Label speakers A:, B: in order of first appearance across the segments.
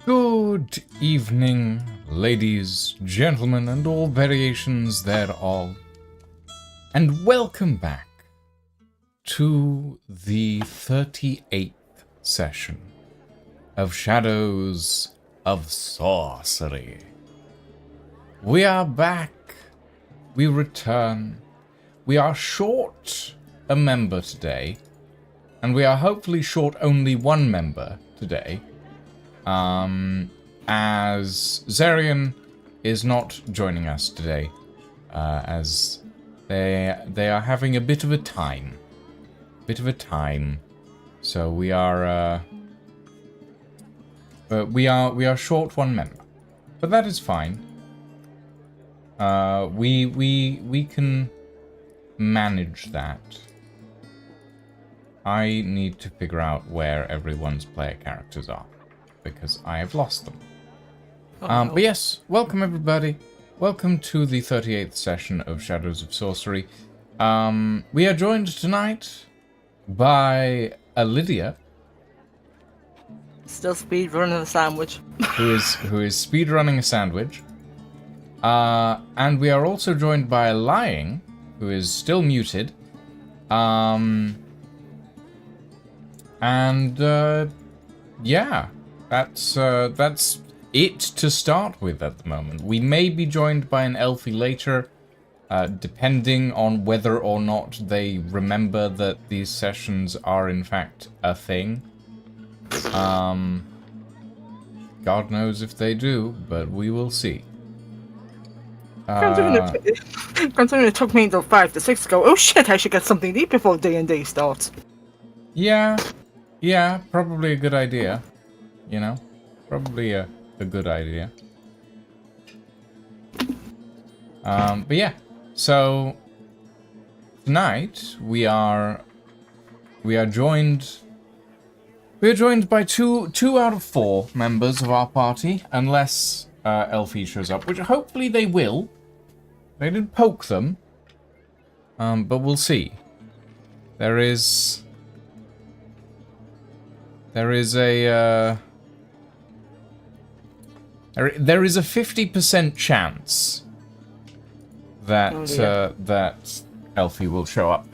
A: Good evening, ladies, gentlemen, and all variations thereof, and welcome back to the 38th session of Shadows of Sorcery. We are back. We return. We are short a member today, and we are hopefully short only one member today. As Zarian is not joining us today, as they are having a bit of a time. So we are short one member, but that is fine. We can manage that. I need to figure out where everyone's player characters are, because I have lost them. But yes, welcome everybody. Welcome to the 38th session of Shadows of Sorcery. We are joined tonight by Lydia.
B: Still speedrunning a sandwich.
A: who is speedrunning a sandwich. And we are also joined by Lying, who is still muted. Yeah. That's it to start with at the moment. We may be joined by an Elfie later, depending on whether or not they remember that these sessions are in fact a thing. God knows if they do, but we will see.
B: Considering it took me until 5 to 6 to go, oh shit, I should get something to eat before D&D starts.
A: Yeah, probably a good idea. You know, probably a good idea. But yeah, so tonight we are joined by two out of 4 members of our party, unless Elfie shows up, which hopefully they will. They did poke them, but we'll see. There is a 50% chance that that Elfie will show up.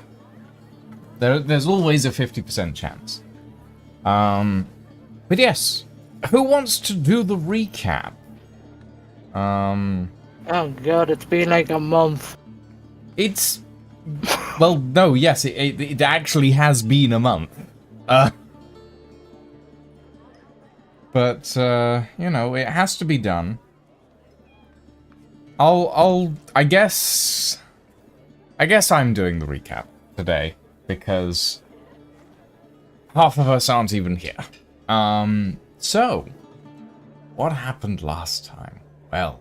A: There's always a 50% chance. But yes, who wants to do the recap?
B: Oh god, it's been like a month.
A: It's... Well, no, yes, it actually has been a month. But, you know, it has to be done. I guess I'm doing the recap today, because half of us aren't even here. So, what happened last time? Well,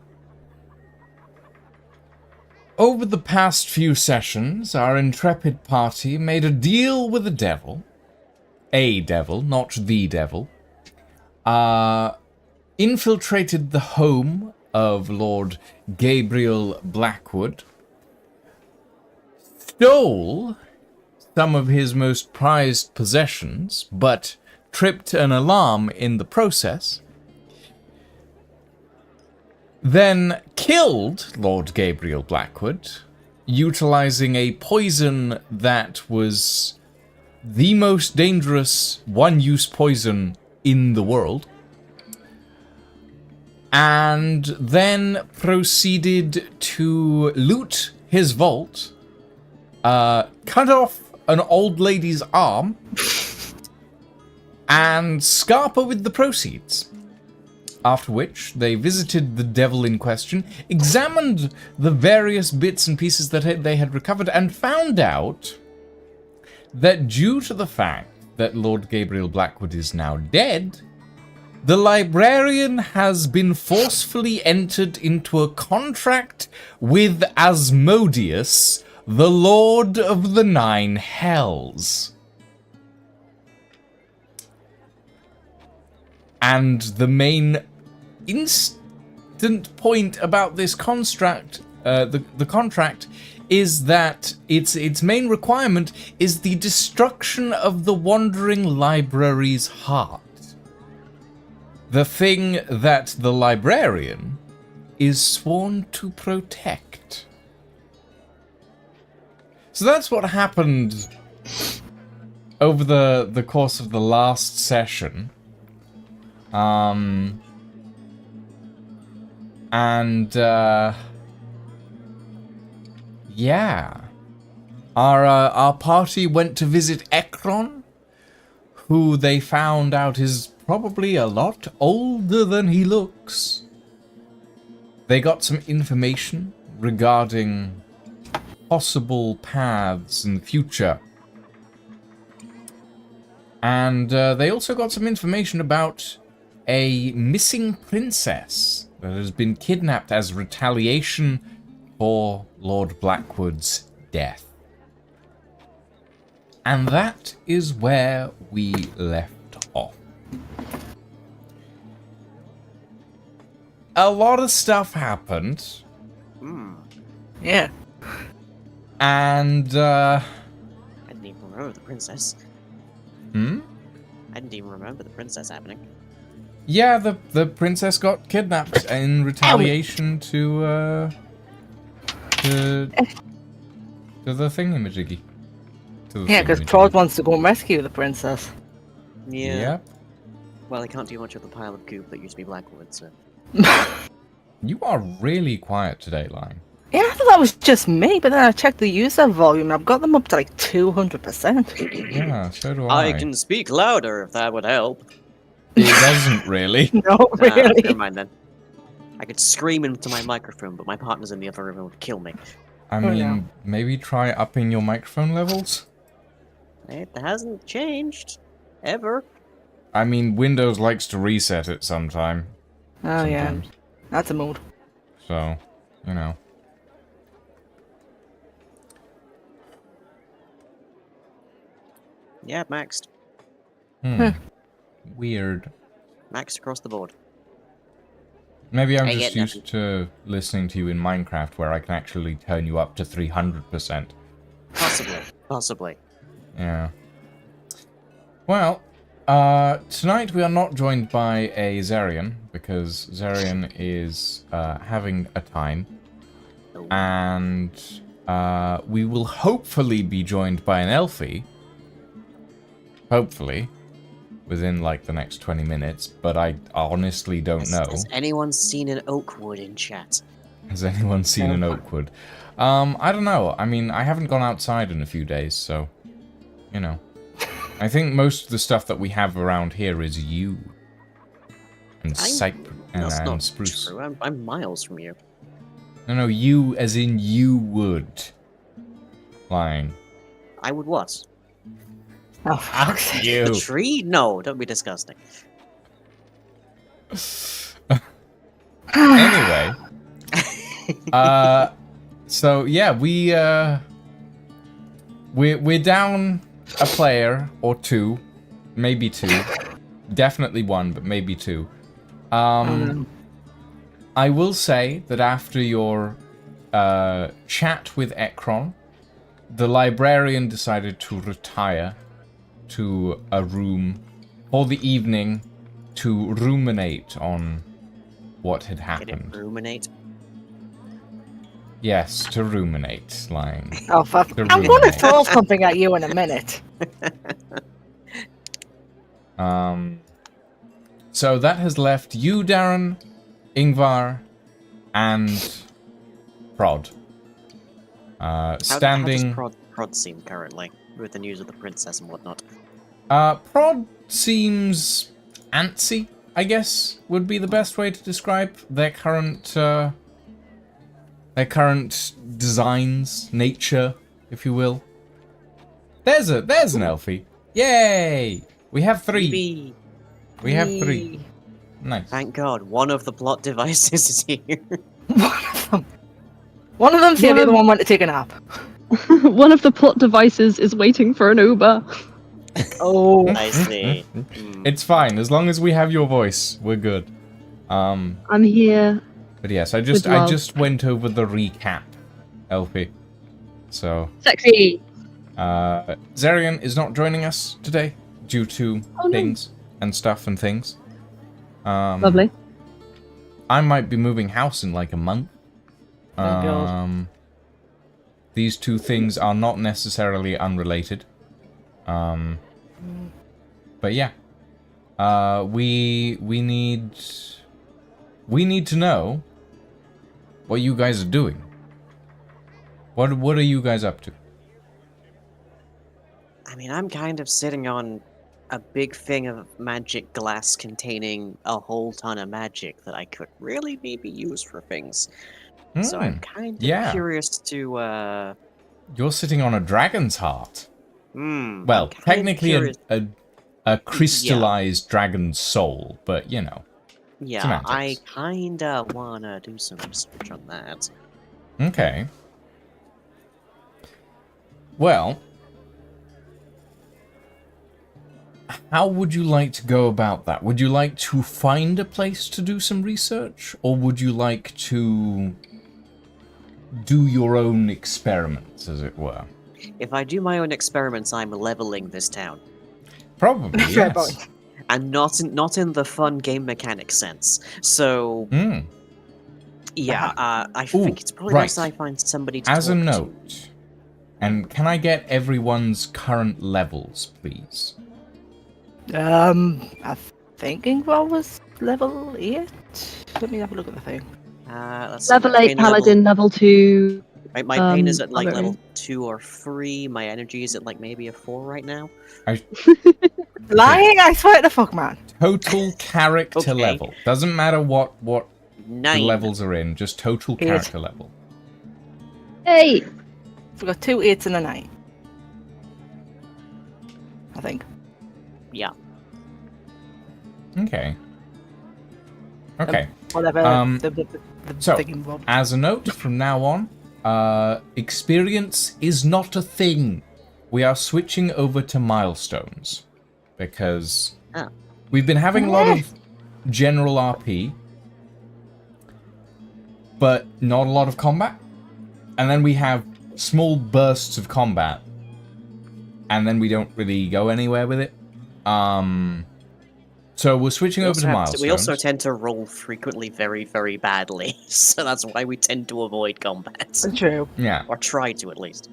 A: over the past few sessions, our intrepid party made a deal with the devil. A devil, not the devil. Infiltrated the home of Lord Gabriel Blackwood. Stole some of his most prized possessions, but tripped an alarm in the process. Then killed Lord Gabriel Blackwood, utilizing a poison that was the most dangerous one-use poison in the world. And then proceeded to loot his vault, cut off an old lady's arm, and scarper with the proceeds. After which, they visited the devil in question, examined the various bits and pieces that they had recovered, and found out that due to the fact that Lord Gabriel Blackwood is now dead, the librarian has been forcefully entered into a contract with Asmodeus, the Lord of the Nine Hells. And the main instant point about this contract, the contract, is that its main requirement is the destruction of the Wandering Library's heart. The thing that the librarian is sworn to protect. So that's what happened over the course of the last session. Yeah. Our party went to visit Ekron, who they found out is probably a lot older than he looks. They got some information regarding possible paths in the future. And they also got some information about a missing princess that has been kidnapped as retaliation for Lord Blackwood's death. And that is where we left off. A lot of stuff happened.
B: Yeah.
A: And,
C: I didn't even remember the princess.
A: I
C: didn't even remember the princess happening.
A: Yeah, the princess got kidnapped in retaliation to the thingamajiggy.
B: Yeah, because Claude wants to go and rescue the princess.
C: Yeah. Well, I can't do much of the pile of goop that used to be Blackwood, so...
A: You are really quiet today, Lion.
B: Yeah, I thought that was just me, but then I checked the user volume and I've got them up to like 200%.
A: Yeah, so do I.
C: I can speak louder if that would help.
A: It doesn't really.
B: No,
C: Never
B: really.
C: mind then. I could scream into my microphone, but my partner's in the other room and would kill me.
A: I
B: Oh,
A: mean,
B: no.
A: maybe try upping your microphone levels?
C: It hasn't changed. Ever.
A: I mean, Windows likes to reset it sometime.
B: Oh, yeah.
A: Sometimes.
B: That's a mood.
A: So, you know.
C: Yeah, maxed.
A: Weird.
C: Maxed across the board.
A: Maybe I'm
C: I
A: just
C: get
A: used to listening to you in Minecraft where I can actually turn you up to 300%.
C: Possibly. Possibly.
A: Yeah. Well, tonight we are not joined by a Zarian, because Zarian is having a time.
C: Oh.
A: And we will hopefully be joined by an Elfie. Hopefully. Within, like, the next 20 minutes, but I honestly don't know.
C: Has anyone seen an oak wood in chat?
A: Has anyone seen an oak wood? I don't know. I mean, I haven't gone outside in a few days, so, you know. I think most of the stuff that we have around here is yew. And cypress
C: That's
A: and
C: not
A: spruce.
C: true. I'm miles from you.
A: No, yew as in yew wood. Lying.
C: I would what?
B: Oh, fuck's sake.
A: You.
C: The tree? No, don't be disgusting.
A: Anyway. So yeah, we're down a player or two, maybe two, definitely one, but maybe two. I will say that after your chat with Ekron, the librarian decided to retire to a room for the evening to ruminate on what had
C: Did
A: happened.
C: it ruminate?
A: Yes, to ruminate, lying.
B: Oh, fuck.
A: The
B: I'm going to
A: ruminate.
B: throw something at you in a minute.
A: So that has left you, Darren, Ingvar, and Prod.
C: How
A: Standing.
C: does Prod seem currently, with the news of the princess and whatnot?
A: Prod seems antsy, I guess, would be the best way to describe their current designs, nature, if you will. There's an Elfie. Yay! We have 3.
C: Maybe.
A: We have 3. Nice.
C: Thank God, one of the plot devices is here.
B: One of them's here, the other one went to take a nap.
D: One of the plot devices is waiting for an Uber.
B: Oh.
C: I see.
A: It's fine, as long as we have your voice, we're good.
D: I'm here.
A: But yes, I
D: With love.
A: just went over the recap, Elfie. So
D: Sexy.
A: Zarian is not joining us today due to things and stuff and things.
D: Lovely.
A: I might be moving house in like a month.
B: Oh, God.
A: These two things are not necessarily unrelated. But yeah. We need to know what you guys are doing. What are you guys up to?
C: I mean, I'm kind of sitting on a big thing of magic glass containing a whole ton of magic that I could really maybe use for things. So I'm kind of curious to,
A: You're sitting on a dragon's heart. Well,
C: I'm kinda
A: technically
C: curious.
A: a crystallized dragon's soul, but you know.
C: Yeah,
A: semantics.
C: I kinda wanna do some research on that.
A: Okay. Well, how would you like to go about that? Would you like to find a place to do some research, or would you like to do your own experiments, as it were?
C: If I do my own experiments, I'm leveling this town.
A: Probably,
B: Fair
A: yes.
B: point.
C: And not in the fun game mechanic sense. So, yeah, I think it's probably best I find somebody to
A: As a
C: talk to.
A: note, and can I get everyone's current levels, please?
B: I thinking Roll was level 8. Let me have a look at the thing.
C: Let's see.
D: Level 8 paladin, level 2.
C: My pain is at like
D: barbarian.
C: level 2 or 3. My energy is at like maybe a 4 right now.
B: Lying, I swear to fuck, man.
A: Total character
C: Okay.
A: level. Doesn't matter what the
C: 9.
A: levels are in, just total
B: Eight.
A: character level.
D: Hey!
B: So we've got 2 8s and a 9. I think.
C: Yeah.
A: Okay. Okay.
B: Whatever. The
A: so,
B: thinking Roll.
A: as a note, from now on, experience is not a thing. We are switching over to milestones. Because we've been having a lot of general RP, but not a lot of combat. And then we have small bursts of combat, and then we don't really go anywhere with it. So we're switching over to milestones.
C: We also tend to roll frequently very, very badly, so that's why we tend to avoid combat.
B: True.
A: Yeah.
C: Or try to, at least.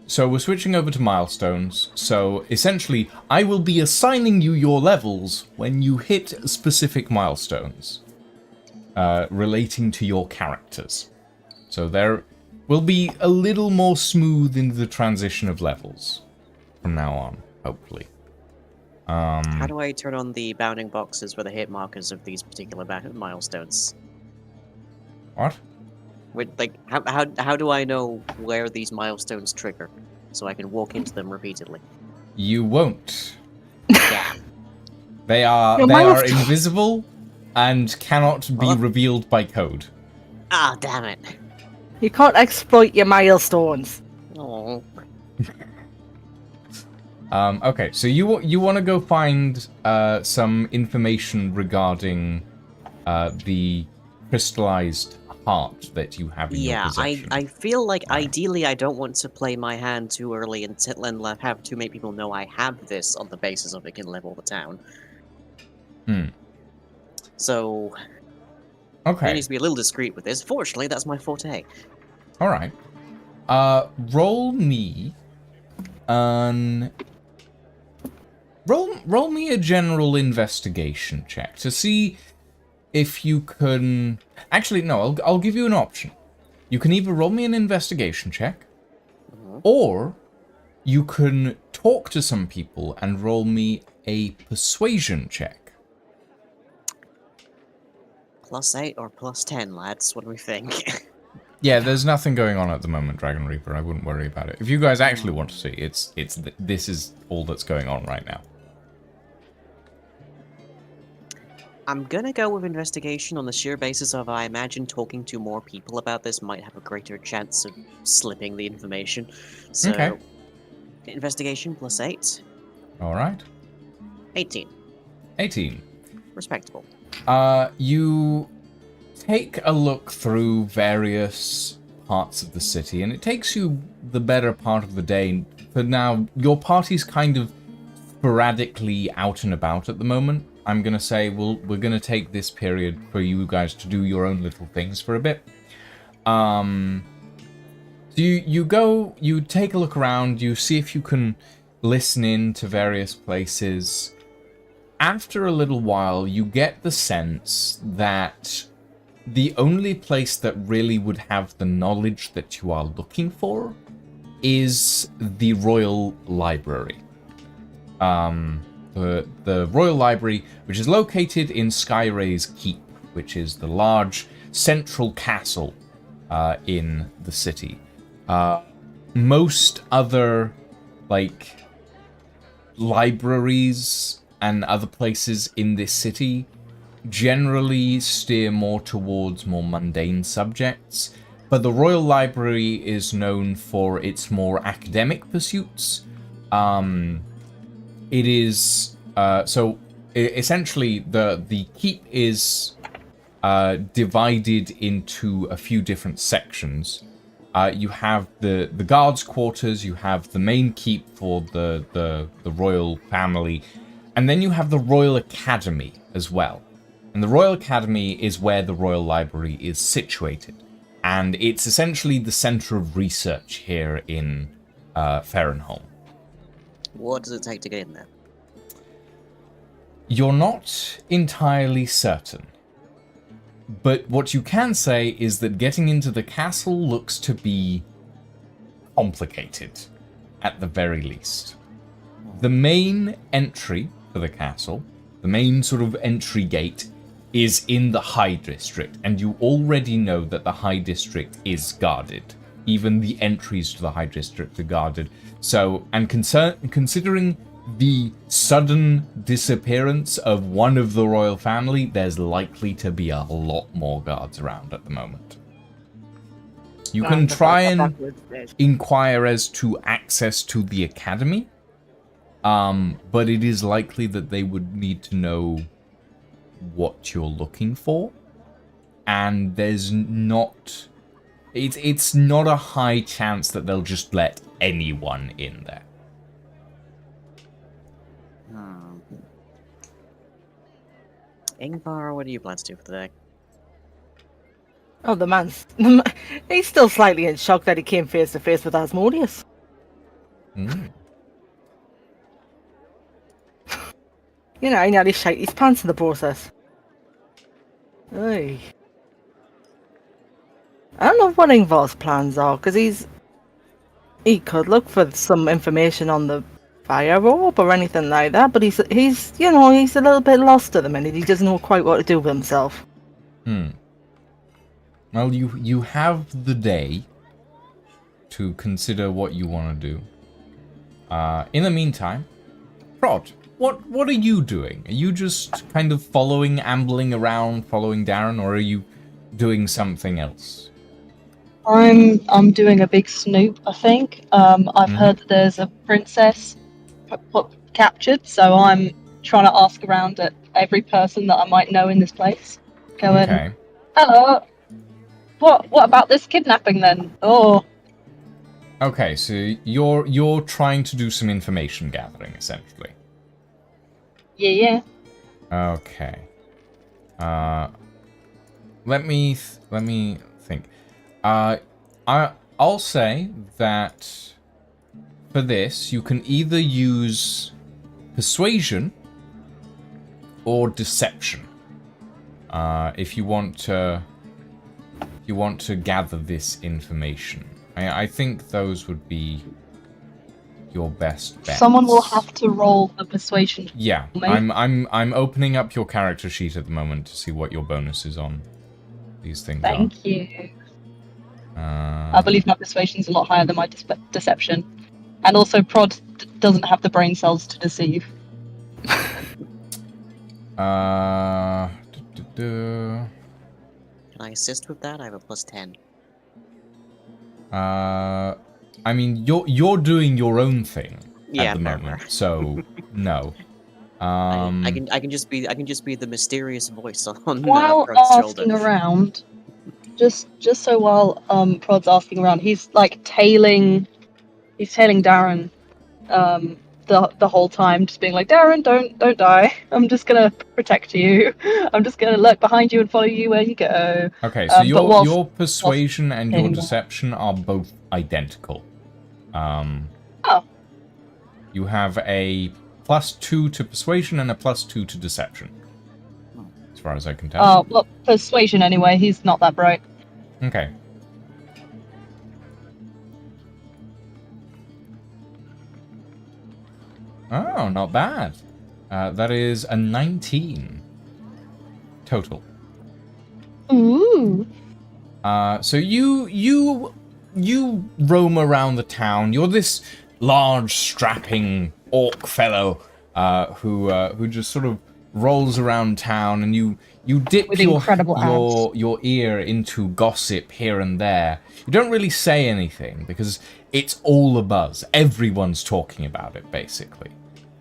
A: So we're switching over to milestones. So essentially, I will be assigning you your levels when you hit specific milestones relating to your characters. So there will be a little more smooth in the transition of levels from now on, hopefully.
C: How do I turn on the bounding boxes for the hit markers of these particular milestones?
A: What?
C: Like, how do I know where these milestones trigger, so I can walk into them repeatedly?
A: You won't.
C: Yeah.
A: They are invisible and cannot be revealed by code.
C: Ah, damn it.
B: You can't exploit your milestones.
C: Oh.
A: Okay, so you want to go find some information regarding the crystallized heart that you have in your possession.
C: I feel like ideally I don't want to play my hand too early and have too many people know I have this on the basis of it can level the town. So
A: okay,
C: I need to be a little discreet with this. Fortunately, that's my forte.
A: All right. Roll me roll me a general investigation check to see if you can. Actually, no. I'll give you an option. You can either roll me an investigation check, or you can talk to some people and roll me a persuasion check.
C: +8 or +10, lads? What do we think?
A: Yeah, there's nothing going on at the moment, Dragon Reaper. I wouldn't worry about it. If you guys actually want to see, this is all that's going on right now.
C: I'm gonna go with investigation on the sheer basis of I imagine talking to more people about this might have a greater chance of slipping the information. So,
A: okay.
C: Investigation +8.
A: All right.
C: 18.
A: 18.
C: Respectable.
A: You take a look through various parts of the city, and it takes you the better part of the day. For now, your party's kind of sporadically out and about at the moment. I'm going to say we're going to take this period for you guys to do your own little things for a bit. So you take a look around, you see if you can listen in to various places. After a little while, you get the sense that the only place that really would have the knowledge that you are looking for is the Royal Library. The Royal Library, which is located in Skyray's Keep, which is the large central castle in the city. Most other, libraries and other places in this city generally steer more towards more mundane subjects, but the Royal Library is known for its more academic pursuits. It is essentially the keep is divided into a few different sections. You have the guards' quarters, you have the main keep for the royal family, and then you have the Royal Academy as well. And the Royal Academy is where the Royal Library is situated, and it's essentially the center of research here in Farrenholm.
C: What does it take to get in there?
A: You're not entirely certain. But what you can say is that getting into the castle looks to be complicated, at the very least. The main entry for the castle, the main sort of entry gate, is in the High District, and you already know that the High District is guarded. Even the entries to the High District are guarded. So, and considering the sudden disappearance of one of the royal family, there's likely to be a lot more guards around at the moment. You can try and inquire as to access to the academy, but it is likely that they would need to know what you're looking for, and there's not... It's not a high chance that they'll just let anyone in there.
C: Ingvar, what do you plan to do for the day?
B: Oh, the man's... He's still slightly in shock that he came face to face with Asmodeus.
A: Mm.
B: You know, he nearly shite his pants in the process. Hey. I don't know what Ingvar's plans are, because he could look for some information on the fire orb or anything like that, but he's you know, he's a little bit lost at the minute. He doesn't know quite what to do with himself.
A: Well, you have the day to consider what you want to do. In the meantime, Prod, what are you doing? Are you just kind of ambling around, following Darren, or are you doing something else?
D: I'm doing a big snoop, I think. I've heard that there's a princess captured, so I'm trying to ask around at every person that I might know in this place. Going, hello. What about this kidnapping then? Oh.
A: Okay, so you're trying to do some information gathering, essentially.
D: Yeah.
A: Okay. Let me think. I'll say that for this, you can either use persuasion or deception. If you want to gather this information. I think those would be your best bets.
D: Someone will have to roll a persuasion.
A: Yeah, I'm opening up your character sheet at the moment to see what your bonuses on these things are.
D: Thank you. I believe my persuasion's a lot higher than my deception, and also Prod doesn't have the brain cells to deceive.
C: Can I assist with that? I have a +10.
A: I mean, you're doing your own thing at the moment,
C: fair.
A: so no.
C: I can just be the mysterious voice on
D: while
C: Prod's
D: asking
C: shoulder.
D: around, just so while Prod's asking around, he's like tailing Darren the whole time, just being like, Darren, don't die. I'm just gonna protect you. I'm just gonna lurk behind you and follow you where you go.
A: Okay, so your persuasion and your deception are both identical. You have a +2 to persuasion and a +2 to deception, as far as I can tell.
D: Oh, well, persuasion anyway. He's not that bright.
A: Okay. Oh, not bad. That is a 19 total.
D: Ooh.
A: So you roam around the town. You're this large, strapping orc fellow who just sort of rolls around town, and you dip your ear into gossip here and there. You don't really say anything because it's all a buzz. Everyone's talking about it, basically.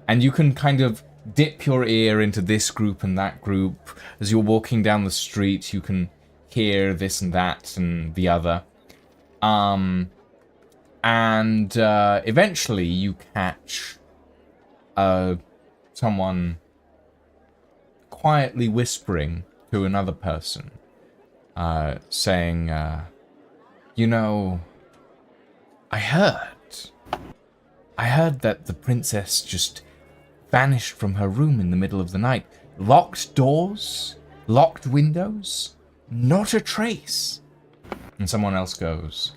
A: And you can kind of dip your ear into this group and that group. As you're walking down the street, you can hear this and that and the other. And eventually you catch someone quietly whispering to another person, saying, you know, I heard that the princess just vanished from her room in the middle of the night. Locked doors, locked windows, not a trace. And someone else goes,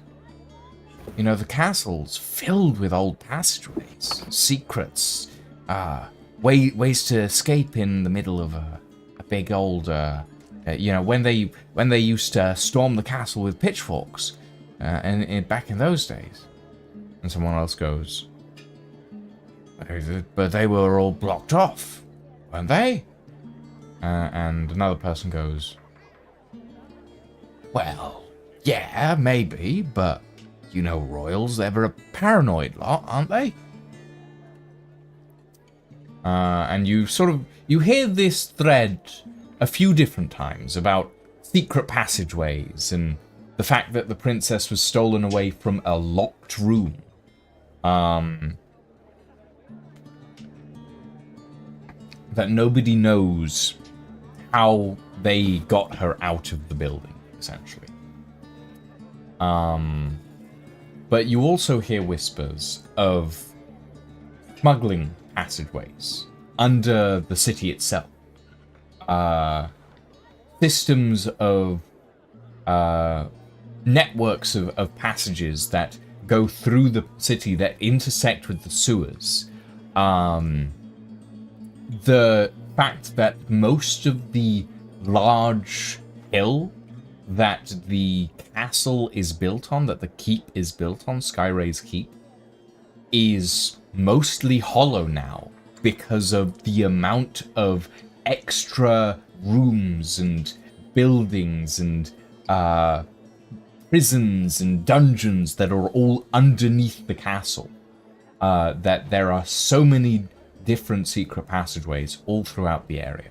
A: you know, the castle's filled with old passageways, secrets, ways to escape in the middle of a big old, you know, when they used to storm the castle with pitchforks, and back in those days. And someone else goes, but they were all blocked off, weren't they? And another person goes, well, yeah, maybe, but you know royals, they're a paranoid lot, aren't they? And you hear this thread a few different times about secret passageways and the fact that the princess was stolen away from a locked room. That nobody knows how they got her out of the building, essentially. But you also hear whispers of smuggling passageways under the city itself. Systems of networks of passages that go through the city that intersect with the sewers. The fact that most of the large hill that the castle is built on, that the keep is built on, Skyray's Keep, is mostly hollow now because of the amount of extra rooms and buildings and prisons and dungeons that are all underneath the castle. That there are so many different secret passageways all throughout the area.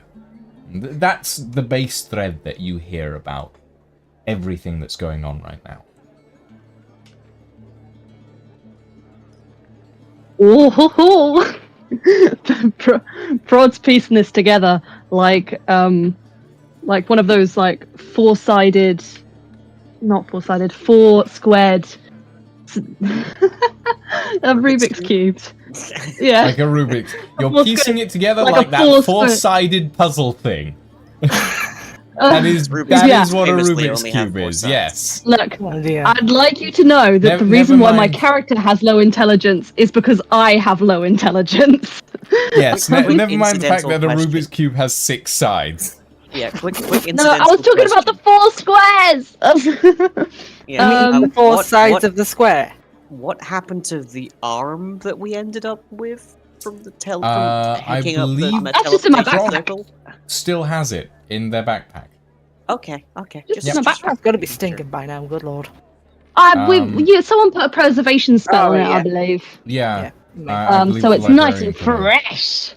A: That's the base thread that you hear about everything that's going on right now.
D: Oh, Prod's piecing this together like one of those like four-squared. A Rubik's Cube. Yeah.
A: Like a Rubik's. You're piecing it together like that four-sided puzzle thing. That is what a Rubik's Cube is, yes.
D: Look, I'd like you to know that the reason why my character has low intelligence is because I have low intelligence.
A: Yes, never mind the fact that a Rubik's Cube has 6 sides.
C: Yeah, quick incidental
D: No, I was talking about the 4 squares!
C: Yeah,
B: the 4 sides of the square.
C: What happened to the arm that we ended up with from the
A: I believe
D: that's just in my backpack.
A: Still has it in their backpack.
C: Okay.
D: Just in my backpack.
B: It's got to be stinking by now, good lord.
D: Someone put a preservation spell on it, I believe.
A: Yeah.
D: So it's nice and fresh.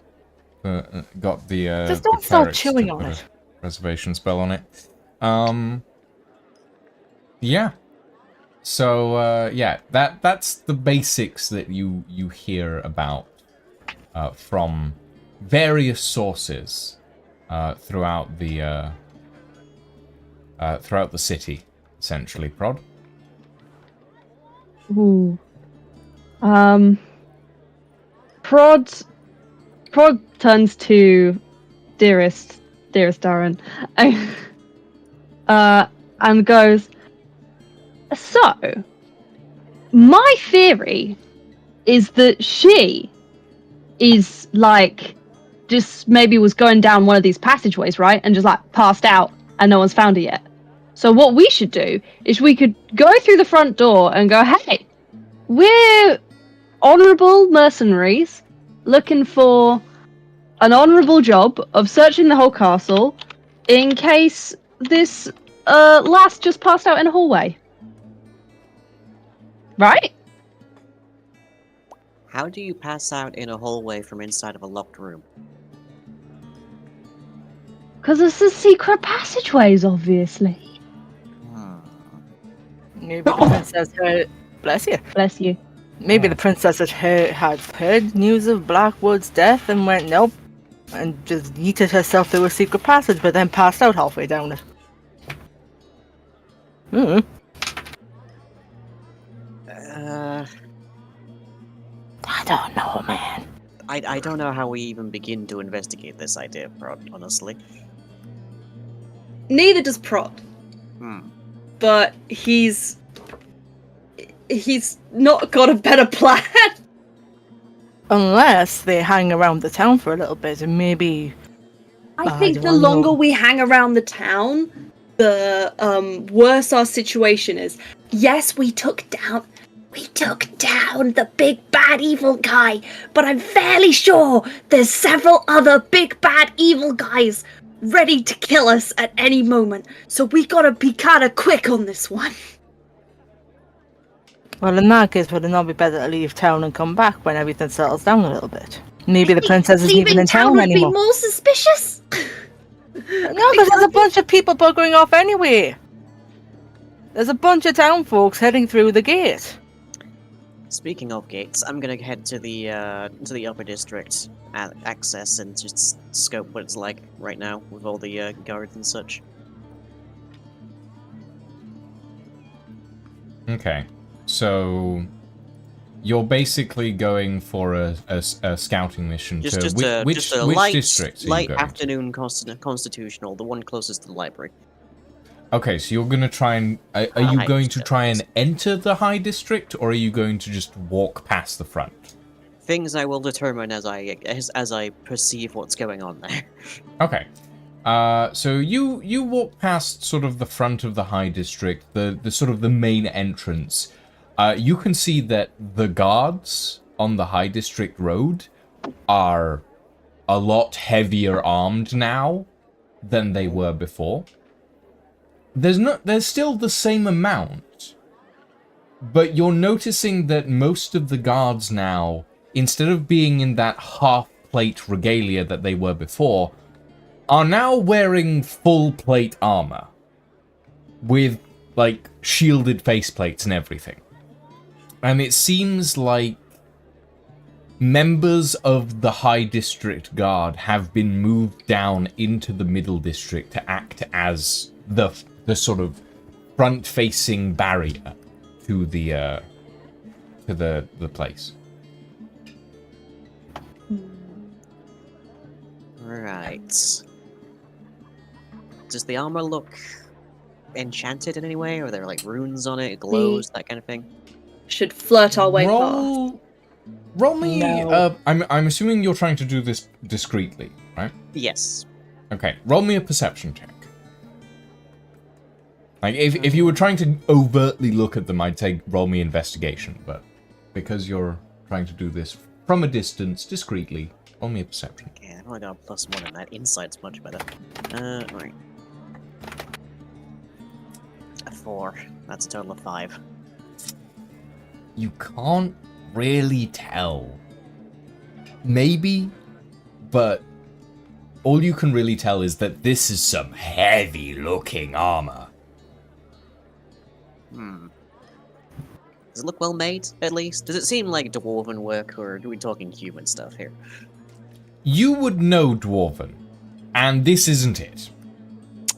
A: Got the
B: just don't start chewing on it.
A: Preservation spell on it. Yeah. So that's the basics that you hear about from various sources throughout the city, essentially. Prod.
D: Ooh. Prod turns to dearest Darren, and goes, so, my theory is that she is like, just maybe was going down one of these passageways, right? And just like passed out and no one's found her yet. So what we should do is we could go through the front door and go, hey, we're honorable mercenaries looking for an honorable job of searching the whole castle in case this lass just passed out in a hallway. Right?
C: How do you pass out in a hallway from inside of a locked room?
D: Because it's the secret passageways, obviously.
B: Maybe the princess heard... Bless you.
D: Bless you.
B: Maybe the princess had heard news of Blackwood's death and went, nope, and just yeeted herself through a secret passage, but then passed out halfway down it. I don't know, man.
C: I don't know how we even begin to investigate this idea, honestly.
E: Neither does Prot. But he's not got a better plan.
B: Unless they hang around the town for a little bit and maybe...
E: I think the longer we hang around the town, the worse our situation is. Yes, we took down the big bad evil guy, but I'm fairly sure there's several other big bad evil guys ready to kill us at any moment. So we gotta be kind of quick on this one.
B: Well, in that case, would it not be better to leave town and come back when everything settles down a little bit? Maybe the princess isn't even in town
E: would
B: anymore.
E: be more suspicious.
B: No, because there's a bunch of people buggering off anyway. There's a bunch of town folks heading through the gate.
C: Speaking of gates, I'm gonna head to the upper district access and just scope what it's like right now with all the guards and such.
A: Okay, so you're basically going for a scouting mission
C: Just
A: to
C: a
A: which
C: light,
A: district?
C: light afternoon constitutional, the one closest to the library.
A: Okay, so you're gonna try and are you going to try and enter the high district, or are you going to just walk past the front?
C: Things I will determine as I perceive what's going on there.
A: Okay. So you walk past sort of the front of the high district, the sort of the main entrance. You can see that the guards on the high district road are a lot heavier armed now than they were before. There's still the same amount, but you're noticing that most of the guards now, instead of being in that half-plate regalia that they were before, are now wearing full-plate armor with, like, shielded faceplates and everything. And it seems like members of the High District Guard have been moved down into the Middle District to act as the sort of front-facing barrier to the place.
C: Right. Does the armor look enchanted in any way? Are there like runes on it? It glows, that kind of thing?
E: Should flirt our way past.
A: Roll me.
B: No.
A: I'm assuming you're trying to do this discreetly, right?
C: Yes.
A: Okay. Roll me a perception check. Like if you were trying to overtly look at them, I'd say roll me investigation. But because you're trying to do this from a distance, discreetly, roll me a perception.
C: Okay, I've only got a +1 in that. Insight's much better. Right. A 4. That's a total of 5.
A: You can't really tell. Maybe, but all you can really tell is that this is some heavy-looking armor.
C: Does it look well made, at least? Does it seem like dwarven work, or are we talking human stuff here?
A: You would know dwarven, and this isn't it.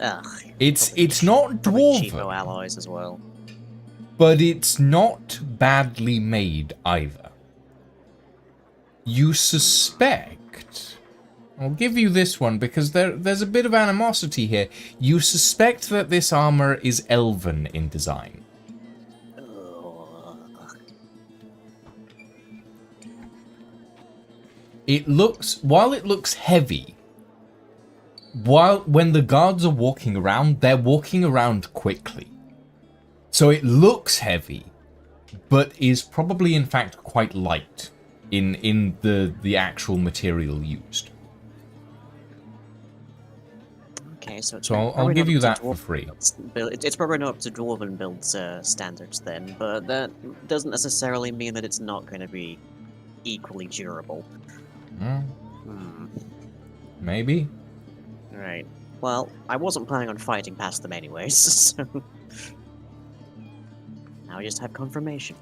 C: Ugh.
A: It's not
C: Cheapo
A: dwarven,
C: alloys as well.
A: but it's not badly made either. You suspect... I'll give you this one, because there's a bit of animosity here. You suspect that this armor is elven in design. While it looks heavy, when the guards are walking around, they're walking around quickly. So it looks heavy, but is probably in fact quite light in the actual material used.
C: Okay, so
A: I'll give you that for free.
C: It's probably not up to dwarven builds standards then, but that doesn't necessarily mean that it's not going to be equally durable.
A: Maybe.
C: Right. Well, I wasn't planning on fighting past them anyways, so... Now we just have confirmation.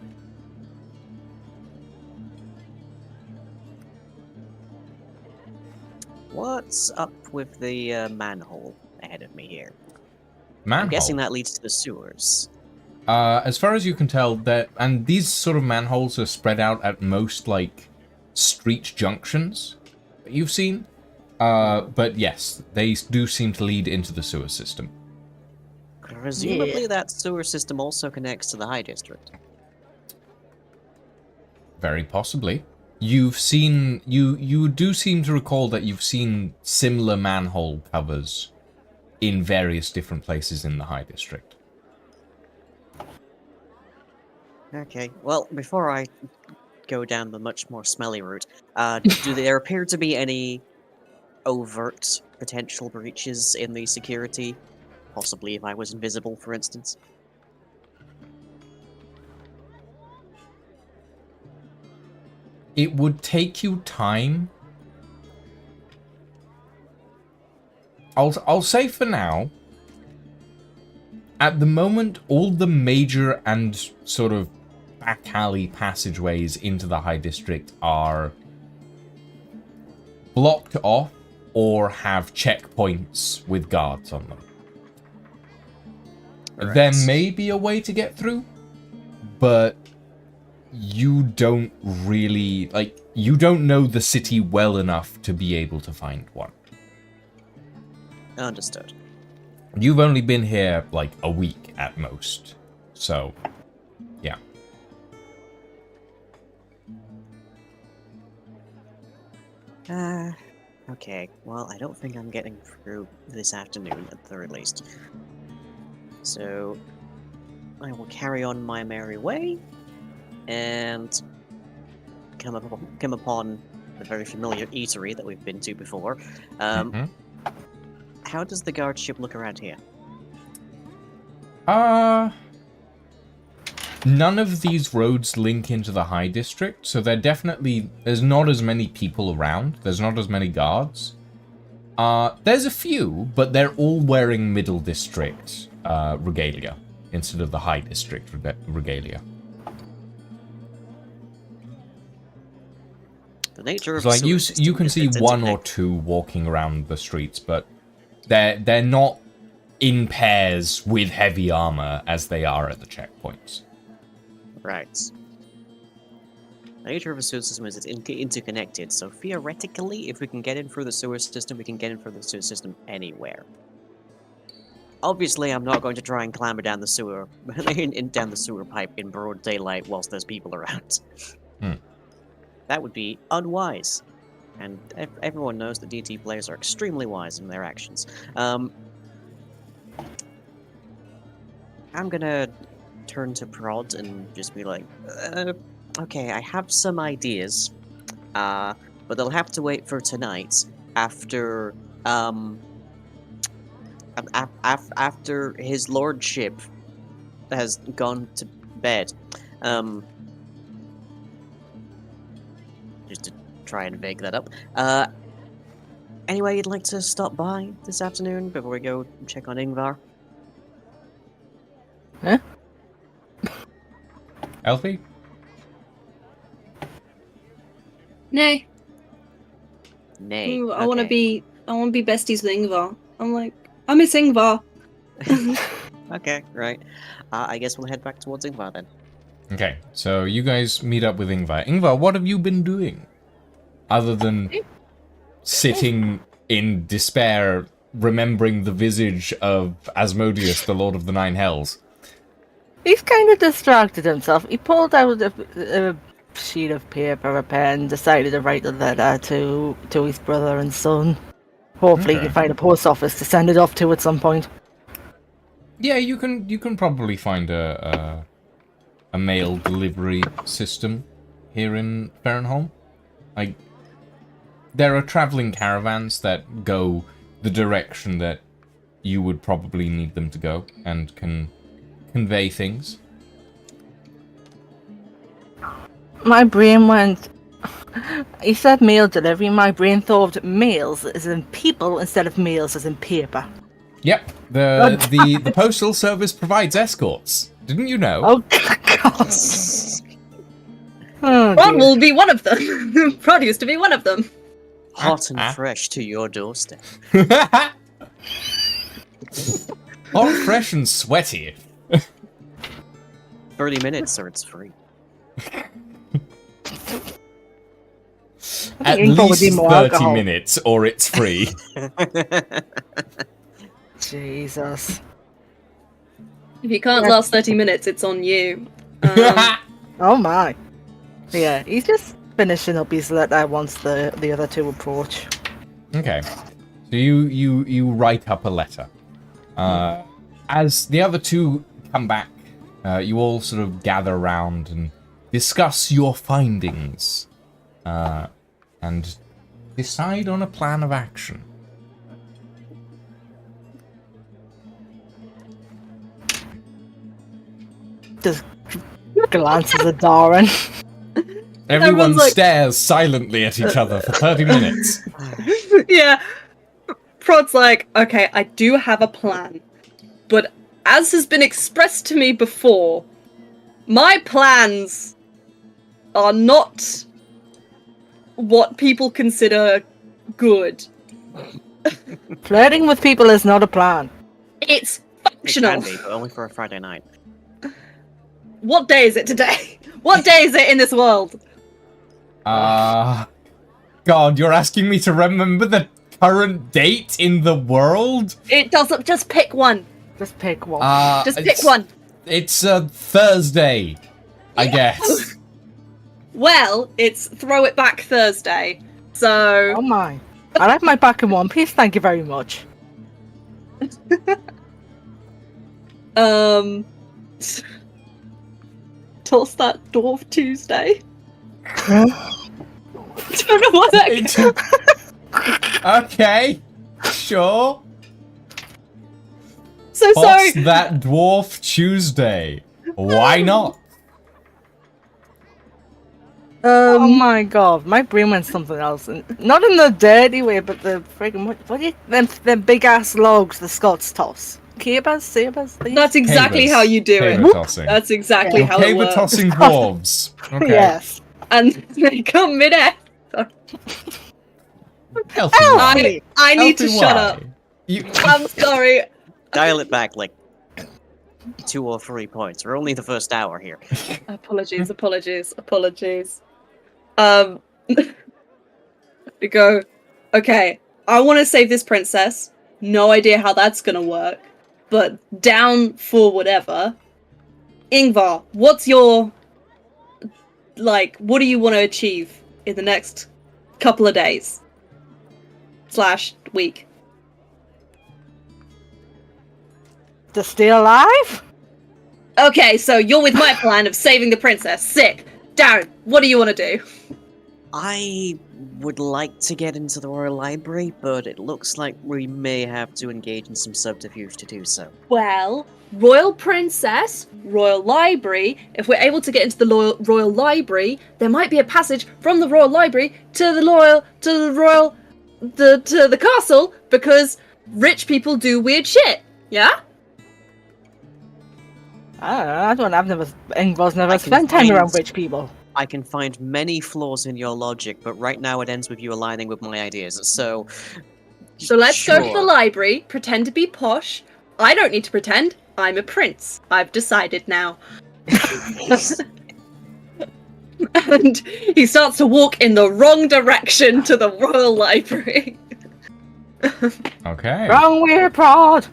C: What's up with the manhole ahead of me here?
A: Manhole?
C: I'm guessing that leads to the sewers.
A: As far as you can tell, and these sort of manholes are spread out at most, like, street junctions that you've seen. But yes, they do seem to lead into the sewer system.
C: Presumably that sewer system also connects to the High District.
A: Very possibly. You've seen... You do seem to recall that you've seen similar manhole covers in various different places in the High District.
C: Okay, well, before I go down the much more smelly route, do there appear to be any overt potential breaches in the security? Possibly if I was invisible, for instance?
A: It would take you time. I'll say for now, at the moment, all the major and sort of back alley passageways into the High District are blocked off or have checkpoints with guards on them. Right. There may be a way to get through, but you don't really, like, you don't know the city well enough to be able to find one.
C: Understood.
A: You've only been here, like, a week at most. So, yeah.
C: Okay. Well, I don't think I'm getting through this afternoon, at the very least. So, I will carry on my merry way, and come upon the very familiar eatery that we've been to before. How does the guardship look around here?
A: None of these roads link into the High District, so there's not as many people around. There's not as many guards. There's a few, but they're all wearing Middle District regalia instead of the High District regalia.
C: The nature of
A: like you can see one or two walking around the streets, but they're not in pairs with heavy armor as they are at the checkpoints.
C: Right. The nature of a sewer system is it's interconnected, so theoretically, if we can get in through the sewer system, we can get in through the sewer system anywhere. Obviously, I'm not going to try and clamber down the sewer, down the sewer pipe in broad daylight whilst there's people around. That would be unwise. And everyone knows that D&D players are extremely wise in their actions. I'm gonna turn to Prod and just be like, okay, I have some ideas, but they'll have to wait for tonight after, after his lordship has gone to bed. Just to try and vague that up. Anyway, you'd like to stop by this afternoon before we go check on Ingvar?
B: Huh?
A: Elfie?
E: Nay.
C: Nay.
E: Ooh, I want to be besties with Ingvar. I miss Ingvar.
C: Okay, right. I guess we'll head back towards Ingvar then.
A: Okay, so you guys meet up with Ingvar. Ingvar, what have you been doing? Other than sitting in despair, remembering the visage of Asmodeus, the Lord of the Nine Hells.
B: He's kind of distracted himself. He pulled out a sheet of paper, a pen, decided to write a letter to his brother and son. Hopefully he can find a post office to send it off to at some point.
A: Yeah, you can probably find a mail delivery system here in Farrenholm. There are traveling caravans that go the direction that you would probably need them to go and can convey things.
B: My brain went... He said mail delivery. My brain thought mails as in people instead of mails as in paper.
A: Yep, the postal service provides escorts. Didn't you know?
B: Oh, God. Oh,
E: Prod will be one of them. Prod used to be one of them.
C: Hot and fresh to your doorstep.
A: Hot, fresh, and sweaty.
C: 30 minutes or it's free.
A: At least 30 minutes, or it's free.
B: Jesus.
E: If you can't last 30 minutes, it's on you.
B: Oh my. Yeah, he's just finishing up his letter once the other two approach.
A: Okay. So you write up a letter. As the other two come back, you all sort of gather around and discuss your findings. And decide on a plan of action.
B: Just glances at Darren.
A: Everyone stares silently at each other for 30 minutes.
E: Yeah. Prod's like, okay, I do have a plan. But as has been expressed to me before, my plans are not what people consider good.
B: Flirting with people is not a plan.
E: It's
C: It
E: functional.
C: can be, but only for a Friday night.
E: What day is it today? What day is it in this world?
A: God, you're asking me to remember the current date in the world?
E: It doesn't. Just pick one.
B: Just pick one.
E: Just pick one.
A: It's a Thursday, I guess.
E: Well, it's Throw It Back Thursday. So.
B: Oh my. I like my back in one piece, thank you very much.
E: Toss that Dwarf Tuesday. Don't know what that.
A: Okay, sure.
E: So sorry.
A: What's that Dwarf Tuesday? Why not?
B: Oh my god, my brain went something else. Not in the dirty way, but the friggin' what do you them big ass logs the Scots toss. Sabers?
E: That's exactly
A: Cavers.
E: how you do it.
A: Caber tossing.
E: That's exactly how it
A: Caber
E: works.
A: tossing dwarves. Okay.
B: Yes.
E: And they come mid-air.
A: Healthy why?
E: I need to
A: Healthy
E: shut
A: why?
E: up.
A: You...
E: I'm sorry.
C: Dial it back like 2 or 3 points. We're only the first hour here.
E: Apologies. We go, okay, I want to save this princess. No idea how that's gonna work. But down for whatever. Ingvar, what's your... what do you want to achieve in the next couple of days? / week?
B: To stay alive?
E: Okay, so you're with my plan of saving the princess. Sick. Darren, what do you want to do?
C: I would like to get into the Royal Library, but it looks like we may have to engage in some subterfuge to do so.
E: Well, Royal Princess, Royal Library. If we're able to get into the Royal Library, there might be a passage from the Royal Library to the castle, because rich people do weird shit. Yeah?
B: I don't know. Ingvar's never spent time around rich people.
C: I can find many flaws in your logic, but right now it ends with you aligning with my ideas, so...
E: So let's go to the
C: sure.
E: library, pretend to be posh. I don't need to pretend. I'm a prince. I've decided now. And he starts to walk in the wrong direction to the Royal Library.
A: Okay.
B: Wrong way, Prod!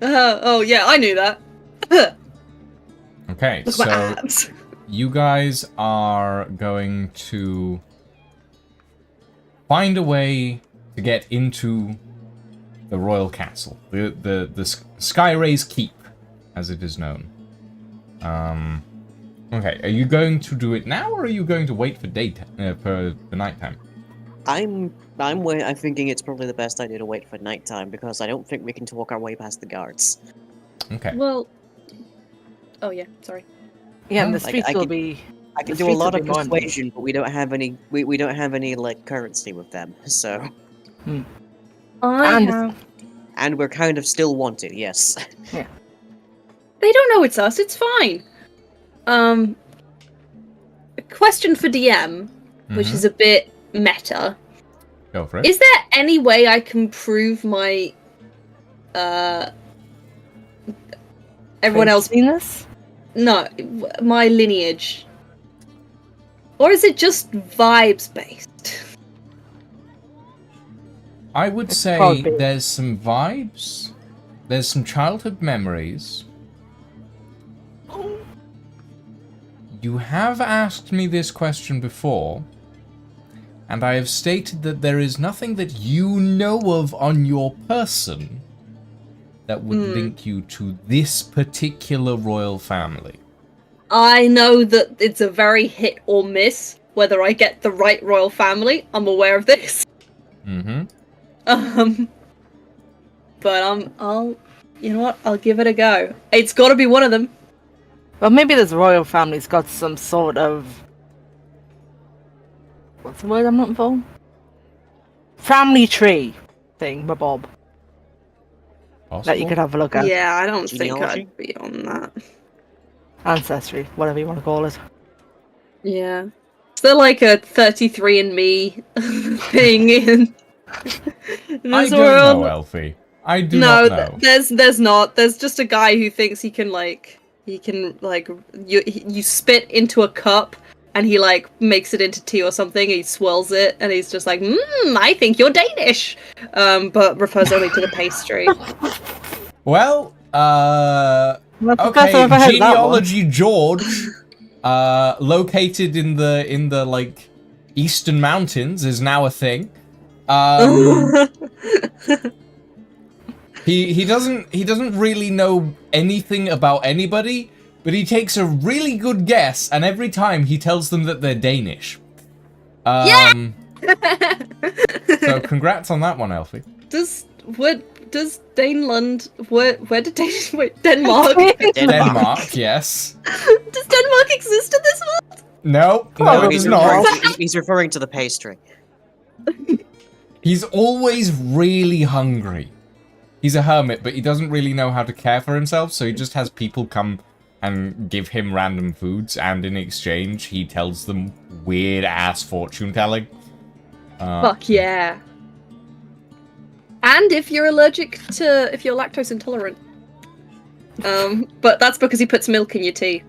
E: Oh yeah, I knew that.
A: Okay,
E: Look at my
A: so
E: abs.
A: you guys are going to find a way to get into the royal castle, the Skyrays Keep, as it is known. Okay, are you going to do it now, or are you going to wait for for the nighttime?
C: I'm thinking it's probably the best idea to wait for nighttime, because I don't think we can talk our way past the guards.
A: Okay.
E: Well, oh yeah, sorry.
B: Yeah, and the
C: Like,
B: streets
C: I
B: will
C: could-
B: be...
C: I can
B: The
C: do a
B: streets
C: lot
B: will
C: of
B: be mine.
C: persuasion, but we don't have any. We don't have any like currency with them. So, and we're kind of still wanted. Yes.
E: They don't know it's us. It's fine. A question for DM, which is a bit meta.
A: Go for it.
E: Is there any way I can prove my everyone else?
B: Venus?
E: No, my lineage, or is it just vibes based?
A: I would say there's some vibes. There's some childhood memories. You have asked me this question before, and I have stated that there is nothing that you know of on your person that would link you to this particular royal family.
E: I know that it's a very hit or miss whether I get the right royal family. I'm aware of this. But I'll, you know what? I'll give it a go. It's got to be one of them.
B: Well, maybe this royal family's got some sort of... What's the word I'm looking for? Family tree thing, Bob.
A: Possible?
B: That you could have a look at.
E: Yeah, I don't
C: Genealogy?
E: think I'd be on that.
B: Ancestry, whatever you want to call it.
E: Yeah. Is there like a 33andMe thing in
A: I
E: this
A: don't
E: world?
A: know, Elfie. I do not know.
E: There's not. There's just a guy who thinks he can you spit into a cup and he like makes it into tea or something. He swirls it and he's just like, I think you're Danish. But refers only to the pastry.
A: Well,
B: okay,
A: genealogy George, located in the like Eastern Mountains is now a thing. He doesn't really know anything about anybody, but he takes a really good guess, and every time he tells them that they're Danish.
E: Yeah!
A: So congrats on that one, Elfie.
E: Does Daneland where did Denmark?
A: Denmark, yes.
E: Does Denmark exist in this world?
A: No, it does not.
C: He's referring to the pastry.
A: He's always really hungry. He's a hermit, but he doesn't really know how to care for himself, so he just has people come and give him random foods, and in exchange, he tells them weird-ass fortune-telling.
E: Fuck yeah. And if you're lactose intolerant. But that's because he puts milk in your tea.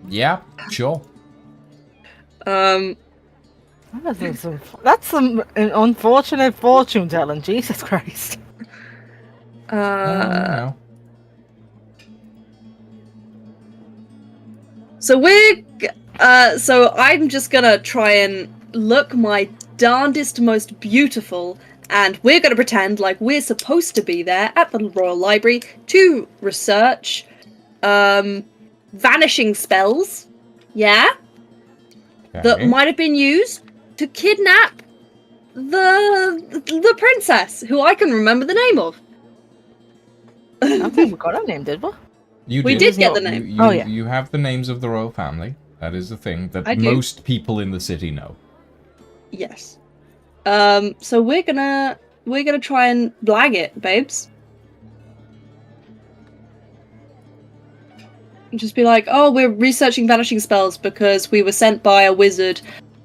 A: Yeah, sure.
B: That's some unfortunate fortune telling. Jesus Christ.
A: No.
E: So I'm just gonna try and look my darndest most beautiful, and we're gonna pretend like we're supposed to be there at the Royal Library to research vanishing spells. Yeah?
A: Okay.
E: That might have been used to kidnap the princess, who I can remember the name of.
B: I don't think we got her name, did we?
E: We did get the name.
A: You have the names of the royal family. That is the thing that
E: I do.
A: most people in the city know.
E: Yes. So we're gonna try and blag it, babes. Just be like, oh, we're researching vanishing spells because we were sent by a wizard.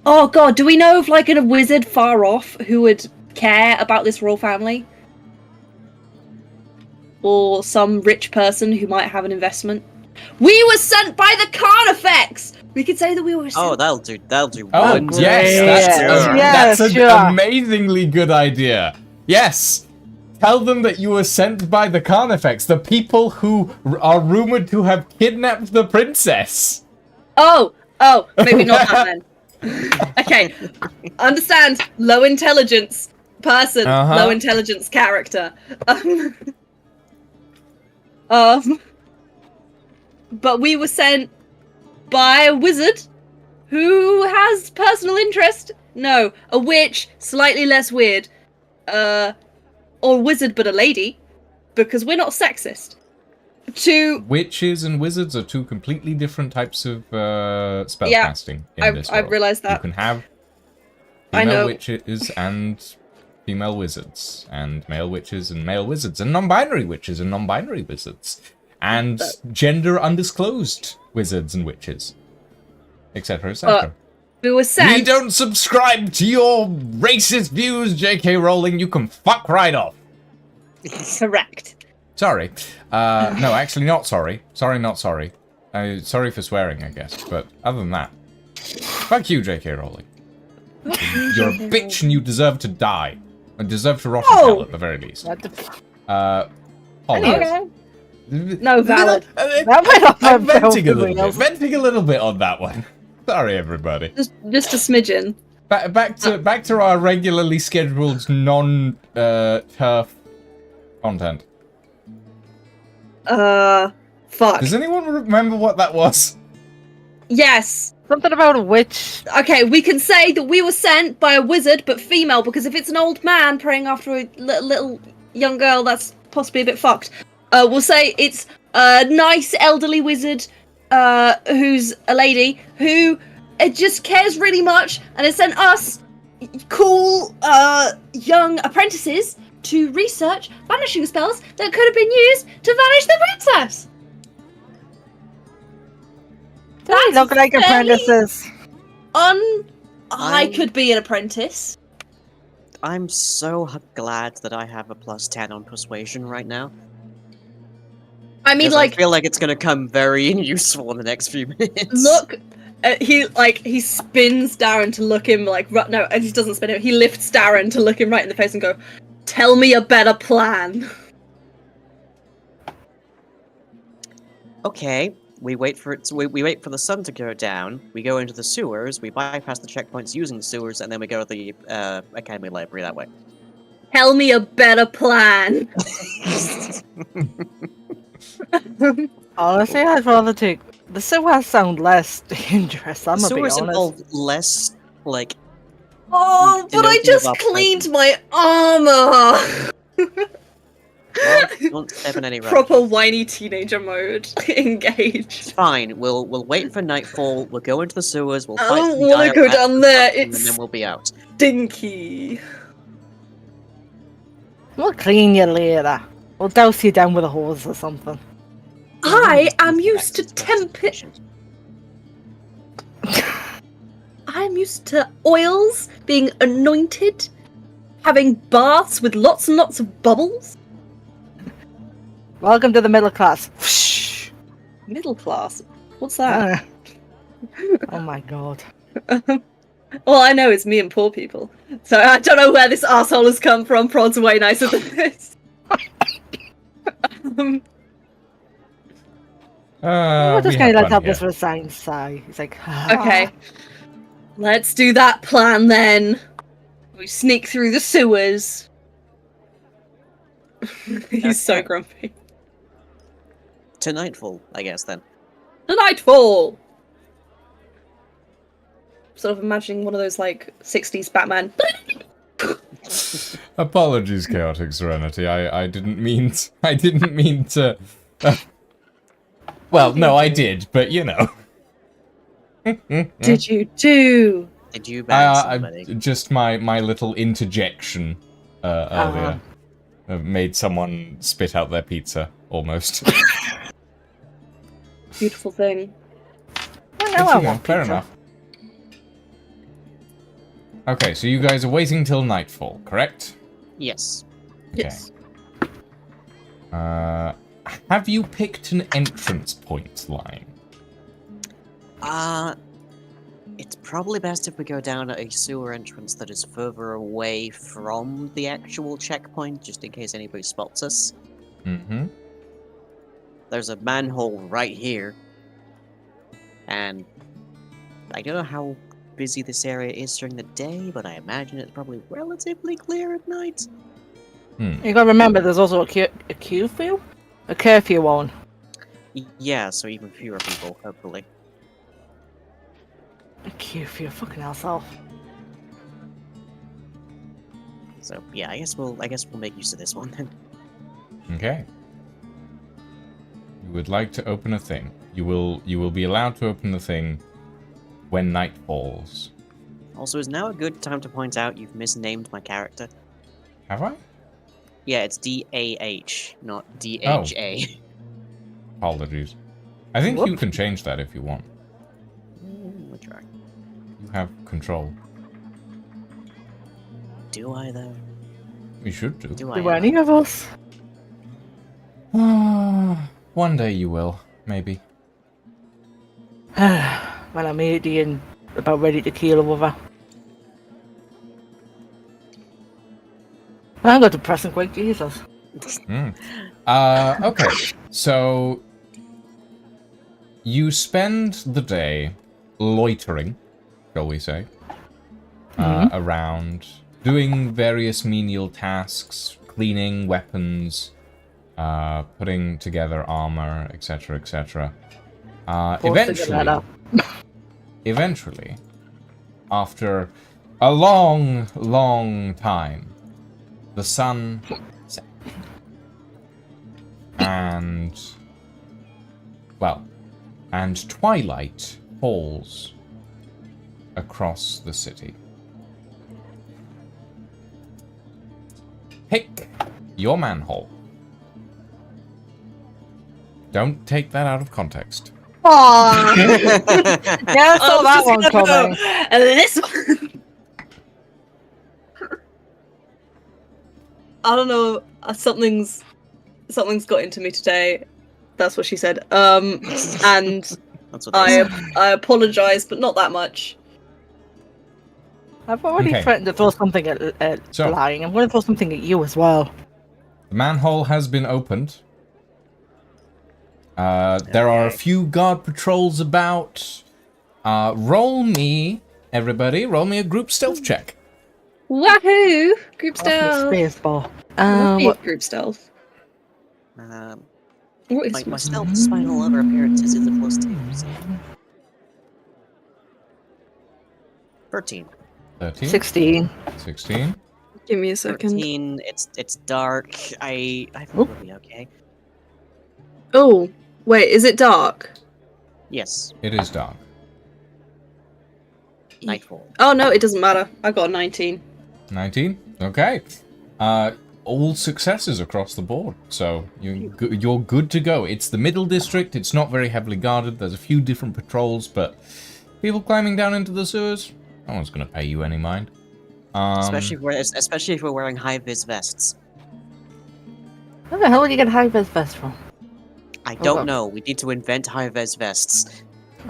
E: Oh god, do we know of like a wizard far off who would care about this royal family? Or some rich person who might have an investment? We were sent by the Carnifex! We could say that we were sent.
C: Oh, that'll do.
A: Oh,
B: yes,
A: that's an
B: sure.
A: amazingly good idea. Yes. Tell them that you were sent by the Carnifex, the people who are rumored to have kidnapped the princess.
E: Oh, maybe not that then. Okay, understand. Low intelligence person, low intelligence character. But we were sent by a wizard who has personal interest. No, a witch, slightly less weird. Or wizard but a lady, because we're not sexist.
A: Witches and wizards are two completely different types of spellcasting in this world.
E: I've realised that.
A: You can have female witches and female wizards, and male witches and male wizards, and non-binary witches and non-binary wizards, and gender undisclosed wizards and witches, etc., etc. We don't subscribe to your racist views, J.K. Rowling. You can fuck right off.
E: Correct.
A: Sorry. No, actually not sorry. Sorry, not sorry. Sorry for swearing, I guess. But other than that, fuck you, J.K. Rowling. You're a bitch and you deserve to die. And deserve to rot in hell at the very least.
E: Okay. No, valid.
A: I'm venting a little bit. Venting a little bit on that one. Sorry, everybody.
E: Just a smidgen.
A: Back to our regularly scheduled non-turf content.
E: Fuck.
A: Does anyone remember what that was?
E: Yes.
B: Something about a witch.
E: Okay, we can say that we were sent by a wizard, but female, because if it's an old man praying after a little young girl, that's possibly a bit fucked. We'll say it's a nice elderly wizard who's a lady who just cares really much and has sent us cool young apprentices to research vanishing spells that could have been used to vanish the princess.
B: They look like apprentices.
E: I could be an apprentice.
C: I'm so glad that I have a +10 on persuasion right now.
E: I mean, like,
C: I feel like it's gonna come very useful in the next few minutes.
E: Look, he spins Darren to look him no, he doesn't spin him. He lifts Darren to look him right in the face and go, "Tell me a better plan."
C: Okay, we wait for it. We wait for the sun to go down. We go into the sewers. We bypass the checkpoints using the sewers, and then we go to the academy library that way.
E: Tell me a better plan.
B: Honestly, I'd rather take the sewers. Sound less dangerous. I'm gonna be honest.
C: Sewers involve less like.
E: Oh, but I just cleaned my armor.
C: Well, don't step in any road.
E: Proper whiny teenager mode. Engaged.
C: It's fine. We'll wait for nightfall. We'll go into the sewers. We'll fight.
E: I don't want to go down there.
C: And
E: It's
C: then we'll be out.
E: stinky.
B: We'll clean you later. We'll douse you down with a hose or something.
E: I am used to I'm used to oils, being anointed, having baths with lots and lots of bubbles.
B: Welcome to the middle class.
E: Middle class? What's that?
B: Oh my god.
E: All I know is me and poor people. So I don't know where this asshole has come from. Prod's way nicer than this.
B: We're just going to have this for a science sigh. He's like,
E: Okay. Let's do that plan then. We sneak through the sewers. He's so grumpy.
C: To nightfall, I guess, then.
E: The nightfall! Sort of imagining one of those, 60s Batman.
A: Apologies, Chaotic Serenity. I didn't mean to... Well, no, I did, but you know.
E: Did you do?
C: Did you bang somebody?
A: Just my little interjection earlier made someone spit out their pizza, almost.
E: Beautiful thing.
A: Fair enough. Okay, so you guys are waiting till nightfall, correct?
C: Yes.
A: Okay.
E: Yes.
A: Have you picked an entrance point line?
C: It's probably best if we go down a sewer entrance that is further away from the actual checkpoint, just in case anybody spots us.
A: Mm-hmm.
C: There's a manhole right here. And I don't know how busy this area is during the day, but I imagine it's probably relatively clear at night.
B: You gotta remember, there's also a curfew? A curfew on.
C: Yeah, so even fewer people, hopefully.
B: A curfew, fucking asshole.
C: So yeah, I guess we'll make use of this one then.
A: Okay. You would like to open a thing. You will be allowed to open the thing when night falls.
C: Also, is now a good time to point out you've misnamed my character?
A: Have I?
C: Yeah, it's D-A-H, not D-H-A.
A: Apologies. I think you can change that if you want.
C: We'll try.
A: You have control.
C: Do I, though?
A: You should do.
B: Do any of us?
A: One day you will, maybe.
B: When I'm 80 and about ready to keel over. I'm going to press and quick, Jesus.
A: Okay, so you spend the day loitering, shall we say, around, doing various menial tasks, cleaning weapons, putting together armor, etc., etc. Eventually, after a long, long time, the sun sets. And twilight falls across the city. Pick your manhole. Don't take that out of context.
B: Aww. Yeah, I saw that one coming.
E: And then this one. I don't know. Something's got into me today. That's what she said. And
C: That's what they
E: I apologize, but not that much.
B: I've already threatened to throw something at Flying. I'm going to throw something at you as well.
A: The manhole has been opened. There are a few guard patrols about. Roll me, everybody, roll me a group stealth check.
E: Wahoo! Group stealth.
B: Baseball.
E: What group stealth?
C: My stealth, despite all other appearances, is a +2. So. 13.
A: 13.
B: 16.
A: 16.
E: Give me a second.
C: 13. It's dark. I think we'll be okay.
E: Oh, wait, is it dark?
C: Yes.
A: It is dark.
C: Nightfall.
E: Oh no, it doesn't matter. I got a 19.
A: 19. Okay. All successes across the board, so you're good to go. It's the middle district. It's not very heavily guarded. There's a few different patrols, but people climbing down into the sewers, no one's gonna pay you any mind.
C: Especially if we're wearing high-vis vests.
B: Where the hell did you get a high-vis vest from?
C: I don't know. We need to invent high-vis vests.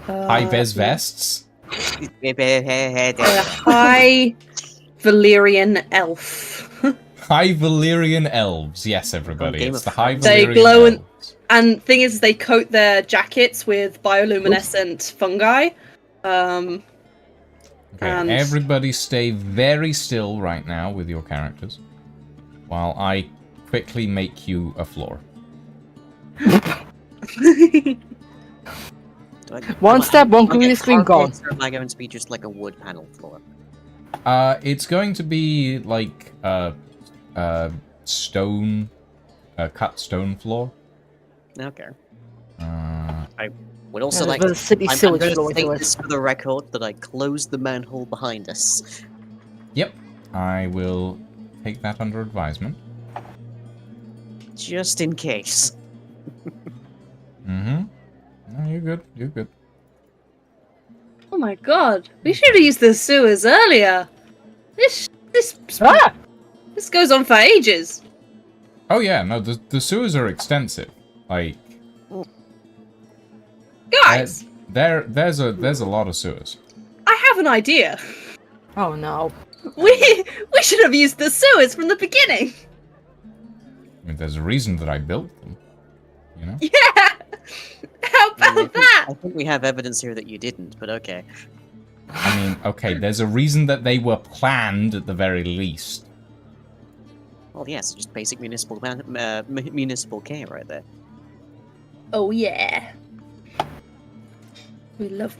A: High-vis vests?
E: High Valyrian elf.
A: High Valyrian elves. Yes, everybody.
C: Game
A: It's
C: of
A: the High
C: Thrones.
E: They
A: Valyrian
E: glow
A: elves.
E: And thing is, they coat their jackets with bioluminescent fungi.
A: Okay,
E: and-
A: everybody stay very still right now with your characters, while I quickly make you a floor.
B: One step, one green screen gone.
C: Or am I going to be just like a wood panel floor?
A: It's going to be like stone, cut stone floor.
C: Okay.
A: I
C: would also
B: Yeah,
C: like.
B: the city
C: I'm
B: sewage
C: going to
B: flow
C: take
B: into it.
C: this for the record that I closed the manhole behind us.
A: Yep, I will take that under advisement.
C: Just in case.
A: Mm-hmm. No, you're good. You're good.
E: Oh my god, we should have used the sewers earlier. This goes on for ages.
A: Oh yeah, no, the sewers are extensive. Like,
E: Guys,
A: there's a lot of sewers.
E: I have an idea.
B: Oh no.
E: We should have used the sewers from the beginning.
A: I mean, there's a reason that I built them. You know.
E: Yeah. How about that?
C: I think we have evidence here that you didn't, but okay.
A: I mean, okay, there's a reason that they were planned at the very least.
C: Well, yes, just basic municipal municipal care right there.
E: Oh yeah. We love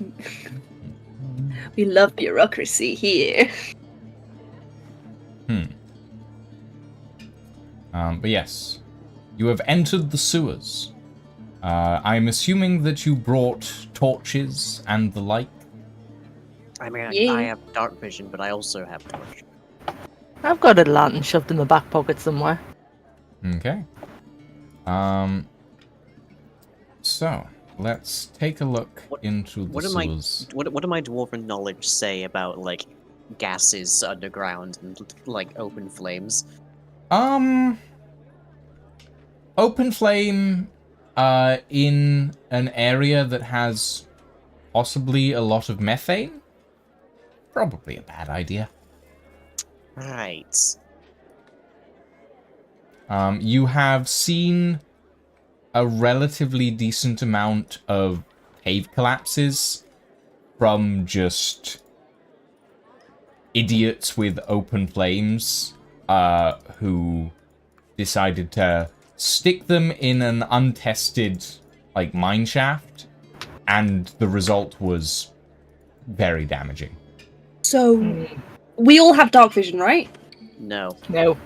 E: bureaucracy here.
A: But yes, you have entered the sewers. I'm assuming that you brought torches and the like.
C: I mean,
E: Yeah.
C: I have dark vision, but I also have torch.
B: I've got a lantern shoved in my back pocket somewhere.
A: Okay. So let's take a look into the sewers.
C: What do my dwarven knowledge say about like gases underground and like open flames?
A: Open flame, in an area that has possibly a lot of methane? Probably a bad idea.
C: Right.
A: You have seen a relatively decent amount of cave collapses from just idiots with open flames who decided to stick them in an untested, like, mine shaft, and the result was very damaging.
E: So, we all have dark vision, right?
C: No.
B: No.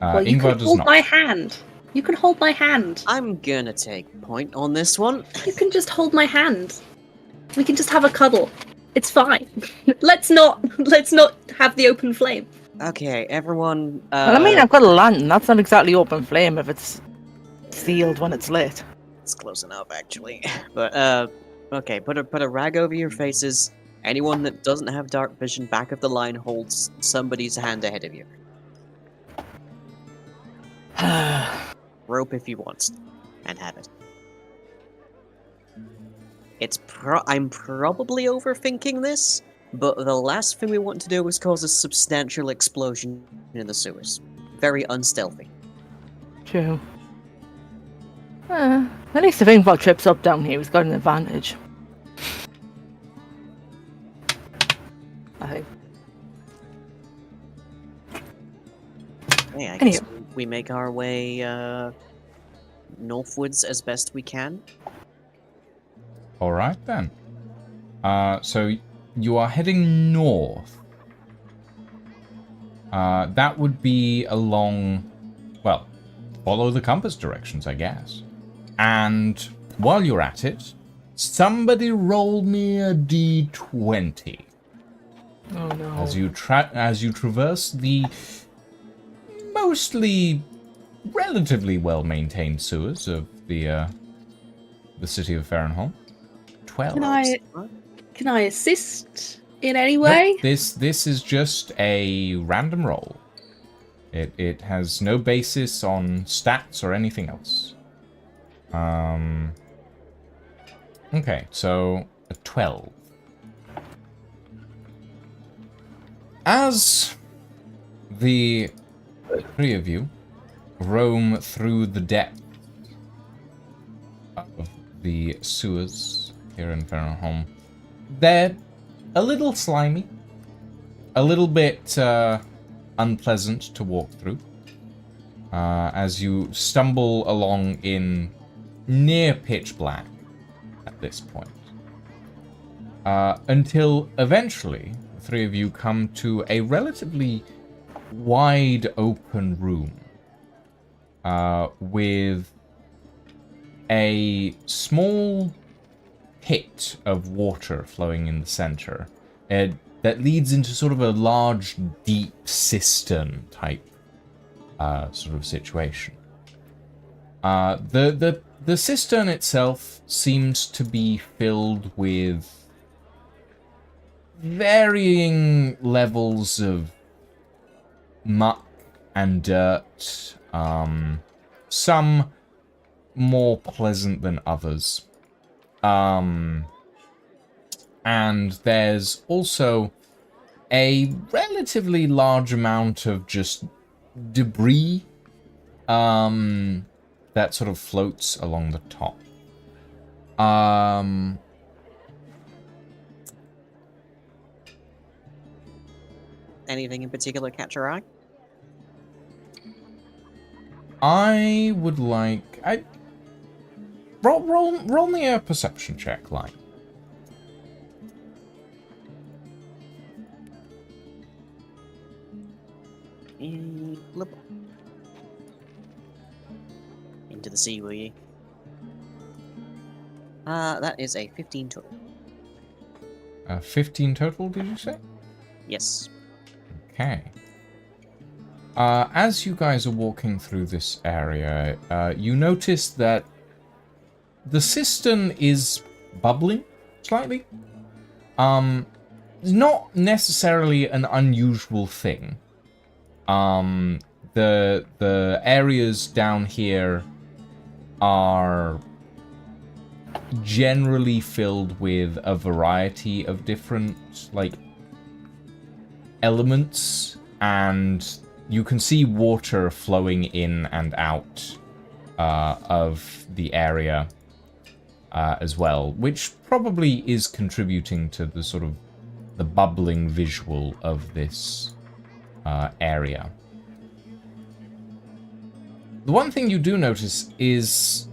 E: Well, you
A: Ingvar
E: can
A: does
E: hold
A: not.
E: my hand. You can hold my hand.
C: I'm gonna take point on this one.
E: You can just hold my hand. We can just have a cuddle. It's fine. let's not have the open flame.
C: Okay, everyone.
B: Well, I mean, I've got a lantern. That's not exactly open flame if it's sealed when it's lit.
C: It's close enough, actually. But okay, put a rag over your faces. Anyone that doesn't have dark vision, back of the line holds somebody's hand ahead of you. Rope if you want, and have it. I'm probably overthinking this, but the last thing we want to do is cause a substantial explosion in the sewers. Very unstealthy.
B: True. At least if Ingvar trips up down here, he's got an advantage. I think.
C: Hey, I guess we make our way northwards as best we can.
A: Alright then. So you are heading north. That would be along, well, follow the compass directions, I guess. And while you're at it, somebody roll me a d20.
B: Oh no.
A: As you traverse the mostly relatively well-maintained sewers of the city of Farrenholm. 12.
E: Can I assist in any way?
A: Nope, this is just a random roll. It has no basis on stats or anything else. Okay, so a 12. As the three of you roam through the depth of the sewers here in Farrenholm, they're a little slimy, a little bit unpleasant to walk through, as you stumble along in near pitch black at this point. Until eventually, the three of you come to a relatively wide open room with a small pit of water flowing in the center that leads into sort of a large, deep cistern type sort of situation. The cistern itself seems to be filled with varying levels of muck and dirt, some more pleasant than others. And there's also a relatively large amount of just debris that sort of floats along the top.
C: Anything in particular catch your eye?
A: I would like... Roll me a perception check, like.
C: Into the sea, will ye? That is a 15 total.
A: 15 total, did you say?
C: Yes.
A: Okay. As you guys are walking through this area, you notice that the cistern is bubbling slightly. Not necessarily an unusual thing. The areas down here are generally filled with a variety of different, like, elements, and you can see water flowing in and out of the area as well, which probably is contributing to the sort of the bubbling visual of this area. The one thing you do notice is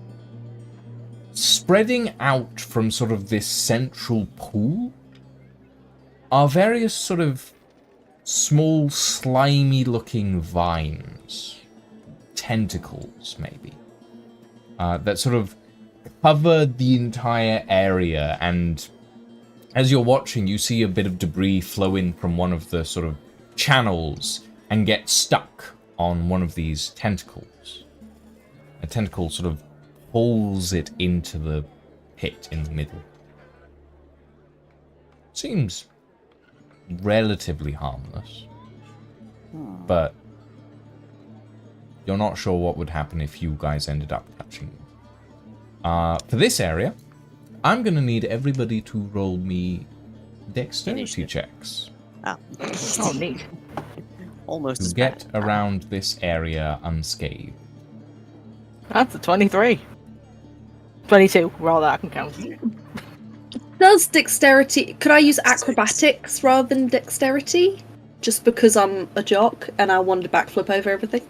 A: spreading out from sort of this central pool are various sort of small, slimy-looking vines, tentacles maybe, that sort of cover the entire area, and as you're watching, you see a bit of debris flow in from one of the sort of channels and get stuck on one of these tentacles. A tentacle sort of pulls it into the pit in the middle. Seems relatively harmless, but you're not sure what would happen if you guys ended up touching them. For this area, I'm going to need everybody to roll me dexterity checks.
B: Oh, neat.
C: Almost
A: to
C: as
A: get
C: bad.
A: around this area unscathed.
B: That's a 23. 22. Roll that, I can count.
E: Does dexterity... Could I use acrobatics rather than dexterity? Just because I'm a jock and I wanted to backflip over everything?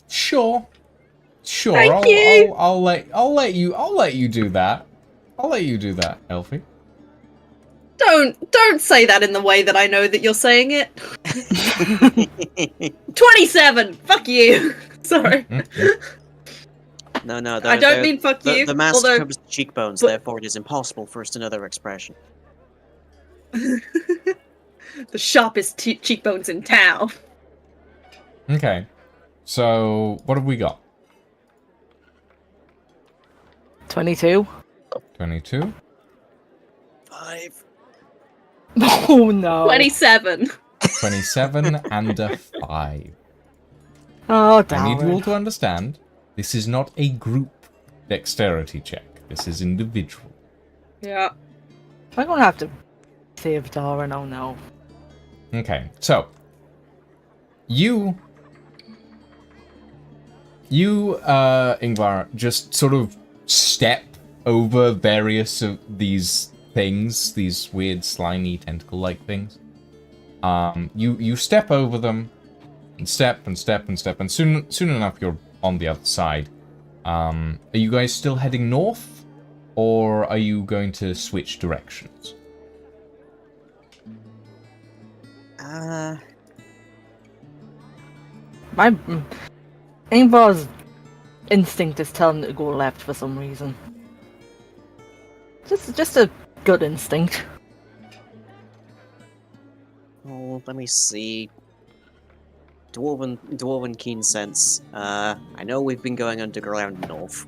A: Sure. Sure.
E: Thank you.
A: I'll let you do that. I'll let you do that, Elfie.
E: Don't say that in the way that I know that you're saying it. 27! Fuck you! Sorry.
C: No,
E: I don't mean fuck you.
C: The mask
E: although,
C: covers the cheekbones, therefore it is impossible for us to know their expression.
E: the sharpest cheekbones in town.
A: Okay. So, what have we got?
B: 22.
A: 22.
C: 5.
B: Oh no.
E: 27.
A: 27 and a 5.
B: Oh,
A: I need you all
B: damn.
A: to understand, this is not a group dexterity check. This is individual.
E: Yeah.
B: I'm gonna have to save Doran, oh no.
A: Okay, so you Ingvar, just sort of step over various of these things, these weird slimy tentacle-like things. You step over them, and step and step and step, and soon enough you're on the other side. Are you guys still heading north, or are you going to switch directions?
B: My Ingvar's instinct is telling him to go left for some reason. Just a good instinct.
C: Oh, let me see. Dwarven keen sense. I know we've been going underground north.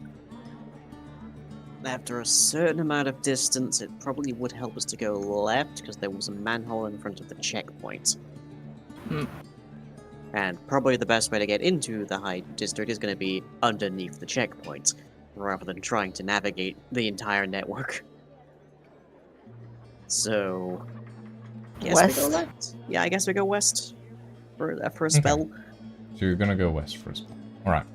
C: After a certain amount of distance, it probably would help us to go left, because there was a manhole in front of the checkpoint. And probably the best way to get into the High District is going to be underneath the checkpoint, rather than trying to navigate the entire network. So... Guess we go
B: West?
C: left. Yeah, I guess we go west for a spell.
A: So you're gonna go west for a spell. Alright.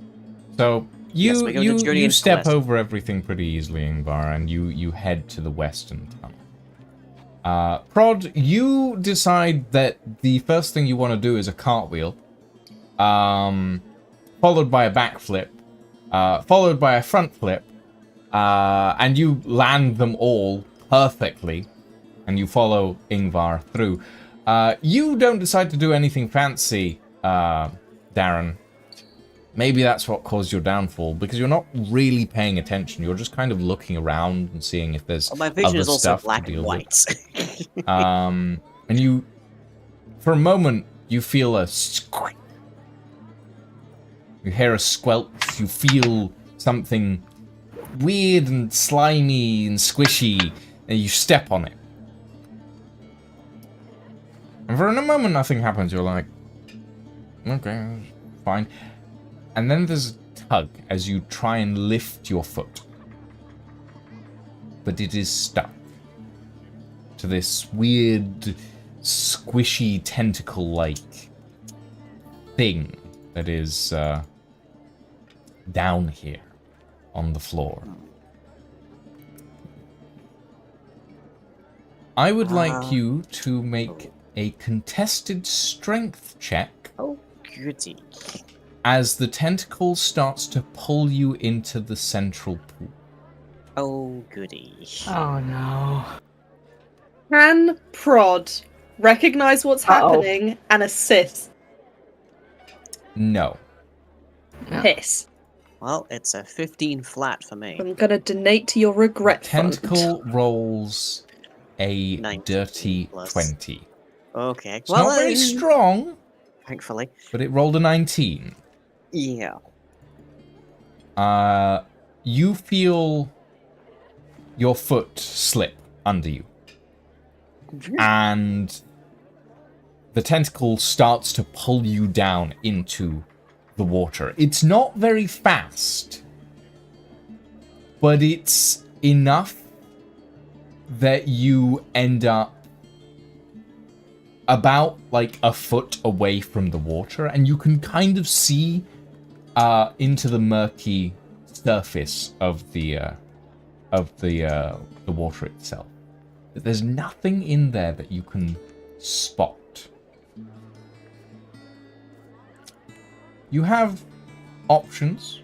A: So
C: Yes, we go to journey
A: you
C: into
A: step
C: west.
A: over everything pretty easily, Ingvar, and you head to the western tunnel. Prod, you decide that the first thing you want to do is a cartwheel, followed by a backflip, followed by a front flip, and you land them all perfectly, and you follow Ingvar through. You don't decide to do anything fancy, Darren. Maybe that's what caused your downfall, because you're not really paying attention. You're just kind of looking around and seeing if there's
C: Well, my vision
A: other
C: is also
A: stuff
C: black
A: to
C: and
A: deal
C: white.
A: with. And you, for a moment, you feel a squeak. You hear a squelch. You feel something weird and slimy and squishy, and you step on it. And for a moment, nothing happens. You're like, okay, fine. And then there's a tug as you try and lift your foot. But it is stuck to this weird, squishy tentacle-like thing that is down here on the floor. I would like you to make a contested strength check.
C: Oh, goody.
A: As the tentacle starts to pull you into the central pool.
C: Oh, goody.
B: Oh no.
E: Can Prod recognize what's happening and assist?
A: No.
E: Piss.
C: Well, it's a 15 flat for me.
E: I'm gonna donate to your regret
A: Tentacle
E: fund.
A: rolls a dirty
C: plus.
A: 20.
C: Okay.
A: It's not very strong.
C: Thankfully.
A: But it rolled a 19.
C: Yeah.
A: You feel your foot slip under you. And the tentacle starts to pull you down into the water. It's not very fast, but it's enough that you end up about like a foot away from the water, and you can kind of see into the murky surface of the water itself. But there's nothing in there that you can spot. You have options.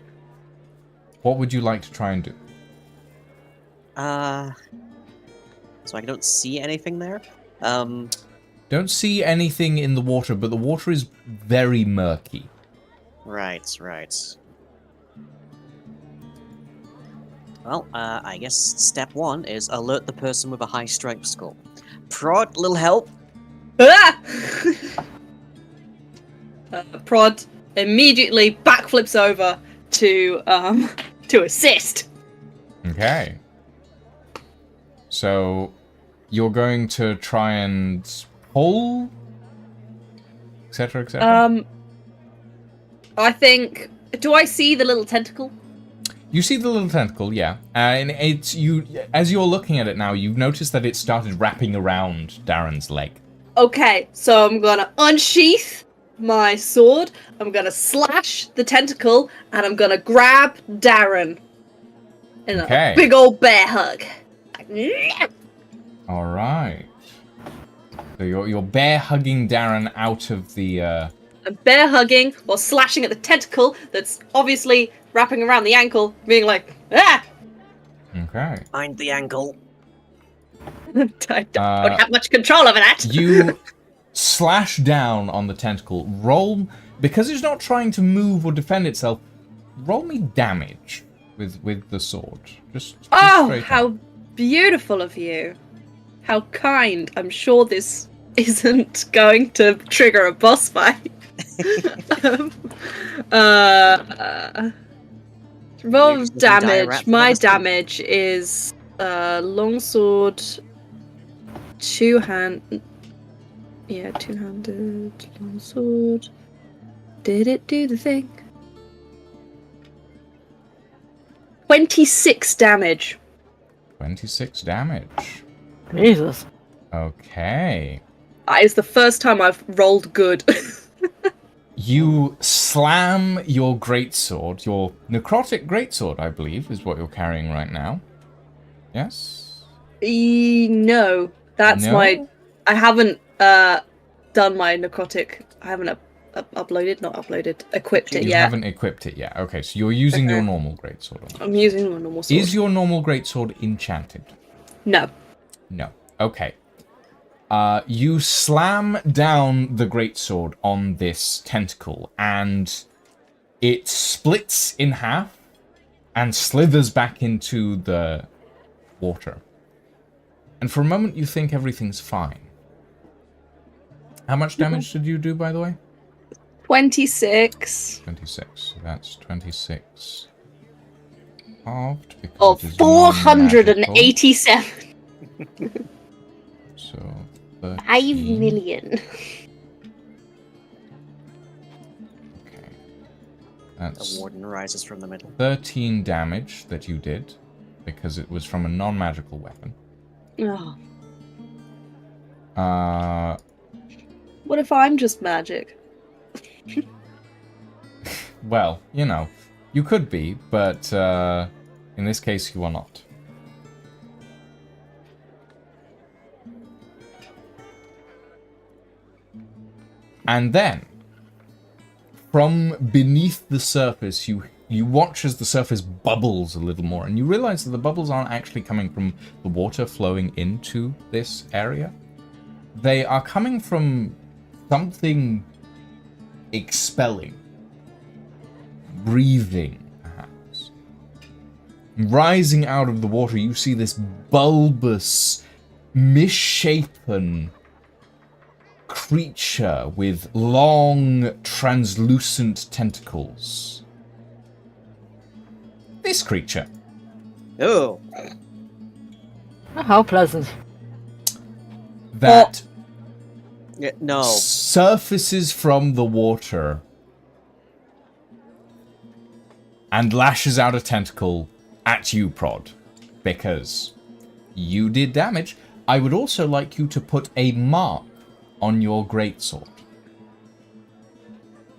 A: What would you like to try and do?
C: So I don't see anything there?
A: Don't see anything in the water, but the water is very murky.
C: Right. Well, I guess step 1 is alert the person with a high strength score. Prod, little help.
E: Prod immediately backflips over to assist.
A: Okay. So you're going to try and pull, etc., etc.
E: I think. Do I see the little tentacle?
A: You see the little tentacle, yeah, and it's you. As you're looking at it now, you've noticed that it started wrapping around Darren's leg.
E: Okay, so I'm gonna unsheath my sword. I'm gonna slash the tentacle, and I'm gonna grab Darren in a big old bear hug.
A: All right. So you're bear hugging Darren out of the.
E: I'm bear hugging or slashing at the tentacle that's obviously wrapping around the ankle, being like, ah!
A: Okay.
C: Mind the ankle.
E: I don't have much control over that.
A: You slash down on the tentacle. Roll, because it's not trying to move or defend itself, roll me damage with the sword. Just
E: how beautiful of you. How kind. I'm sure this isn't going to trigger a boss fight. Roll damage. My damage is longsword, two-handed longsword. Did it do the thing? 26 damage.
A: 26 damage.
B: Jesus.
A: Okay.
E: That is the first time I've rolled good.
A: You slam your greatsword, your necrotic greatsword, I believe, is what you're carrying right now. Yes?
E: No. That's my... I haven't done my necrotic... I haven't equipped it yet.
A: You haven't equipped it yet. Okay, so you're using your normal greatsword.
E: I'm using my normal sword.
A: Is your normal greatsword enchanted?
E: No.
A: No. Okay. You slam down the greatsword on this tentacle, and it splits in half and slithers back into the water. And for a moment, you think everything's fine. How much damage did you do, by the way?
E: 26.
A: 26. So that's 26 halved.
E: Of 487.
A: So
E: 5 million.
A: Okay. That's
C: the warden rises from the middle.
A: 13 damage that you did, because it was from a non-magical weapon.
E: Oh. What if I'm just magic?
A: Well, you know, you could be, but in this case you are not. And then, from beneath the surface, you watch as the surface bubbles a little more, and you realize that the bubbles aren't actually coming from the water flowing into this area. They are coming from something expelling, breathing, perhaps. Rising out of the water, you see this bulbous, misshapen creature with long, translucent tentacles. This creature.
C: Oh.
B: How pleasant.
A: That
C: No.
A: surfaces from the water and lashes out a tentacle at you, Prod, because you did damage. I would also like you to put a mark on your greatsword,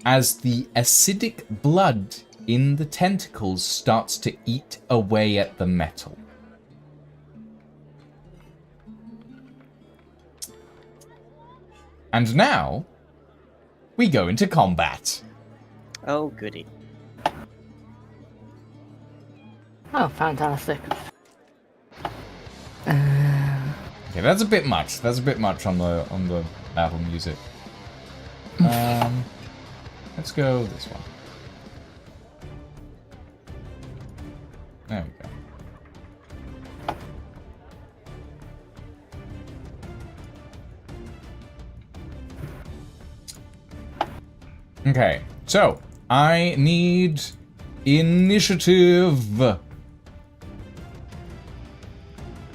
A: as the acidic blood in the tentacles starts to eat away at the metal. And now, we go into combat.
C: Oh, goody.
B: Oh, fantastic.
A: Okay, that's a bit much. That's a bit much on the battle music. Let's go this one. There we go. Okay, so I need initiative.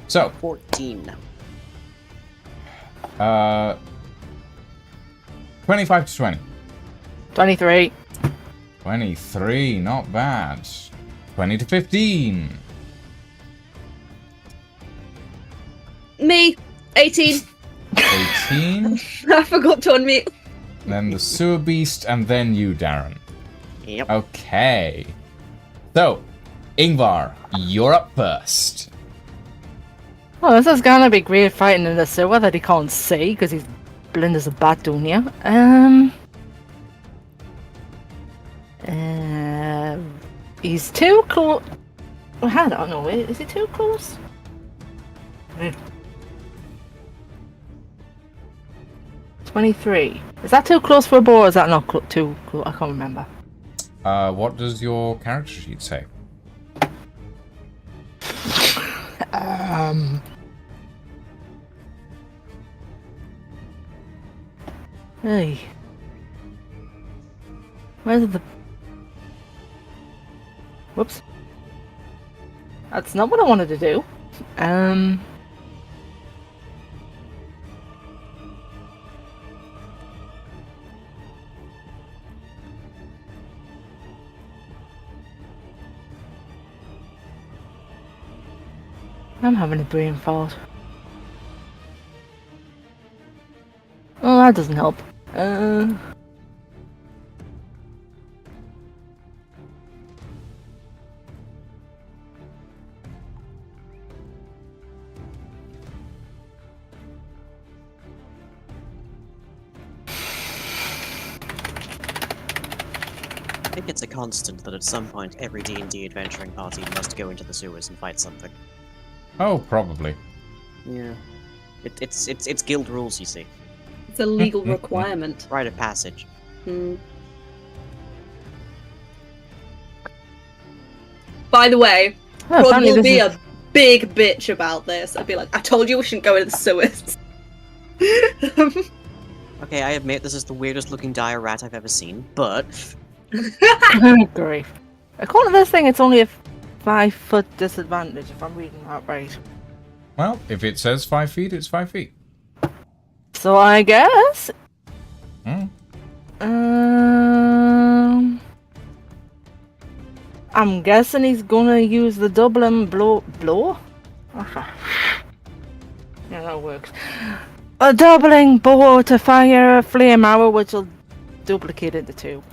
A: So
C: 14.
A: 25 to 20.
B: 23.
A: 23, not bad. 20 to 15.
E: Me, 18.
A: 18.
E: I forgot to unmute.
A: Then the sewer beast, and then you, Darren.
C: Yep.
A: Okay. So, Ingvar, you're up first.
B: Oh, this is gonna be great fighting in the sewer that he can't see because he's blind as a bat down here. He's too close. I don't know. Is he too close? 23. Is that too close for a bow, or is that not too close? I can't remember.
A: What does your character sheet say?
B: Hey. Where's the... Whoops. That's not what I wanted to do. I'm having a brain fart. Oh, that doesn't help.
C: I think it's a constant that at some point every D&D adventuring party must go into the sewers and fight something.
A: Oh, probably.
C: Yeah. It's guild rules, you see.
E: It's a legal requirement.
C: Rite of passage.
E: By the way,
B: Oh,
E: Rod will be a big bitch about this. I'd be like, I told you we shouldn't go into the sewers.
C: Okay, I admit this is the weirdest looking dire rat I've ever seen, but...
B: Grief. According to this thing, it's only a 5-foot disadvantage if I'm reading that right.
A: Well, if it says 5 feet, it's 5 feet.
B: So I guess... I'm guessing he's gonna use the Dublin blow? Yeah, that works. a doubling bow to fire a flame arrow, which will duplicate into 2.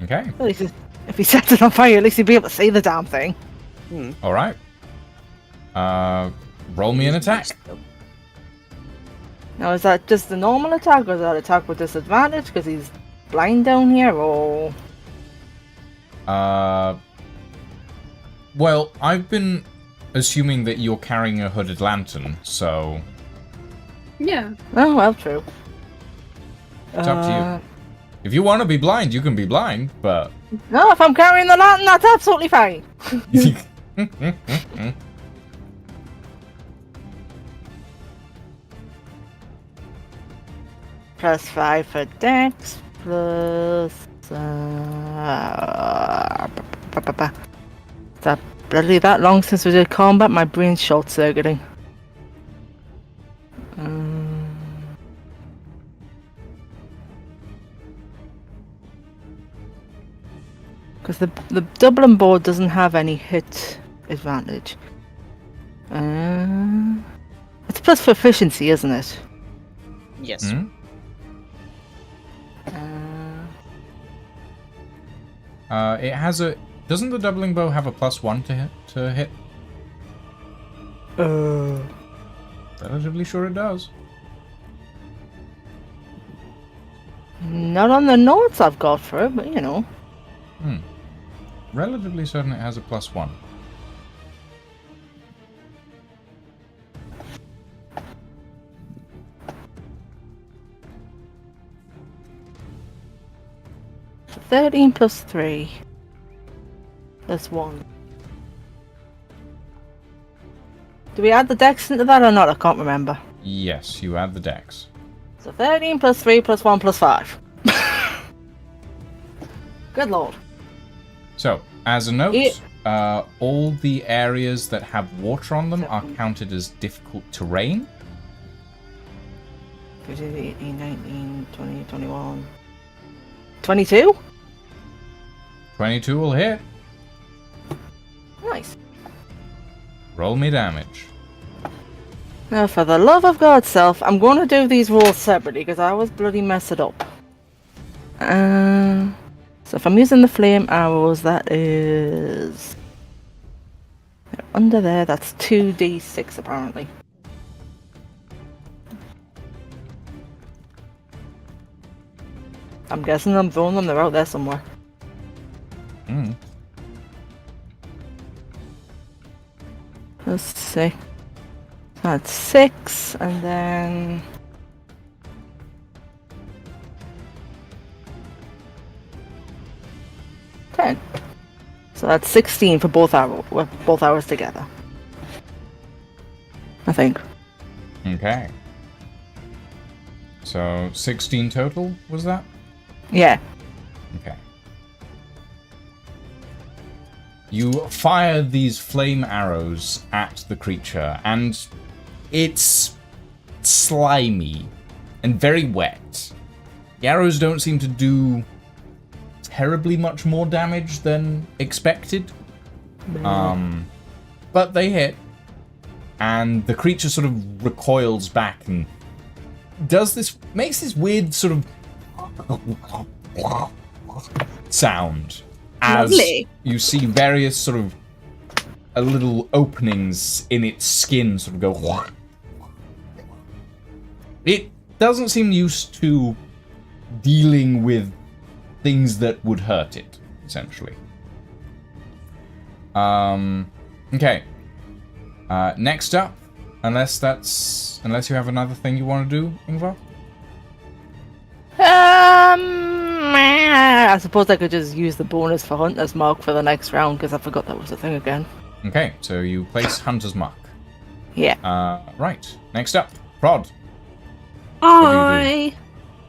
A: Okay.
B: At least if he sets it on fire, at least he'll be able to see the damn thing.
A: All right. Roll me an attack.
B: Now, is that just the normal attack, or is that attack with disadvantage because he's blind down here, or?
A: Well, I've been assuming that you're carrying a hooded lantern, so
E: Yeah.
B: Oh, well, true.
A: it's up to you. If you want to be blind, you can be blind, but
B: No, if I'm carrying the lantern, that's absolutely fine. +5 for Dex, plus... Is that bloody that long since we did combat? My brain's short-circuiting. Because the Dublin board doesn't have any hit advantage. It's plus for efficiency, isn't it?
C: Yes.
A: It has a. Doesn't the doubling bow have a +1 to hit? Relatively sure it does.
B: Not on the notes I've got for it, but you know.
A: Relatively certain it has a +1.
B: So 13 plus 3 plus 1. Do we add the dex into that or not? I can't remember.
A: Yes, you add the dex.
B: So 13 plus 3 plus 1 plus 5. Good lord.
A: So, as a note, all the areas that have water on them are counted as difficult terrain.
B: 15, 18, 19, 20, 21. 22?
A: 22 will hit.
B: Nice.
A: Roll me damage.
B: Now, for the love of God's self, I'm going to do these rolls separately because I always bloody mess it up. So if I'm using the flame arrows, that is... They're under there, that's 2d6 apparently. I'm guessing I'm throwing them, they're out there somewhere. Let's see. That's 6, and then... 10. So that's 16 for both arrows together. I think.
A: Okay. So, 16 total, was that?
B: Yeah.
A: Okay. You fire these flame arrows at the creature, and it's slimy and very wet. The arrows don't seem to do terribly much more damage than expected. But they hit, and the creature sort of recoils back and makes this weird sort of sound as
E: Lovely.
A: You see various sort of little openings in its skin sort of go. It doesn't seem used to dealing with things that would hurt it, essentially. Okay. Next up, unless you have another thing you want to do, Ingvar?
B: I suppose I could just use the bonus for Hunter's Mark for the next round, because I forgot that was a thing again.
A: Okay, so you place Hunter's Mark.
B: Yeah.
A: Right. Next up, Prod.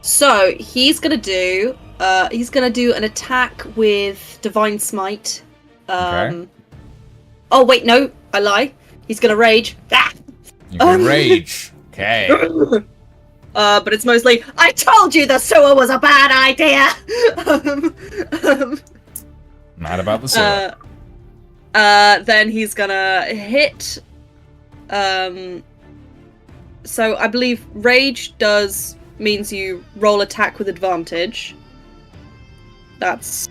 E: So he's gonna do an attack with Divine Smite.
A: Okay.
E: Oh wait, no, I lie. He's gonna rage. Ah!
A: You can rage. Okay.
E: But it's mostly, I told you the sewer was a bad idea!
A: Mad about the sewer.
E: Then he's gonna hit, So I believe rage means you roll attack with advantage. That's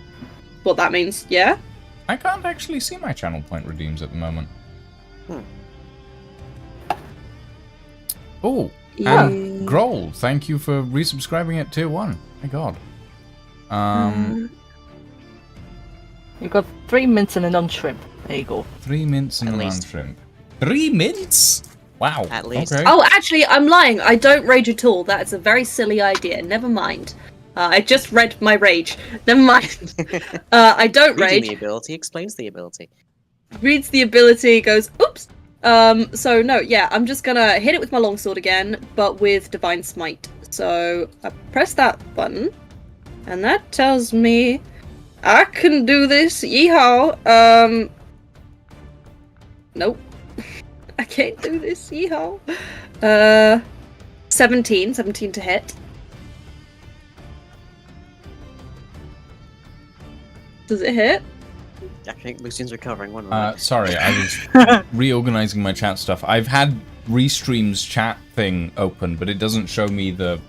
E: what that means, yeah?
A: I can't actually see my channel point redeems at the moment. Oh, and Groll, thank you for resubscribing at tier 1. My god.
B: You've got 3 mints and a non-shrimp. There you go.
A: 3 mints and a non-shrimp. 3 mints? Wow.
C: At least.
A: Okay.
E: Oh, actually, I'm lying. I don't rage at all. That's a very silly idea. Never mind. I just read my rage. Never mind. I don't rage.
C: Reading the ability explains the ability.
E: Reads the ability, goes, oops. So no, yeah, I'm just gonna hit it with my longsword again, but with Divine Smite. So I press that button, and that tells me I can do this. Yeehaw. Nope. I can't do this. Yeehaw. 17 to hit. Does it hit?
C: I think Lucian's recovering. One moment.
A: Sorry, I was reorganizing my chat stuff. I've had Restream's chat thing open, but it doesn't show me the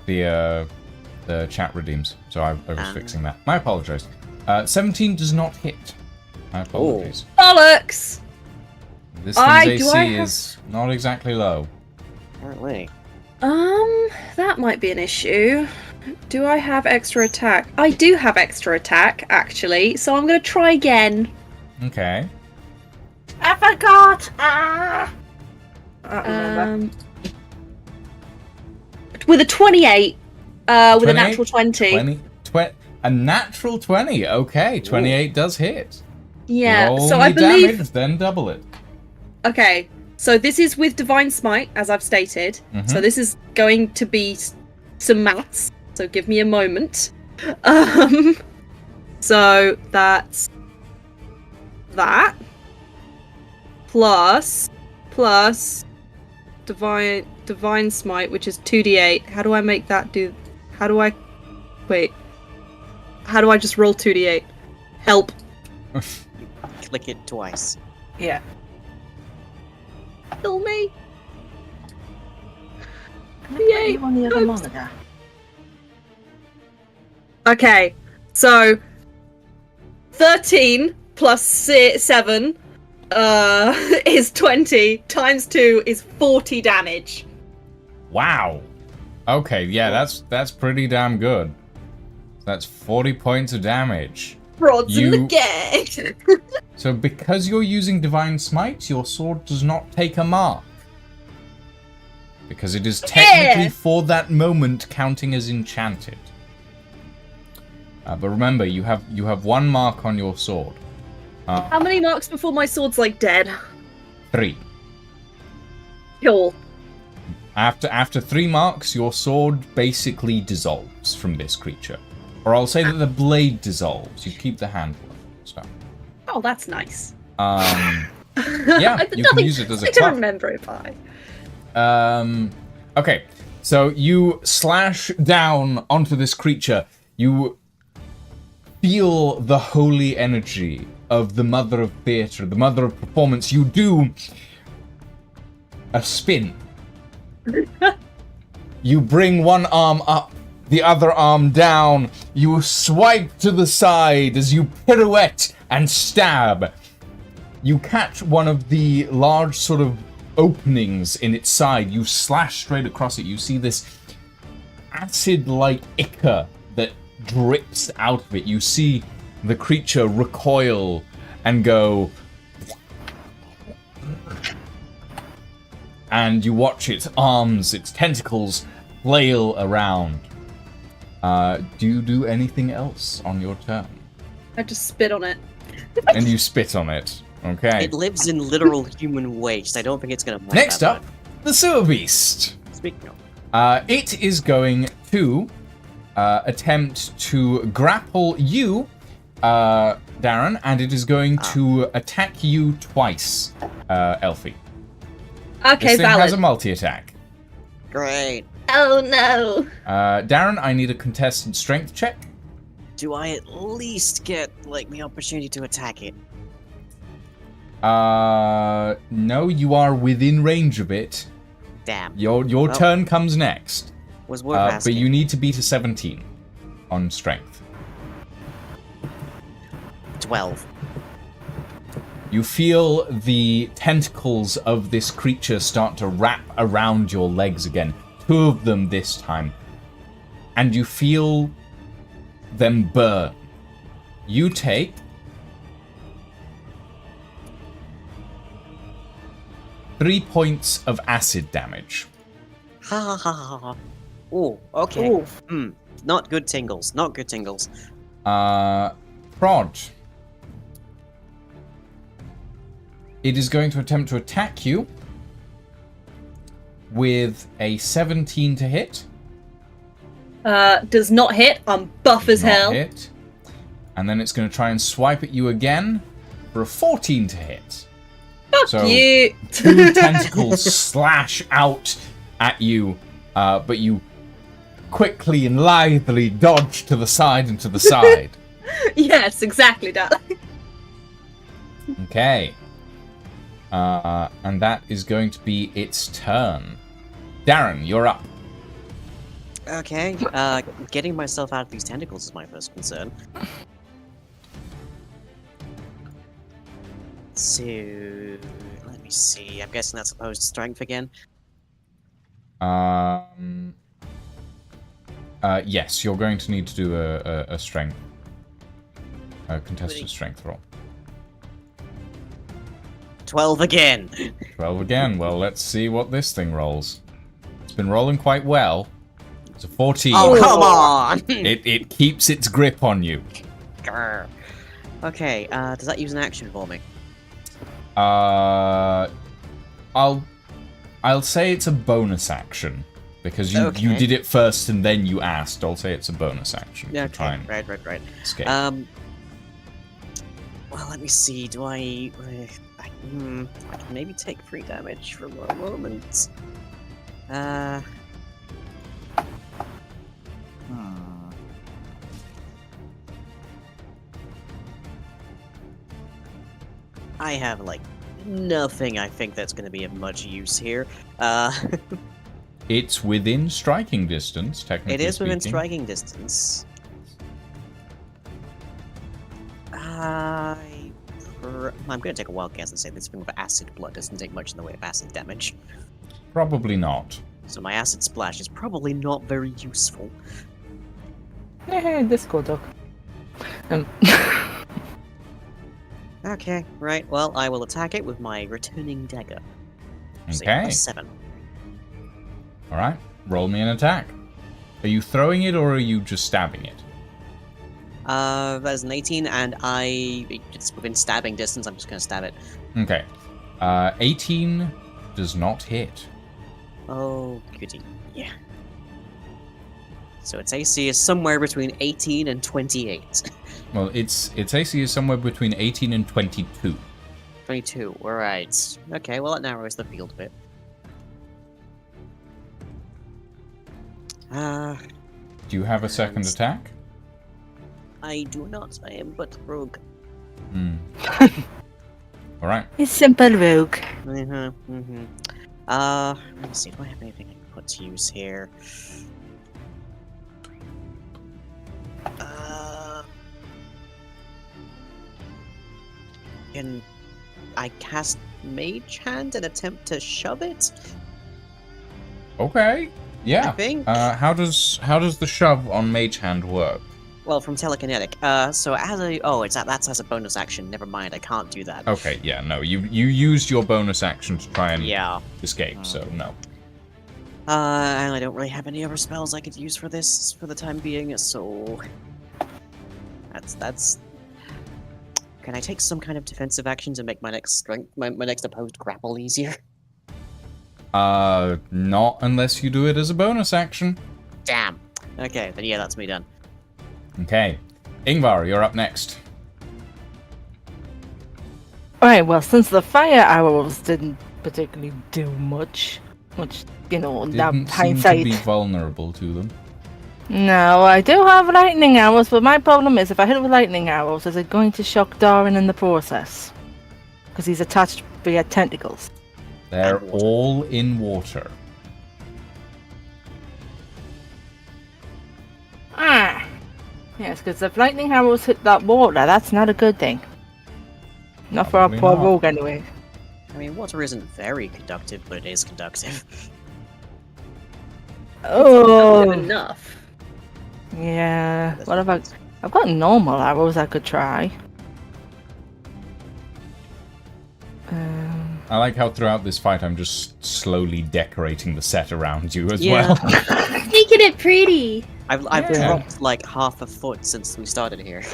A: chat redeems. So I was fixing that. My apologies. 17 does not hit. My apologies.
E: Bollocks!
A: This thing's AC is not exactly low.
C: Apparently.
E: That might be an issue. Do I have extra attack? I do have extra attack, actually, so I'm gonna try again.
A: Okay.
B: I forgot! I don't remember.
E: With a 28, with a natural 20.
A: A natural 20, okay. 28 does hit.
E: Yeah,
A: Roll
E: so I
A: me
E: believe...
A: damage, then double it.
E: Okay, so this is with Divine Smite, as I've stated. So this is going to be some maths. So give me a moment. So that's that plus divine smite, which is 2d8. How do I make that do? How do I just roll 2d8? Help.
C: Click it twice.
B: Yeah.
E: Kill me.
B: Yay! You on the other monitor.
E: Okay, so 13 plus 7 is 20, times 2 is 40 damage.
A: Wow. Okay, yeah, that's pretty damn good. That's 40 points of damage.
E: Rods in the gang.
A: So because you're using Divine Smite, your sword does not take a mark. Because it is technically for that moment counting as enchanted. But remember, you have 1 mark on your sword.
E: How many marks before my sword's like dead?
A: 3.
E: Cool.
A: After 3 marks, your sword basically dissolves from this creature. Or I'll say that the blade dissolves. You keep the handle and stuff.
E: Oh, that's nice.
A: Yeah, you can use it as a
E: I
A: club.
E: don't remember it by.
A: Okay, so you slash down onto this creature. You feel the holy energy of the mother of theatre, the mother of performance. You do a spin. You bring one arm up, the other arm down. You swipe to the side as you pirouette and stab. You catch one of the large sort of openings in its side. You slash straight across it. You see this acid-like ichor that drips out of it. You see the creature recoil and go, and you watch its arms, its tentacles flail around. Do you do anything else on your turn?
E: I just spit on it.
A: And you spit on it. Okay.
C: It lives in literal human waste. I don't think it's gonna mind.
A: Next up, the sewer beast.
C: Speaking of.
A: It is going to attempt to grapple you, Darren, and it is going to attack you twice, Elfie.
E: Okay,
A: this thing
E: valid.
A: has a multi-attack.
C: Great.
E: Oh no.
A: Darren, I need a contested strength check.
C: Do I at least get, like, the opportunity to attack it?
A: No, you are within range of it.
C: Damn.
A: Your turn comes next.
C: Was worth asking.
A: But you need to beat a 17 on strength.
C: 12.
A: You feel the tentacles of this creature start to wrap around your legs again. 2 of them this time. And you feel them burn. You take 3 points of acid damage.
C: Ha ha ha ha ha. Oh, okay.
B: Ooh.
C: Not good tingles. Not good tingles.
A: Prod. It is going to attempt to attack you with a 17 to hit.
E: Does not hit. I'm buff as
A: Not
E: hell.
A: hit. And then it's going to try and swipe at you again for a 14 to hit.
E: Fuck
A: So,
E: you.
A: 2 tentacles slash out at you, but you quickly and lithely dodge to the side and to the side.
E: Yes, exactly that.
A: Okay. And that is going to be its turn. Darren, you're up.
C: Okay. Getting myself out of these tentacles is my first concern. So, let me see. I'm guessing that's opposed to strength again.
A: Yes, you're going to need to do a strength. A contested strength roll.
C: 12 again.
A: 12 again. Well, let's see what this thing rolls. It's been rolling quite well. It's a 14.
C: Oh, come on!
A: It keeps its grip on you.
C: Grr. Okay, does that use an action for me?
A: I'll say it's a bonus action because you did it first and then you asked. I'll say it's a bonus action.
C: Yeah,
A: to try
C: okay.
A: and
C: Right.
A: escape.
C: Well, let me see. Do I can maybe take 3 damage for a moment. I have, like, nothing I think that's going to be of much use here.
A: It's within striking distance, technically
C: It is within
A: speaking.
C: striking distance. I'm going to take a wild guess and say this thing with acid blood doesn't take much in the way of acid damage.
A: Probably not.
C: So my acid splash is probably not very useful.
B: Hey, Disco Duck.
C: Okay, right. Well, I will attack it with my returning dagger. So
A: Okay.
C: +7.
A: Alright. Roll me an attack. Are you throwing it or are you just stabbing it?
C: That is an 18, and it's within stabbing distance. I'm just going to stab it.
A: Okay. 18 does not hit.
C: Oh, goody. Yeah. So its AC is somewhere between 18 and 28.
A: Well, its AC is somewhere between 18 and 22.
C: 22, alright. Okay, well that narrows the field a bit.
A: Do you have a second attack?
C: I do not. I am but rogue.
A: Alright.
B: He's simple rogue.
C: Let me see if I have anything I can put to use here. Can I cast Mage Hand and attempt to shove it?
A: Okay. Yeah.
C: I think.
A: How does the shove on Mage Hand work?
C: Well, from telekinetic. So as a that's as a bonus action. Never mind, I can't do that.
A: Okay, yeah, no. You used your bonus action to try and escape, so no.
C: And I don't really have any other spells I could use for this for the time being, so that's. Can I take some kind of defensive action to make my next my next opposed grapple easier?
A: Not unless you do it as a bonus action.
C: Damn. Okay, then yeah, that's me done.
A: Okay. Ingvar, you're up next.
B: Alright, well, since the fire arrows didn't particularly do much, you know, that
A: Didn't seem
B: hindsight.
A: to be vulnerable to them.
B: No, I do have lightning arrows, but my problem is if I hit it with lightning arrows, is it going to shock Darwin in the process? Because he's attached via tentacles.
A: They're all in water.
B: Ah. Yes, because if lightning arrows hit that water, that's not a good thing. Not for our
A: Probably
B: poor
A: not.
B: rogue, anyway.
C: I mean, water isn't very conductive, but it is conductive.
B: Oh.
E: Good enough.
B: Yeah. What have I've got normal arrows I could try.
A: I like how throughout this fight I'm just slowly decorating the set around you as
C: Yeah.
A: well.
E: Making it pretty.
C: I've
B: Yeah.
C: dropped like half a foot since we started here.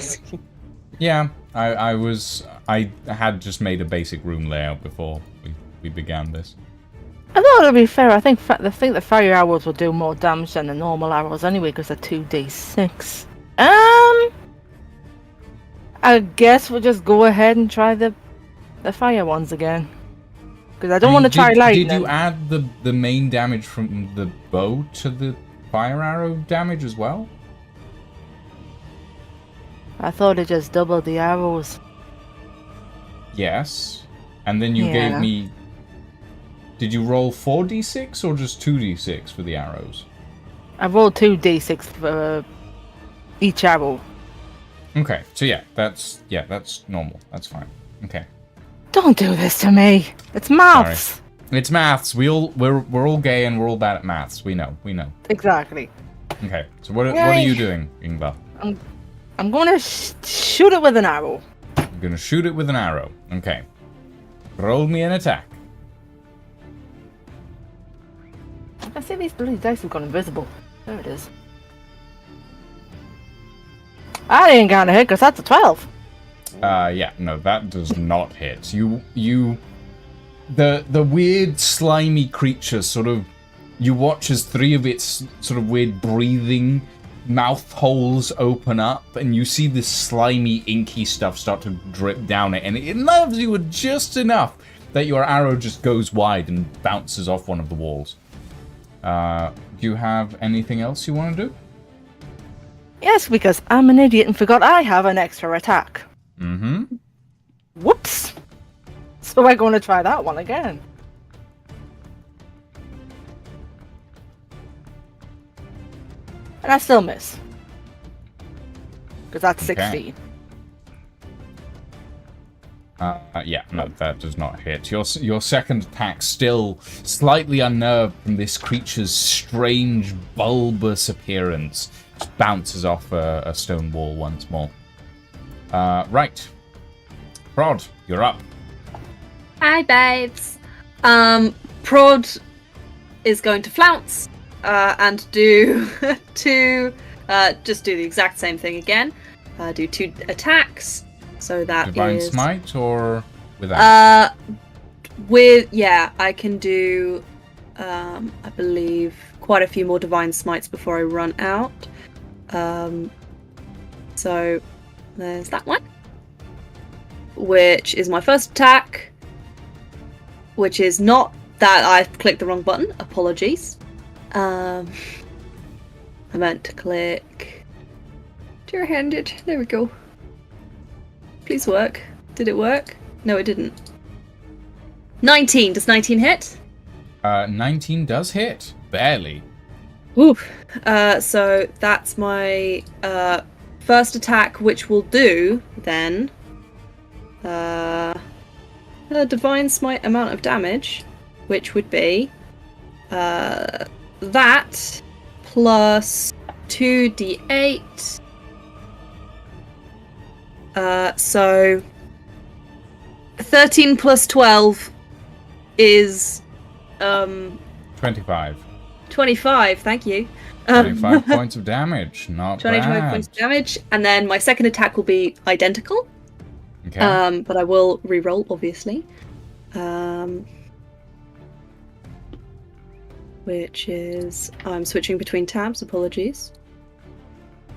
A: Yeah, I had just made a basic room layout before we began this.
B: I thought to be fair, I think the fire arrows will do more damage than the normal arrows anyway, because they're 2d6. I guess we'll just go ahead and try the fire ones again. Because I don't want to try lightning.
A: Did you add the main damage from the bow to the fire arrow damage as well?
B: I thought it just doubled the arrows.
A: Yes. And then you gave me... Did you roll 4d6 or just 2d6 for the arrows?
B: I rolled 2d6 for each arrow.
A: Okay, so that's normal. That's fine. Okay.
B: Don't do this to me. It's maths.
A: Sorry. It's maths. We're all gay and we're all bad at maths. We know.
B: Exactly.
A: Okay. So what are you doing, Ingvar?
B: I'm going to shoot it with an arrow.
A: I'm gonna shoot it with an arrow. Okay. Roll me an attack.
B: I see these bloody dice have gone invisible. There it is. I ain't gonna hit because that's a 12.
A: Yeah, no, that does not hit. The weird slimy creature sort of, you watch as 3 of its sort of weird breathing mouth holes open up, and you see this slimy, inky stuff start to drip down it, and it loves you just enough that your arrow just goes wide and bounces off one of the walls. Do you have anything else you want to do?
B: Yes, because I'm an idiot and forgot I have an extra attack.
A: Mm-hmm.
B: Whoops. So we're going to try that one again. And I still miss. Because that's 16.
A: Yeah, no, that does not hit. Your second attack still slightly unnerved from this creature's strange, bulbous appearance. Just bounces off a stone wall once more. Right. Prod, you're up.
E: Hi, babes. Prod is going to flounce and do just do the exact same thing again. Do 2 attacks. So that
A: Divine
E: is
A: Smite or without?
E: I can do I believe quite a few more Divine Smites before I run out. So there's that one, which is my first attack, which is not that I clicked the wrong button. Apologies. I meant to click two-handed. There we go. Please work. Did it work? No, it didn't. 19. Does 19 hit?
A: 19 does hit. Barely.
E: Ooh. So that's my first attack, which will do then a Divine Smite amount of damage, which would be that plus 2d8. So 13 plus 12 is
A: 25.
E: 25, thank you.
A: 25 points of damage. Not
E: 25
A: bad.
E: points of damage, and then my second attack will be identical.
A: Okay.
E: But I will re-roll, obviously. Which is... I'm switching between tabs, apologies.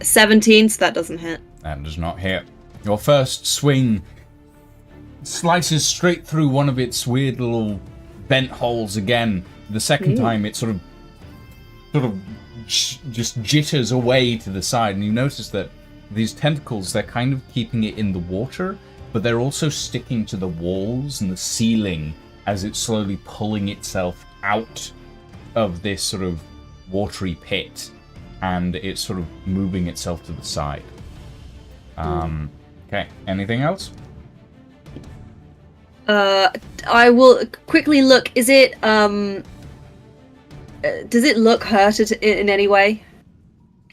E: 17, so that doesn't hit.
A: That does not hit. Your first swing slices straight through one of its weird little vent holes again. The second time it sort of just jitters away to the side, and you notice that these tentacles, they're kind of keeping it in the water, but they're also sticking to the walls and the ceiling as it's slowly pulling itself out of this sort of watery pit. and it's sort of moving itself to the side. Okay, anything else?
E: I will quickly look. Is it does it look hurt in any way?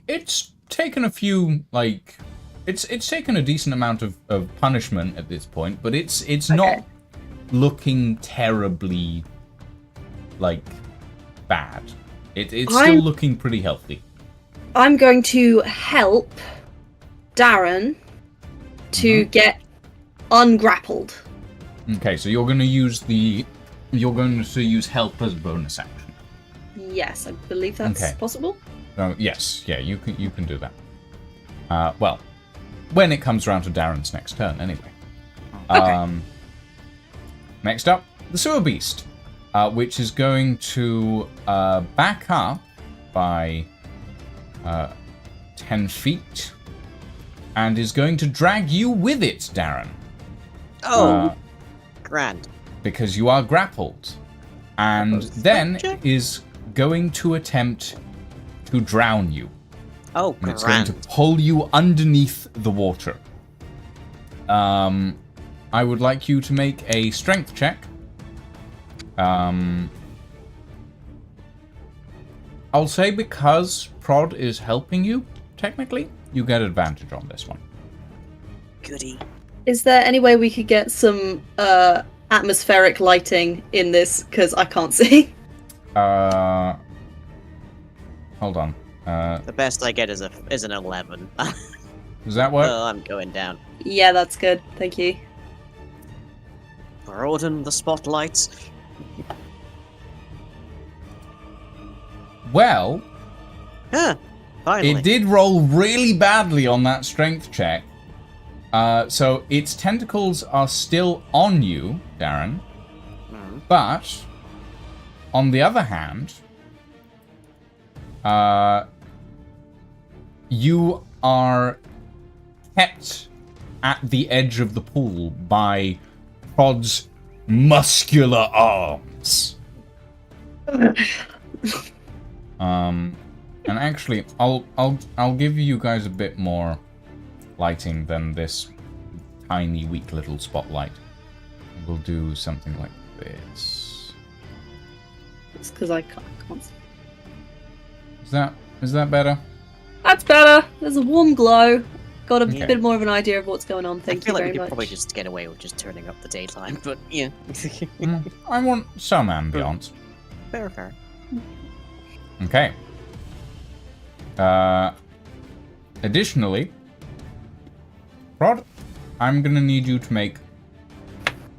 A: It's taken a few, like, it's taken a decent amount of punishment at this point, but it's okay. Not looking terribly, like, bad. It's still looking pretty healthy.
E: I'm going to help Darren to get ungrappled.
A: Okay, so you're going to use help as a bonus action.
E: Yes, I believe that's possible.
A: Yes, yeah, you can do that. Well, when it comes around to Darren's next turn, anyway.
E: Okay.
A: Next up, the Sewer Beast, which is going to back up by 10 feet, and is going to drag you with it, Darren.
C: Oh, grand.
A: Because you are grappled. And then is going to attempt to drown you.
C: Oh,
A: and it's going to pull you underneath the water. I would like you to make a strength check. I'll say because Prod is helping you, technically, you get advantage on this one.
C: Goody.
E: Is there any way we could get some atmospheric lighting in this? Because I can't see.
A: Hold on.
C: The best I get is an 11.
A: Does that work?
C: Oh, I'm going down.
E: Yeah, that's good. Thank you.
C: Broaden the spotlights.
A: Well,
C: finally.
A: It did roll really badly on that strength check. So its tentacles are still on you, Darren. But, on the other hand, you are kept at the edge of the pool by Prod's muscular arms. And actually, I'll give you guys a bit more lighting than this tiny, weak little spotlight. We'll do something like this.
E: It's because I can't see.
A: Is that better?
E: That's better. There's a warm glow. Got a bit more of an idea of what's going on. Thank you very much. I feel like we could
C: probably just get away with just turning up the daytime, but yeah.
A: I want some ambience.
C: Fair.
A: Okay. Additionally, Rod, I'm gonna need you to make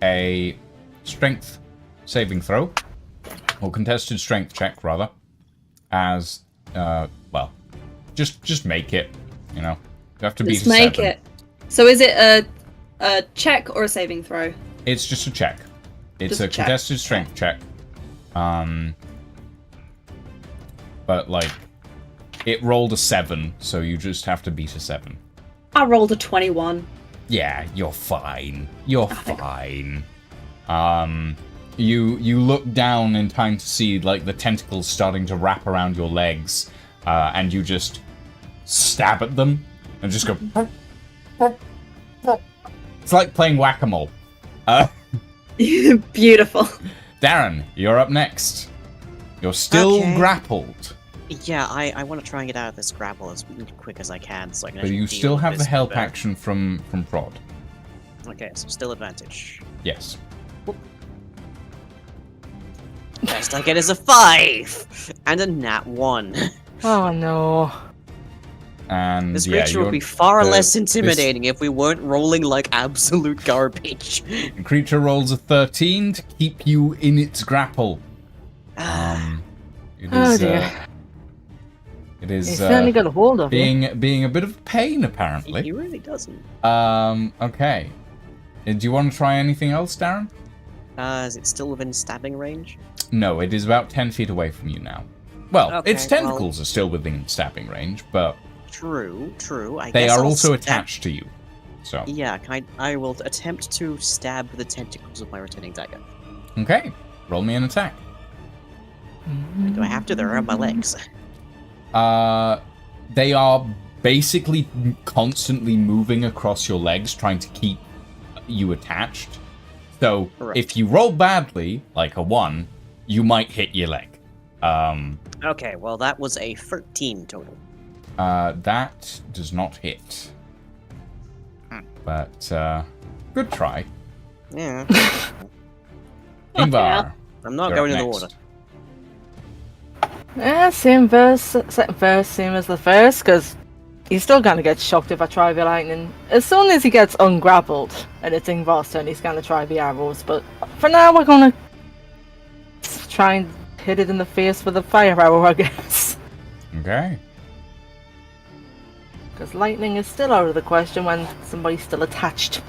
A: a strength saving throw, or contested strength check, rather, as, well, just make it, you know. You have to beat a 7.
E: Just make it. So is it a check or a saving throw?
A: It's just a check. It's
E: just
A: a contested strength check. But, like, it rolled a 7, so you just have to beat a 7.
E: I rolled a 21.
A: Yeah, you're fine. You're fine. You look down in time to see, like, the tentacles starting to wrap around your legs, and you just stab at them and just go. It's like playing whack-a-mole.
E: Beautiful.
A: Darren, you're up next. You're still grappled.
C: Yeah, I want to try and get out of this grapple as quick as I can, so I can.
A: But you still have the help action from Prod.
C: Okay, so still advantage.
A: Yes.
C: Best I get is a 5 and a nat 1.
B: Oh no.
A: And
C: this creature would be far less intimidating if we weren't rolling like absolute garbage.
A: The creature rolls a 13 to keep you in its grapple. It is,
B: dear.
A: It is
B: He's certainly got a hold of
A: being a bit of a pain, apparently.
C: He really doesn't.
A: Okay. Do you want to try anything else, Darren?
C: Is it still within stabbing range?
A: No, it is about 10 feet away from you now. Well, its tentacles are still within stabbing range, but...
C: True.
A: They are also attached to you, so...
C: Yeah, I will attempt to stab the tentacles with my returning dagger.
A: Okay, roll me an attack.
C: Do I have to? They're on my legs.
A: they are basically constantly moving across your legs, trying to keep you attached. So if you roll badly, like a 1, you might hit your leg.
C: Okay, well that was a 13 total.
A: That does not hit. But good try.
C: Yeah.
A: Ingvar,
C: I'm not
A: you're
C: going
A: up
C: in the
A: next.
C: water.
B: Yeah, same verse, same as the first, because he's still gonna get shocked if I try the lightning. As soon as he gets ungrappled and it's Ingvar's turn, he's gonna try the arrows. But for now, we're gonna try and hit it in the face with a fire arrow, I guess.
A: Okay.
B: Because lightning is still out of the question when somebody's still attached.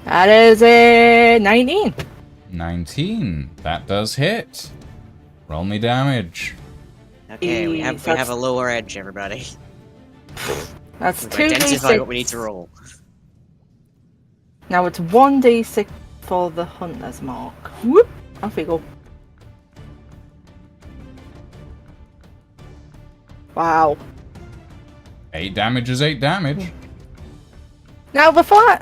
B: That is a 19.
A: 19. That does hit. Roll me damage.
C: Okay, we have a lower edge, everybody.
B: That's
C: We've
B: 2d6.
C: identified what we need to roll.
B: Now it's 1d6 for the hunter's mark. Whoop! Off we go. Wow.
A: 8 damage is 8 damage.
B: Now before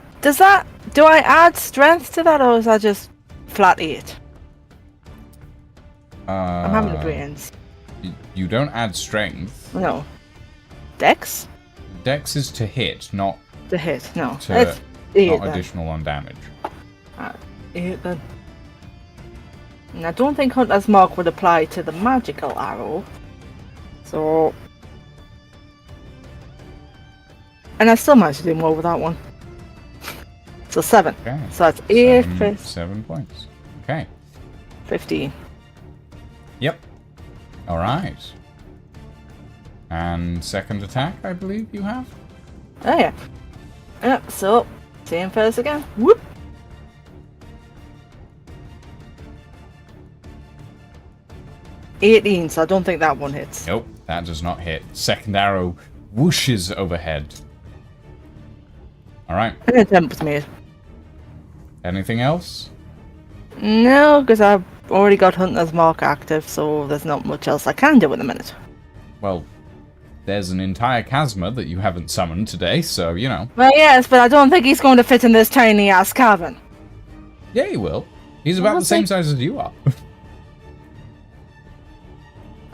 B: do I add strength to that, or is that just flat 8? I'm having the brains.
A: You don't add strength.
B: No. Dex?
A: Dex is to hit, not
B: To hit, no.
A: to
B: It's 8
A: not
B: then.
A: additional on damage.
B: 8 then. And I don't think Hunter's Mark would apply to the magical arrow. So... And I still managed to do more with that one. So 7.
A: Okay.
B: So that's 8,
A: 7 points. Okay.
B: 15.
A: Yep. All right. And second attack, I believe you have.
B: Oh yeah. Yep, so same first again. Whoop! $18, so I don't think that one hits.
A: Nope, that does not hit. Second arrow whooshes overhead. All right.
B: An attempt was made.
A: Anything else?
B: No, because I've already got Hunter's Mark active, so there's not much else I can do in a minute.
A: Well, there's an entire chasma that you haven't summoned today, so, you know.
B: Well, yes, but I don't think he's going to fit in this tiny-ass cavern.
A: Yeah, he will. He's about the same size as you are.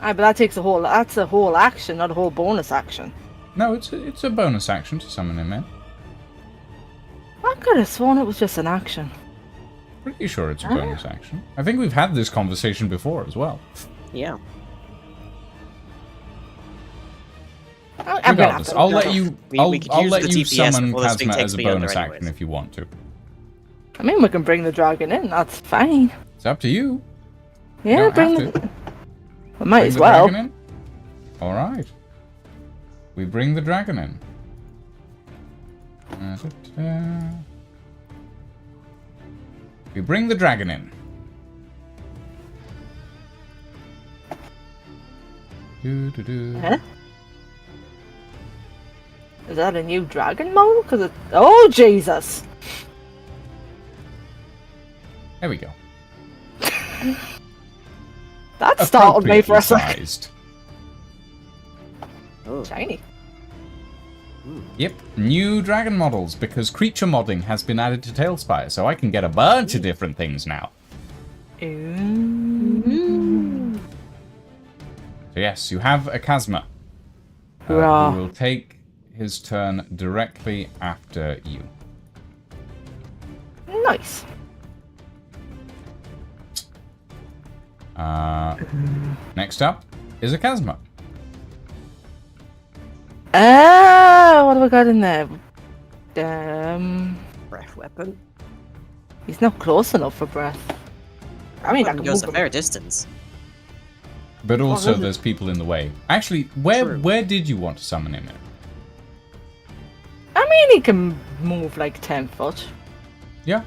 B: Aye, but that's a whole action, not a whole bonus action.
A: No, it's a bonus action to summon him in.
B: I could have sworn it was just an action.
A: Pretty sure it's a bonus action. I think we've had this conversation before as well.
C: Yeah.
A: Regardless, I'll let you.
C: We could
A: I'll
C: use
A: let
C: the
A: you
C: TPS
A: summon
C: before this thing
A: Phasma
C: takes
A: as a
C: me under
A: bonus action
C: anyways.
A: if you want to.
B: I mean, we can bring the dragon in, that's fine.
A: It's up to you.
B: Yeah,
A: You
B: bring
A: don't have
B: the... We might
A: Bring
B: as
A: the
B: well.
A: dragon in? All right. We bring the dragon in. Da-da-da. We bring the dragon in. Do-do-do.
B: Huh? Is that a new dragon mode? Cause it... Oh, Jesus!
A: There we go.
B: That startled me for a second.
A: Appropriately sized.
C: Oh.
B: Shiny.
A: Yep, new dragon models, because creature modding has been added to Tailspire, so I can get a bunch of different things now.
B: Ooh.
A: So yes, you have a Chasma,
B: Hurrah.
A: who will take his turn directly after you.
B: Nice.
A: Next up is a Chasma.
B: What have we got in there?
C: Breath weapon.
B: He's not close enough for breath. I mean, I
C: Weapon
B: can
C: goes
B: move
C: a
B: him.
C: fair distance.
A: But also
B: really?
A: there's people in the way. Actually, where did you want to summon him in?
B: I mean, he can move like 10 foot.
A: Yeah.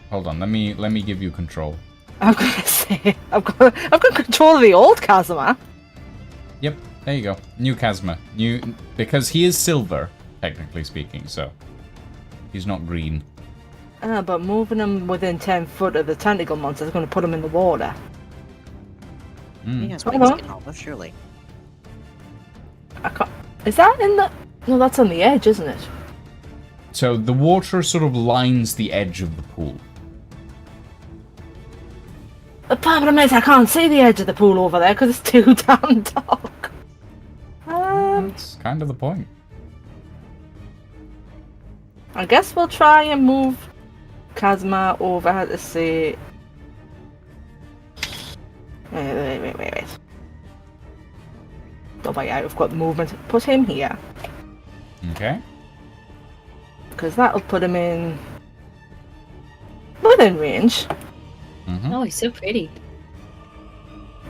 A: Hold on, let me give you control.
B: I'm gonna say I've got control of the old Kazuma.
A: Yep, there you go. New Chasma. Because he is silver, technically speaking, so he's not green.
B: But moving him within 10 foot of the tentacle monster is going to put him in the water.
C: He has wings in Olive, surely.
B: I can't... Is that in the... No, that's on the edge, isn't it?
A: So the water sort of lines the edge of the pool.
B: The problem is I can't see the edge of the pool over there because it's too damn dark.
A: That's kind of the point.
B: I guess we'll try and move Kazma over to say... Wait. Oh, wait, I've got movement. Put him here.
A: Okay.
B: Because that'll put him in... within range.
E: Oh, he's so pretty.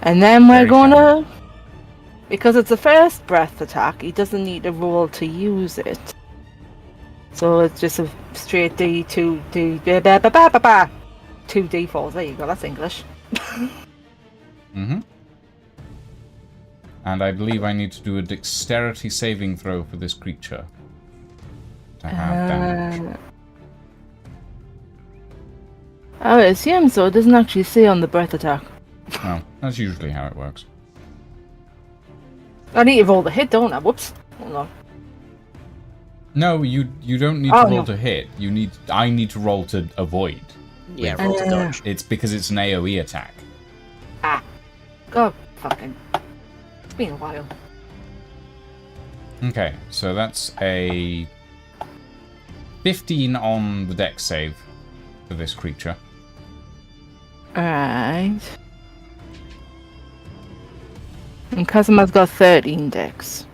B: And then we're
A: Very
B: gonna... Because it's a first breath attack, he doesn't need to roll to use it. So it's just a straight D2, 2d4s. There you go, that's English.
A: And I believe I need to do a dexterity saving throw for this creature to have damage.
B: I assume so. It doesn't actually say on the breath attack.
A: Well, that's usually how it works.
B: I need to roll the hit, don't I? Whoops. Hold on.
A: No, you don't need to roll to hit. I need to roll to avoid.
C: Yeah, roll to dodge.
A: It's because it's an AoE attack.
B: God fucking... It's been a while.
A: Okay, so that's a 15 on the dex save for this creature.
B: Alright. And Kazuma's got 13 dex.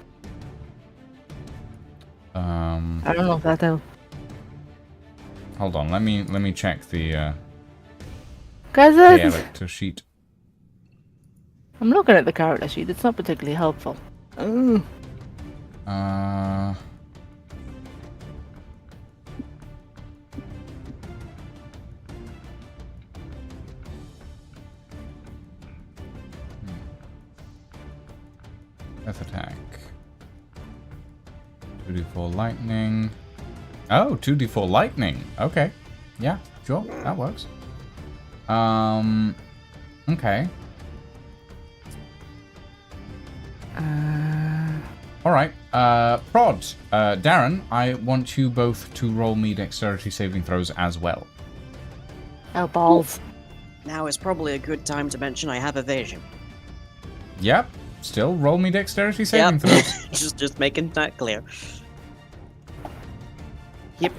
B: I don't know if that'll...
A: Hold on, let me check the character sheet.
B: I'm looking at the character sheet. It's not particularly helpful.
A: Death attack. 2d4 lightning. Oh, 2d4 lightning. Okay. Yeah, sure. That works. Okay. Alright. Prod. Darren, I want you both to roll me dexterity saving throws as well.
B: Oh, balls.
C: Now is probably a good time to mention I have evasion.
A: Yep. Still, roll me dexterity saving throws.
C: just making that clear. Yep.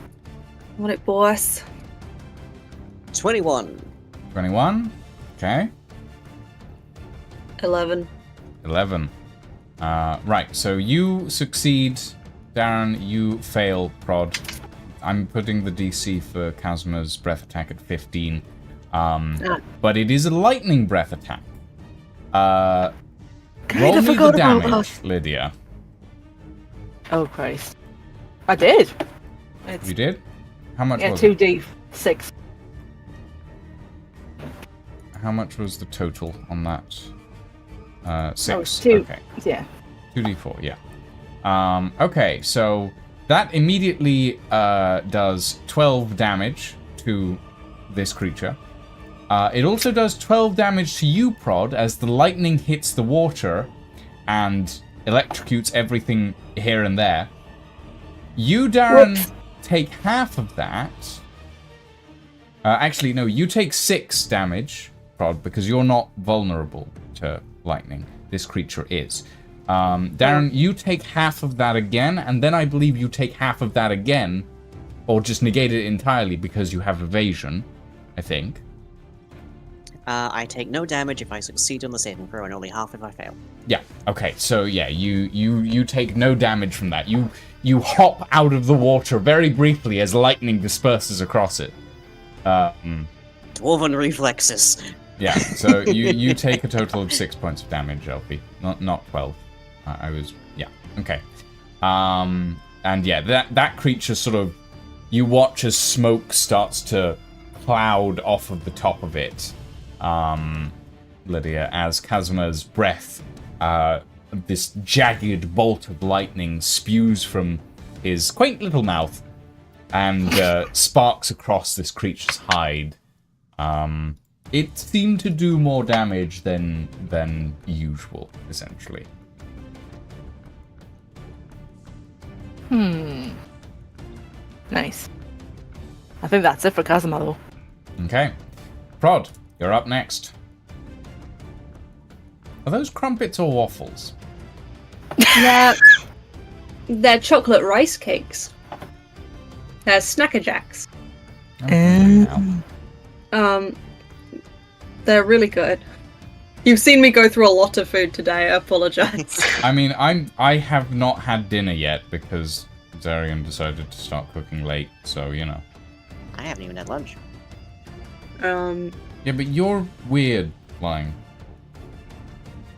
E: Want it, boss?
C: 21.
A: 21. Okay.
E: 11.
A: 11. Right, so you succeed, Darren, you fail, Prod. I'm putting the DC for Kazma's breath attack at 15. But it is a lightning breath attack. Roll me the damage, Lydia.
B: Oh, Christ. I did.
A: You did? How much was
B: 2d6.
A: How much was the total on that? 6.
B: Oh, 2.
A: Okay.
B: Yeah.
A: 2d4, yeah. Okay, so that immediately does 12 damage to this creature. It also does 12 damage to you, Prod, as the lightning hits the water and electrocutes everything here and there. You, Darren, take half of that. Actually, no, you take 6 damage, Prod, because you're not vulnerable to lightning. This creature is. Darren, you take half of that again, and then I believe you take half of that again, or just negate it entirely because you have evasion, I think.
C: I take no damage if I succeed on the saving throw, and only half if I fail.
A: Yeah. Okay. So yeah, you take no damage from that. You hop out of the water very briefly as lightning disperses across it.
C: Dwarven reflexes.
A: Yeah. So you take a total of 6 points of damage, Elfie. Not 12. I was okay. And yeah, that creature sort of, you watch as smoke starts to cloud off of the top of it. Lydia, as Kazma's breath, this jagged bolt of lightning spews from his quaint little mouth and sparks across this creature's hide. it seemed to do more damage than usual, essentially.
B: Nice. I think that's it for Kazuma, though.
A: Okay. Prod, you're up next. Are those crumpets or waffles?
E: Yeah. They're chocolate rice cakes. They're Snacker Jacks. They're really good. You've seen me go through a lot of food today, I apologize.
A: I mean, I have not had dinner yet because Zarian decided to start cooking late, so, you know.
C: I haven't even had lunch.
A: Yeah, but you're weird, Flying.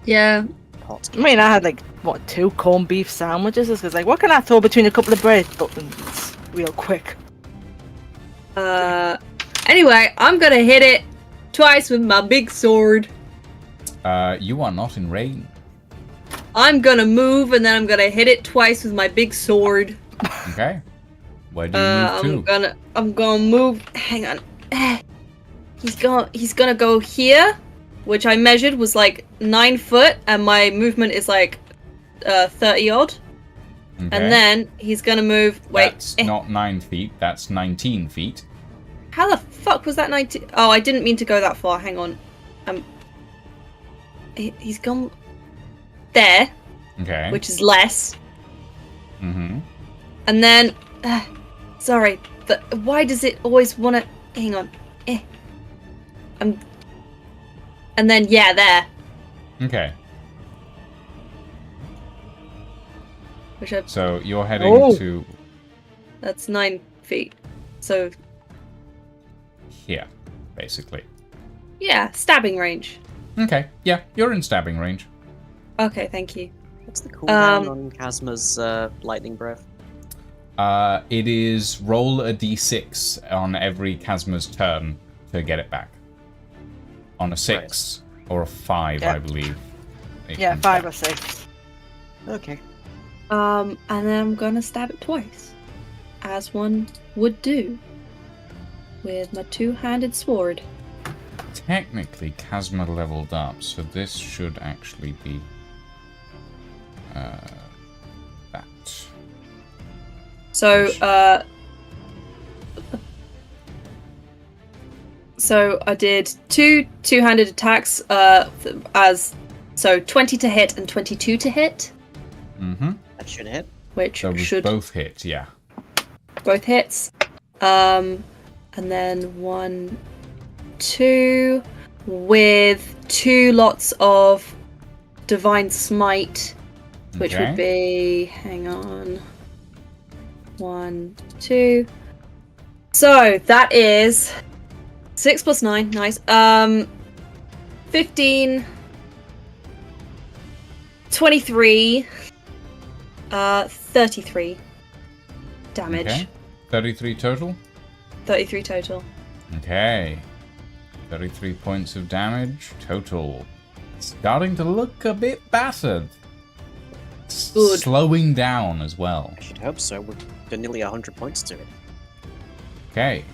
E: Yeah.
C: Pot.
B: I mean, I had, like, what, 2 corned beef sandwiches? It's like, what can I throw between a couple of bread buttons real quick?
E: Anyway, I'm gonna hit it twice with my big sword.
A: You are not in rain.
E: I'm gonna move and then I'm gonna hit it twice with my big sword.
A: Okay. Where do you move to?
E: I'm gonna move. Hang on. He's gonna go here, which I measured was like 9 foot, and my movement is like 30 odd.
A: Okay.
E: And then he's gonna move. Wait,
A: That's not 9 feet. That's 19 feet.
E: how the fuck was that 19? Oh, I didn't mean to go that far. Hang on. He's gone there,
A: Okay.
E: which is less.
A: Mm-hmm.
E: And then, sorry, but why does it always want to? Hang on. And then yeah, there.
A: Okay.
E: Which I,
A: So you're heading to
E: that's 9 feet. So
A: here, basically.
E: yeah, stabbing range.
A: Okay. Yeah, you're in stabbing range.
E: Okay, thank you.
C: What's the cooldown on Kazma's lightning breath?
A: It is roll a d6 on every Kazma's turn to get it back. On a 6 or a 5,
B: Yeah.
A: I believe. it
B: Yeah,
A: comes
B: 5
A: back.
B: or 6.
C: Okay.
E: And then I'm gonna stab it twice, as one would do, with my 2-handed sword.
A: Technically, Kazma leveled up, so this should actually be that.
E: So, so I did 2-handed attacks, so 20 to hit and 22 to hit,
A: Mm-hmm.
C: That should hit.
E: which
A: Those
E: should
A: both hit, yeah.
E: both hits. And then 1, 2 with 2 lots of divine smite, which
A: Okay.
E: would be, hang on, 1, 2. So that is 6 plus 9, nice. 15, 23, 33 damage.
A: Okay. 33 total?
E: 33 total.
A: Okay. 33 points of damage total. Starting to look a bit battered.
E: Good.
A: Slowing down as well.
C: I should hope so. We're nearly 100 points to it.
A: Okay.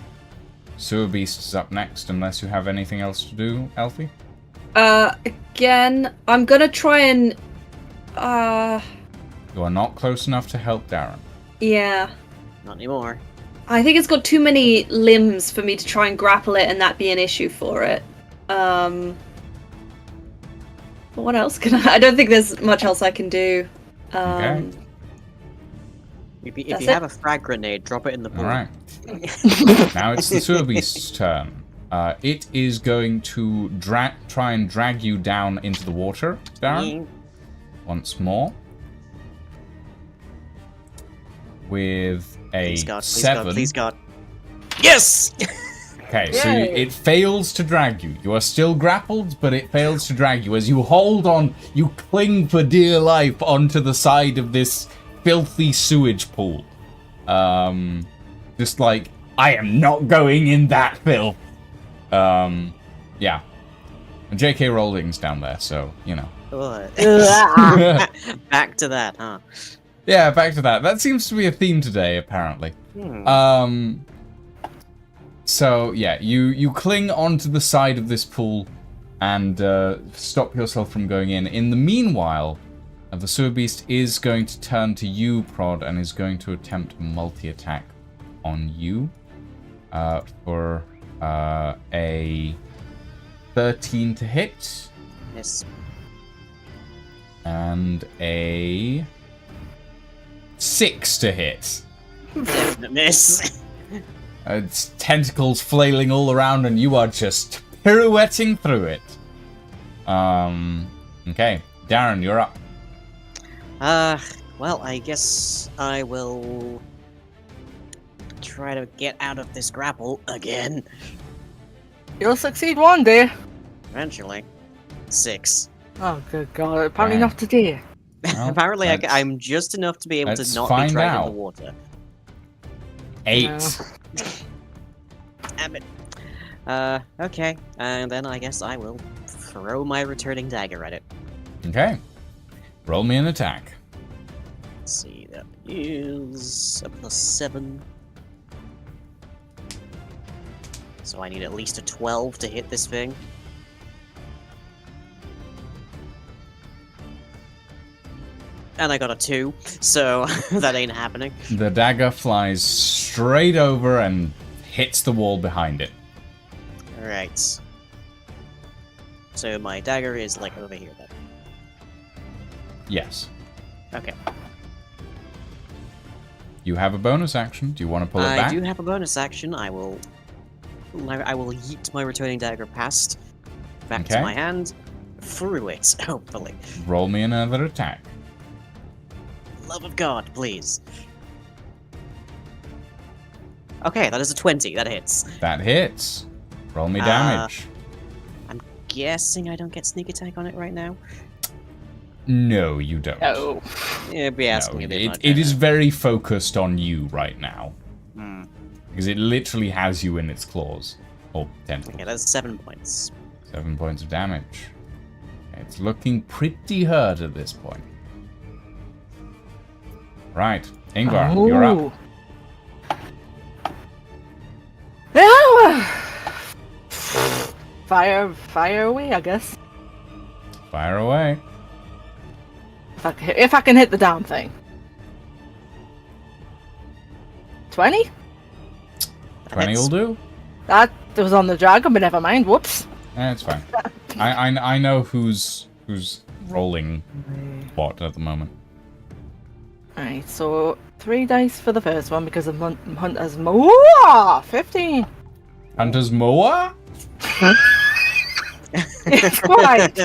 A: Sewer Beast is up next, unless you have anything else to do, Alfie?
E: Again, I'm gonna try and,
A: You are not close enough to help Darren.
E: yeah.
C: Not anymore.
E: I think it's got too many limbs for me to try and grapple it and that be an issue for it. But what else can I don't think there's much else I can do.
A: Okay.
C: If you
E: That's
C: have a frag grenade, drop it in the pool.
A: Alright. Now it's the Sewer Beast's turn. It is going to try and drag you down into the water, Darren. Once more. With a
C: Please God, please
A: 7.
C: God, please God. Yes!
A: Okay, so it fails to drag you. You are still grappled, but it fails to drag you. As you hold on, you cling for dear life onto the side of this filthy sewage pool. Just like, I am not going in that filth. Yeah. And J.K. Rowling's down there, so, you know.
C: Back to that, huh?
A: Yeah, back to that. That seems to be a theme today, apparently. So, yeah, you cling onto the side of this pool and stop yourself from going in. In the meanwhile, the sewer beast is going to turn to you, Prod, and is going to attempt a multi-attack on you for a 13 to hit.
C: Yes.
A: And a 6 to hit.
C: Definite miss.
A: Its tentacles flailing all around, and you are just pirouetting through it. Okay, Darren, you're up.
C: Well, I guess I will try to get out of this grapple again.
B: You'll succeed one day.
C: Eventually. 6.
B: Oh, good God. Apparently
A: Yeah.
B: not today.
A: Well,
C: Apparently,
A: let's-
C: I'm just enough to be able to
A: let's
C: not be
A: find
C: dragged in
A: out.
C: the water.
A: 8.
B: No.
C: Damn it. Okay. And then I guess I will throw my returning dagger at it.
A: Okay. Roll me an attack.
C: Let's see, that is a +7. So I need at least a 12 to hit this thing. And I got a 2, so that ain't happening.
A: The dagger flies straight over and hits the wall behind it.
C: Alright. So my dagger is like over here then.
A: Yes.
C: Okay.
A: You have a bonus action. Do you want to pull it back?
C: I do have a bonus action. I will yeet my returning dagger past, back
A: Okay.
C: to my hand, through it, hopefully.
A: Roll me another attack.
C: Love of God, please. Okay, that is a 20. That hits.
A: That hits. Roll me damage.
C: I'm guessing I don't get sneak attack on it right now.
A: No, you don't.
B: Oh.
C: It'd be asking
A: No,
C: a bit much.
A: it is very focused on you right now.
C: Hmm.
A: Because it literally has you in its claws. Or tentacles.
C: Okay, that's 7 points.
A: 7 points of damage. It's looking pretty hurt at this point. Right. Ingvar, you're up.
B: Yeah. Fire away, I guess.
A: Fire away.
B: If I can hit the damn thing. 20?
A: 20 will do.
B: That was on the dragon, but never mind. Whoops.
A: It's fine. I know who's rolling what at the moment.
B: Alright, so 3 dice for the first one because of Hunter's Moa! 15!
A: Hunter's Moa?
B: It's quite.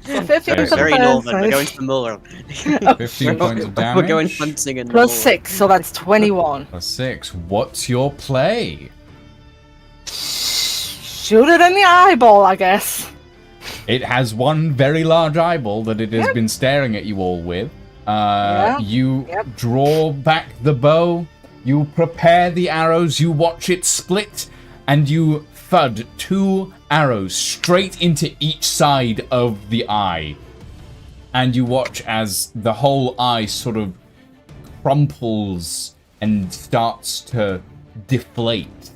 B: So 15
A: Very
B: for the
C: Very
B: first
C: northern. We're
B: one.
C: going to the moor.
A: 15 points of damage.
C: We're going hunting in the
B: Plus
C: moor.
B: 6, so that's 21.
A: Plus 6. What's your play?
B: Shoot it in the eyeball, I guess.
A: It has one very large eyeball that it has been staring at you all with. You draw back the bow, you prepare the arrows, you watch it split, and you thud 2 arrows straight into each side of the eye. And you watch as the whole eye sort of crumples and starts to deflate,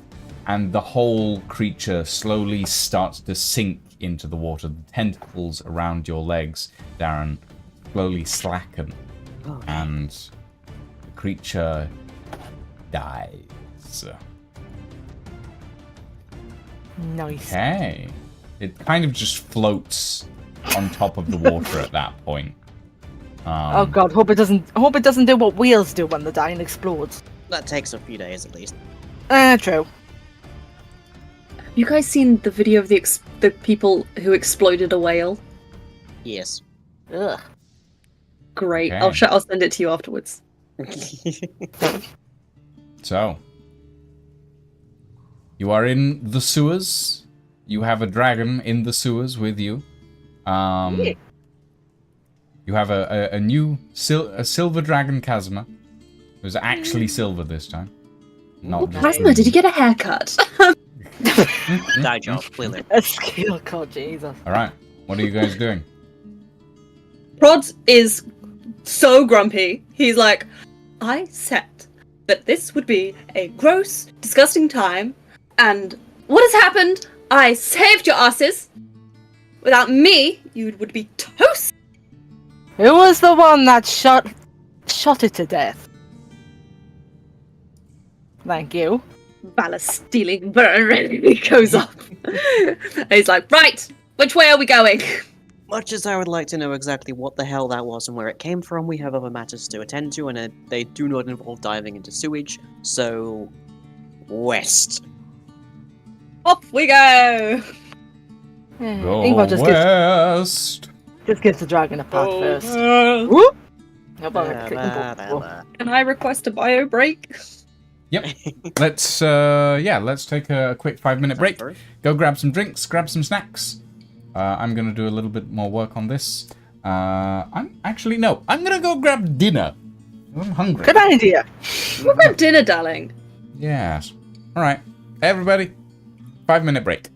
A: and the whole creature slowly starts to sink into the water. The tentacles around your legs, Darren, slowly slacken, and the creature dies.
B: Nice.
A: Okay. It kind of just floats on top of the water at that point.
B: Oh god, hope it doesn't do what wheels do when the dine explodes.
C: That takes a few days at least.
B: True.
E: Have you guys seen the video of the people who exploded a whale?
C: Yes.
B: Ugh.
E: Great.
A: Okay.
E: I'll send it to you afterwards.
A: So, you are in the sewers. You have a dragon in the sewers with you. You have a new silver dragon Kazma. It was actually silver this time. Not just
E: Plasma, did you get a haircut?
C: Die job, clearly.
B: A skill called Jesus.
A: All right. What are you guys doing?
E: Prod is so grumpy. He's like, I said that this would be a gross, disgusting time, And what has happened? I saved your asses. Without me, you would be toast.
B: Who was the one that shot it to death? Thank you.
E: Valor stealing he goes up. And he's like, right, which way are we going?
C: Much as I would like to know exactly what the hell that was and where it came from, we have other matters to attend to, and they do not involve diving into sewage, so... west.
E: Off we go!
A: Go
B: Ingvar
A: west.
B: just gives the dragon a pat first.
E: Whoop.
B: Whoop! How about clicking ball?
E: Can I request a bio break?
A: Yep. Let's take a quick 5-minute break. Go grab some drinks, grab some snacks. I'm gonna do a little bit more work on this. I'm gonna go grab dinner. I'm hungry.
B: Good idea.
E: We'll grab dinner, darling.
A: Yes. All right, everybody. 5-minute break.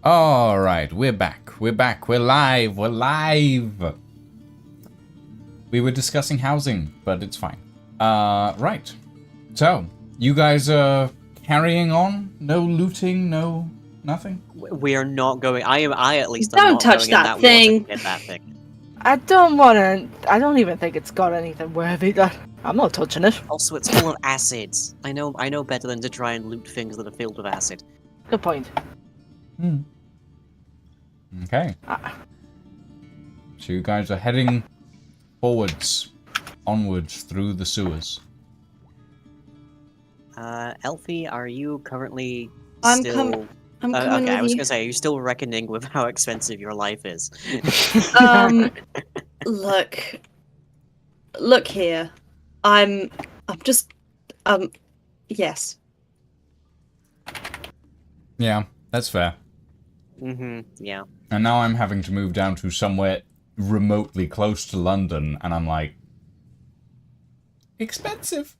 A: All right, we're back. We're back. We're live. We're live. We were discussing housing, but it's fine. Right. So, you guys are carrying on? No looting? No nothing?
C: We are not going. I at least.
E: Don't
C: am not
E: touch
C: going in
E: that
C: that
E: thing.
C: Water to get that thing.
B: I don't want to. I don't even think it's got anything worthy. That I'm not touching it.
C: Also, it's full of acids. I know better than to try and loot things that are filled with acid.
B: Good point.
A: Okay. So you guys are heading onwards through the sewers.
C: Elfie, are you currently
E: I'm
C: still?
E: I'm coming
C: okay,
E: with
C: I was
E: you.
C: gonna say, are you still reckoning with how expensive your life is?
E: Look here. I'm just yes.
A: Yeah, that's fair.
C: Yeah.
A: And now I'm having to move down to somewhere remotely close to London, and I'm like, expensive.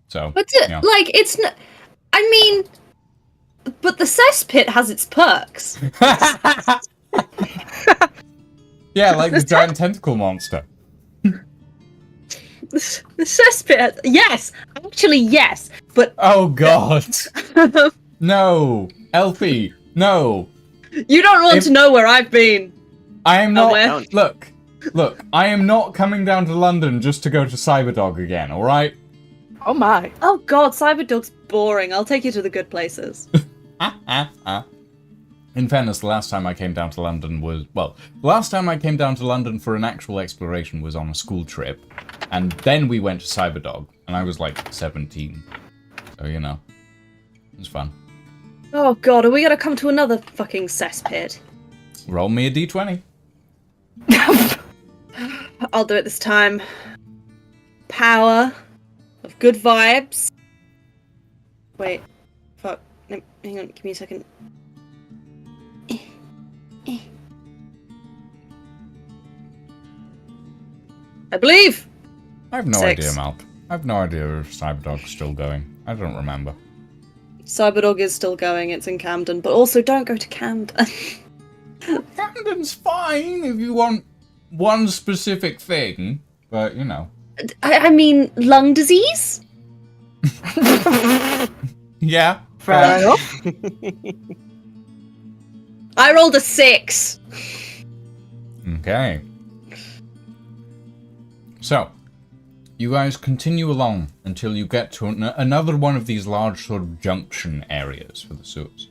A: So,
E: But
A: yeah.
E: like it's not. I mean, but the cesspit has its perks.
A: Yeah, like the giant tentacle monster.
E: The cesspit, yes, actually yes, but
A: Oh god. No, Elfie, no.
E: you don't want to know where I've been.
A: I am
E: Oh,
A: not.
E: where?
A: Look. I am not coming down to London just to go to Cyberdog again. All right.
B: Oh my.
E: Oh god, Cyberdog's boring. I'll take you to the good places.
A: In fairness, the last time I came down to London was last time I came down to London for an actual exploration was on a school trip, and then we went to Cyberdog, and I was like 17, so you know, it was fun.
E: Oh god, are we gonna come to another fucking cesspit?
A: Roll me a d20.
E: I'll do it this time. Power of good vibes. Wait, fuck. No, hang on, give me a second. I believe.
A: I have no
E: 6.
A: idea, Malp. I have no idea if Cyberdog's still going. I don't remember.
E: Cyberdog is still going. It's in Camden, but also don't go to Camden.
A: Camden's fine if you want one specific thing, but you know.
E: I mean, lung disease.
A: Yeah.
B: Fair enough.
E: I rolled a 6.
A: Okay. So, you guys continue along until you get to another one of these large sort of junction areas for the sewers.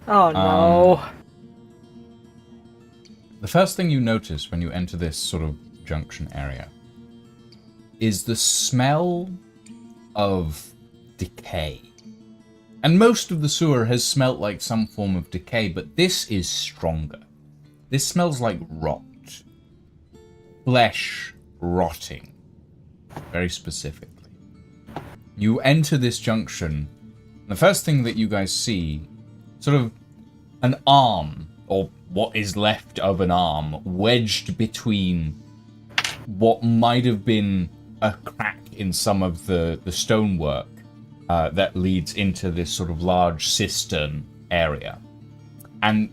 B: Oh no.
A: The first thing you notice when you enter this sort of junction area is the smell of decay. And most of the sewer has smelt like some form of decay, but this is stronger. This smells like rot. Flesh rotting. Very specifically. You enter this junction, and the first thing that you guys see, sort of an arm, or what is left of an arm, wedged between what might have been a crack in some of the stonework that leads into this sort of large cistern area. And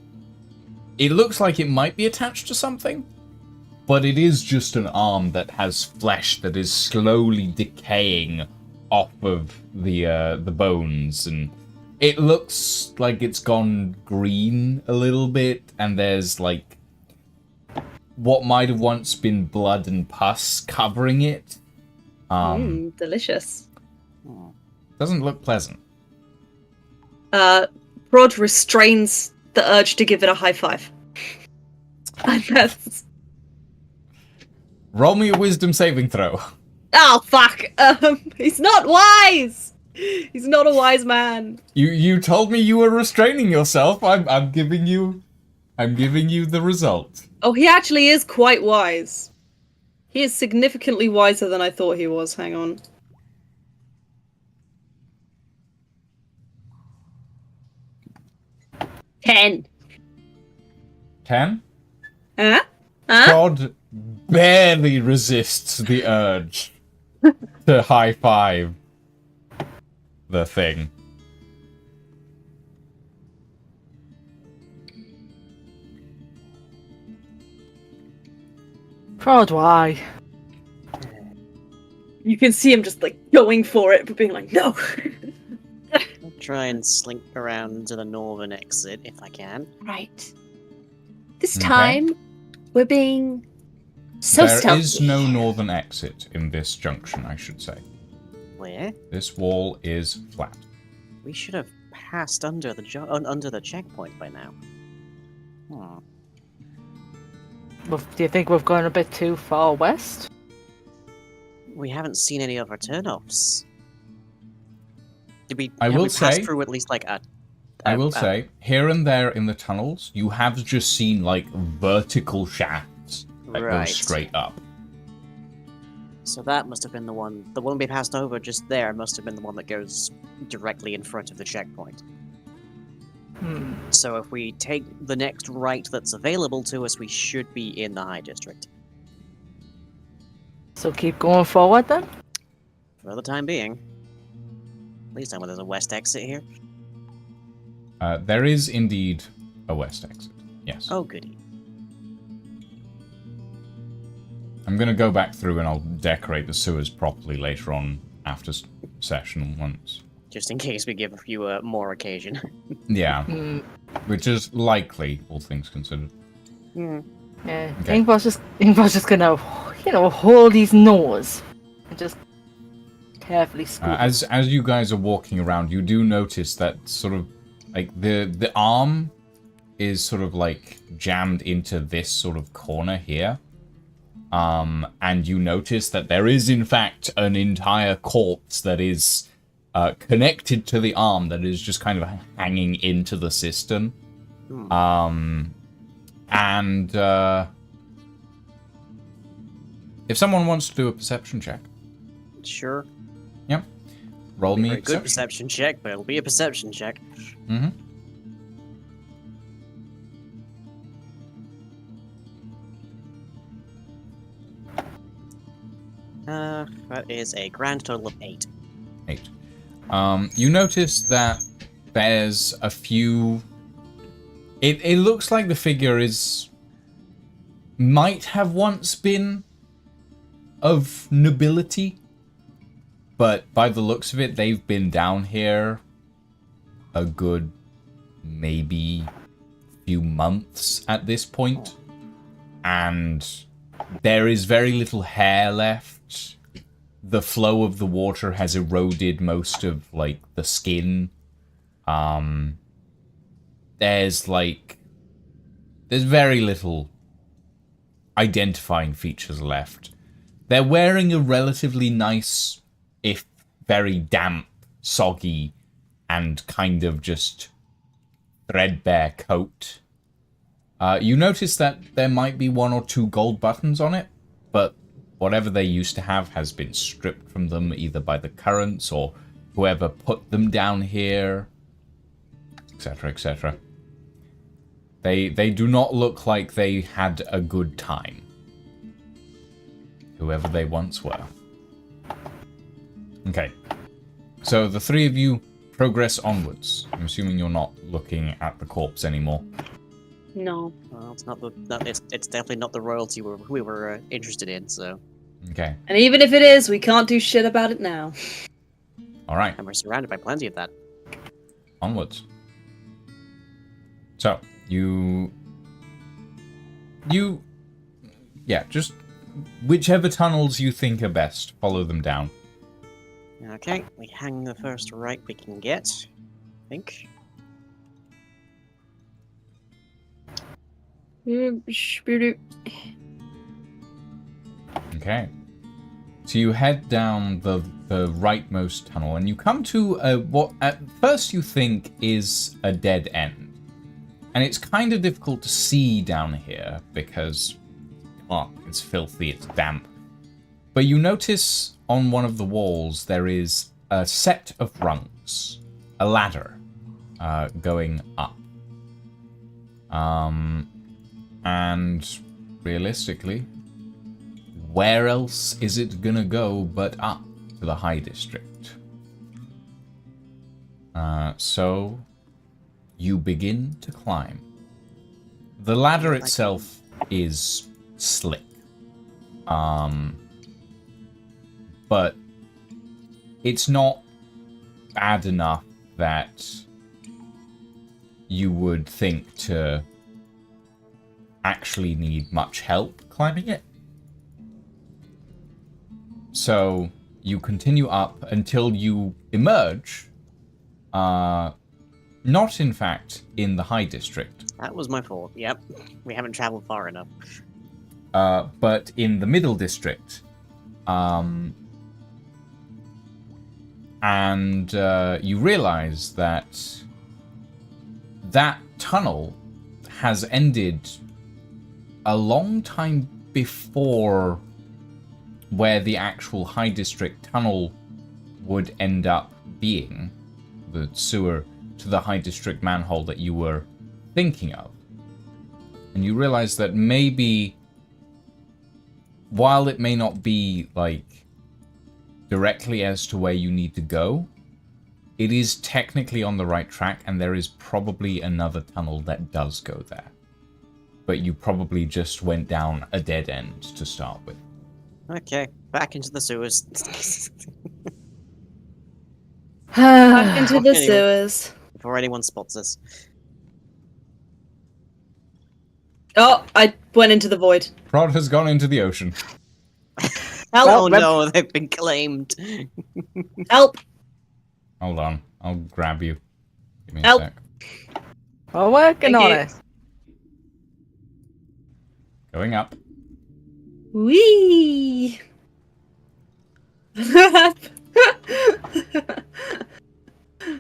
A: it looks like it might be attached to something, but it is just an arm that has flesh that is slowly decaying off of the bones, and it looks like it's gone green a little bit, and there's like what might have once been blood and pus covering it.
E: Delicious.
A: Doesn't look pleasant.
E: Rod restrains the urge to give it a high five. And that's...
A: Roll me a wisdom saving throw.
E: Oh, fuck! He's not wise! He's not a wise man.
A: You told me you were restraining yourself. I'm giving you the result.
E: Oh, he actually is quite wise. He is significantly wiser than I thought he was. Hang on. Ten.
A: 10?
E: Huh?
A: God barely resists the urge to high five the thing.
B: So do I.
E: You can see him just like going for it, but being like, no.
C: I'll try and slink around to the northern exit if I can.
E: Right. This
A: Okay.
E: time, we're being so
A: There
E: stealthy.
A: is no northern exit in this junction, I should say.
C: Where?
A: This wall is flat.
C: We should have passed under the checkpoint by now.
B: Do you think we've gone a bit too far west?
C: We haven't seen any other turn-offs. Did we?
A: I
C: have
A: will
C: we passed
A: say-
C: through at least like a?
A: I will say, here and there in the tunnels, you have just seen, like, vertical shafts that go
C: Right.
A: straight up.
C: So that must have been the one. The one we passed over just there must have been the one that goes directly in front of the checkpoint. So if we take the next right that's available to us, we should be in the High District.
B: So keep going forward then?
C: For the time being. Please tell me there's a west exit here.
A: There is indeed a west exit, yes.
C: Oh, goody.
A: I'm going to go back through and I'll decorate the sewers properly later on after session once.
C: Just in case we give you more occasion.
A: Yeah, which is likely, all things considered.
B: Yeah.
A: Okay.
B: Ingvar's just gonna, hold his nose and just carefully scoot.
A: As you guys are walking around, you do notice that sort of, like, the arm is sort of, like, jammed into this sort of corner here. And you notice that there is, in fact, an entire corpse that is connected to the arm that is just kind of hanging into the cistern. If someone wants to do a perception check.
C: Sure.
A: Yep. Roll me
C: A good perception check, but it'll be a perception check.
A: Mm-hmm.
C: That is a grand total of 8.
A: 8. You notice that there's a few... It looks like the figure might have once been of nobility, but by the looks of it, they've been down here a good maybe few months at this point, and there is very little hair left. The flow of the water has eroded most of, like, the skin. There's very little identifying features left. They're wearing a relatively nice, if very damp, soggy, and kind of just threadbare coat. You notice that there might be 1 or 2 gold buttons on it, but whatever they used to have has been stripped from them, either by the currents or whoever put them down here, etc., etc. They do not look like they had a good time, whoever they once were. Okay, so the 3 of you progress onwards. I'm assuming you're not looking at the corpse anymore.
E: No.
C: Well, it's definitely not the royalty we were interested in, so...
A: Okay.
E: And even if it is, we can't do shit about it now.
A: Alright.
C: And we're surrounded by plenty of that.
A: Onwards. So, yeah, just whichever tunnels you think are best, follow them down.
C: Okay, we hang the first right we can get, I think.
A: Okay. So you head down the rightmost tunnel, and you come to what at first you think is a dead end. And it's kind of difficult to see down here because, well, it's filthy, it's damp. But you notice on one of the walls there is a set of rungs, a ladder going up. And realistically, where else is it gonna go but up to the High District? So you begin to climb. The ladder itself is slick. But it's not bad enough that you would think to actually need much help climbing it. So you continue up until you emerge, not in fact in the High District.
C: That was my fault. Yep, we haven't traveled far enough.
A: But in the Middle District. And you realize that tunnel has ended a long time before where the actual High District tunnel would end up being, the sewer to the High District manhole that you were thinking of. And you realize that maybe, while it may not be, like, directly as to where you need to go, it is technically on the right track, and there is probably another tunnel that does go there. But you probably just went down a dead end to start with.
C: Okay, back into the sewers.
E: Back into the
C: Anyway.
E: sewers.
C: Before anyone spots us.
E: Oh, I went into the void.
A: Prod has gone into the ocean.
E: Help!
C: Oh no, they've been claimed.
E: Help!
A: Hold on, I'll grab you. Give me a
E: Help.
A: sec.
B: We're working
E: Thank
B: on
E: you.
B: it.
A: Going up.
E: Whee!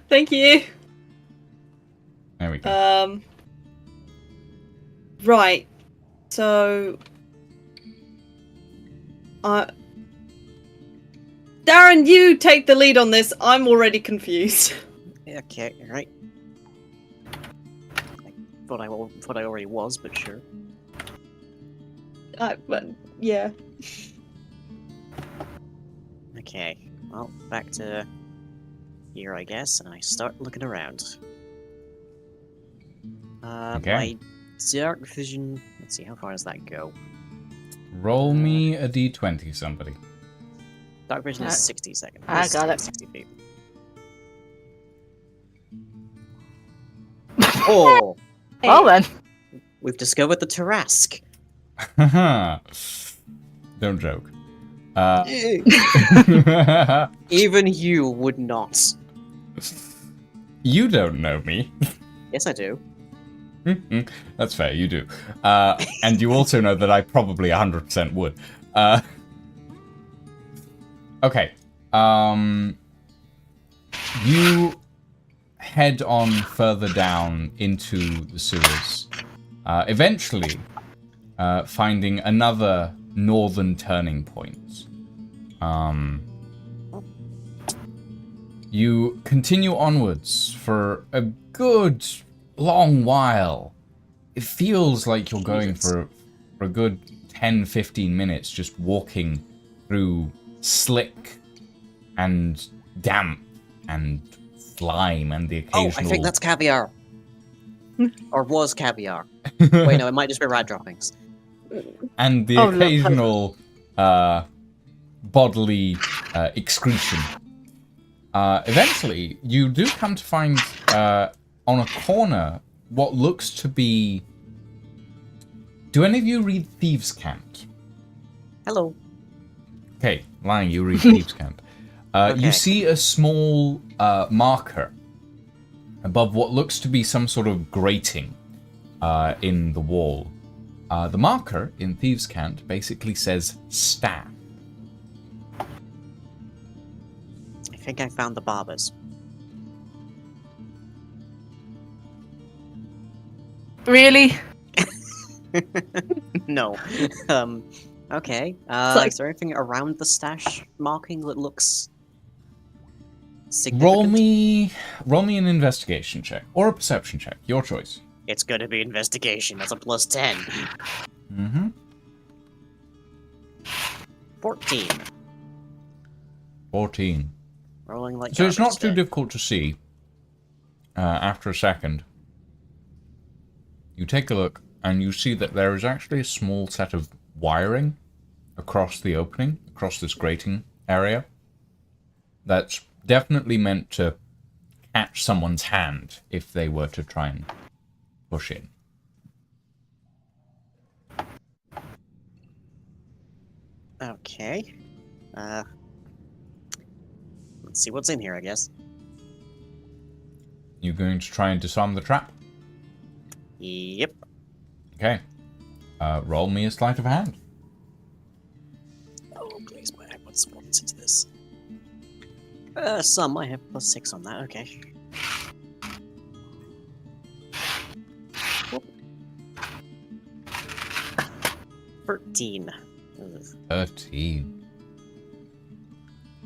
E: Thank you.
A: There we go.
E: Right. So, Darren, you take the lead on this. I'm already confused.
C: Okay, right. I thought I already was, but sure.
E: But yeah.
C: Okay, well, back to here, I guess, and I start looking around.
A: Okay.
C: My dark vision. Let's see, how far does that go?
A: Roll me a d20, somebody.
C: Dark vision is 60 seconds.
B: I got it.
C: 60 feet. Oh!
B: Well then.
C: We've discovered the Tarrasque.
A: Don't joke.
C: Even you would not.
A: You don't know me.
C: Yes, I do.
A: That's fair, you do. And you also know that I probably 100% would. Okay. You head on further down into the sewers. Eventually, finding another northern turning point. You continue onwards for a good long while. It feels like you're going for a good 10-15 minutes just walking through slick and damp and slime and the occasional...
C: Oh, I think that's caviar. Or was caviar. Wait, no, it might just be rat droppings.
A: And the occasional bodily excretion. Eventually, you do come to find on a corner what looks to be... Do any of you read Thieves' Cant?
C: Hello.
A: Okay, lying, you read Thieves' Cant.
C: Okay.
A: You see a small marker above what looks to be some sort of grating in the wall. The marker in Thieves' Cant basically says staff.
C: I think I found the barbers.
B: Really?
C: No. Okay. Is there anything around the stash marking that looks significant?
A: Roll me an investigation check or a perception check, your choice.
C: It's gonna be investigation. That's a plus 10.
A: Mm-hmm.
C: 14.
A: 14.
C: Rolling like
A: So it's not
C: garbage
A: too
C: today.
A: difficult to see. After a second, you take a look and you see that there is actually a small set of wiring across the opening, across this grating area. That's definitely meant to catch someone's hand if they were to try and push in.
C: Okay. Let's see what's in here, I guess.
A: You going to try and disarm the trap?
C: Yep.
A: Okay. Roll me a sleight of hand.
C: Oh, please, what's into this? Some. I have +6 on that, okay. Whoop. 13.
A: 13.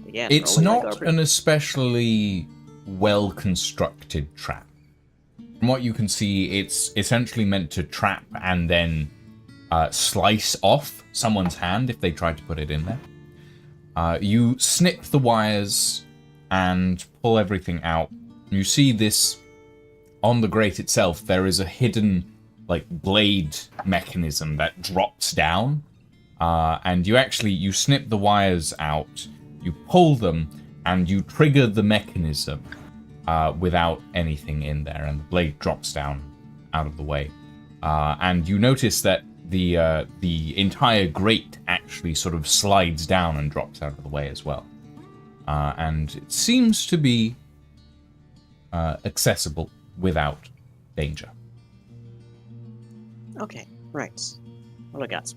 C: Again,
A: It's
C: rolling like
A: not
C: garbage.
A: an especially well-constructed trap. From what you can see, it's essentially meant to trap and then slice off someone's hand if they tried to put it in there. You snip the wires and pull everything out. You see this on the grate itself. There is a hidden, like, blade mechanism that drops down, and you snip the wires out. You pull them, and you trigger the mechanism without anything in there, and the blade drops down out of the way. And you notice that the entire grate actually sort of slides down and drops out of the way as well. And it seems to be accessible without danger.
C: Okay, right. What do I got?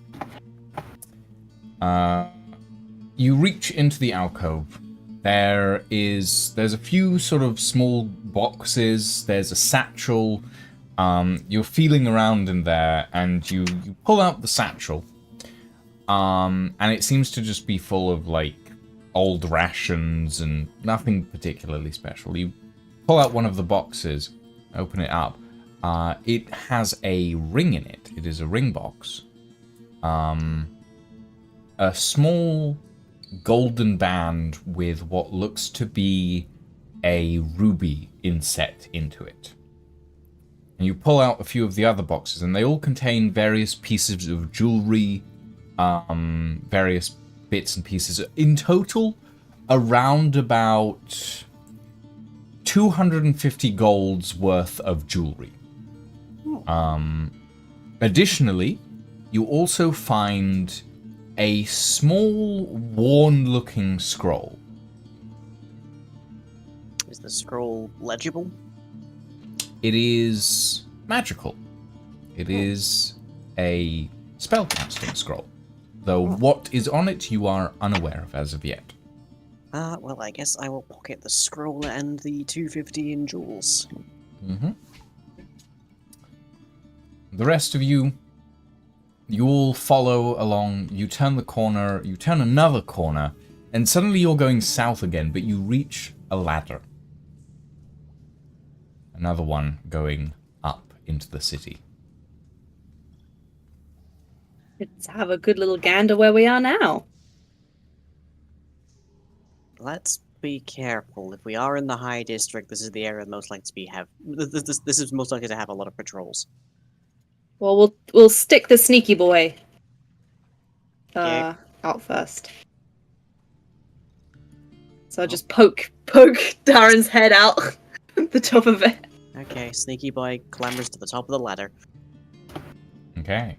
A: You reach into the alcove. There's a few sort of small boxes. There's a satchel. You're feeling around in there, and you pull out the satchel. And it seems to just be full of, like, old rations and nothing particularly special. You pull out one of the boxes, open it up. It has a ring in it. It is a ring box. A small golden band with what looks to be a ruby inset into it. And you pull out a few of the other boxes, and they all contain various pieces of jewelry, various bits and pieces. In total, around about 250 gold's worth of jewelry. Additionally, you also find a small, worn-looking scroll.
C: Is the scroll legible?
A: It is magical. It is a spellcasting scroll, though what is on it you are unaware of as of yet.
C: Well, I guess I will pocket the scroll and the 250 in jewels.
A: Mm-hmm. The rest of you all follow along. You turn the corner, you turn another corner, and suddenly you're going south again, but you reach a ladder. Another one going up into the city.
E: Let's have a good little gander where we are now.
C: Let's be careful. If we are in the High District, this is the area most likely to this is most likely to have a lot of patrols.
E: Well, we'll stick the sneaky boy
C: Okay.
E: out first. So I just poke Darren's head out the top of it.
C: Okay, sneaky boy clambers to the top of the ladder.
A: Okay.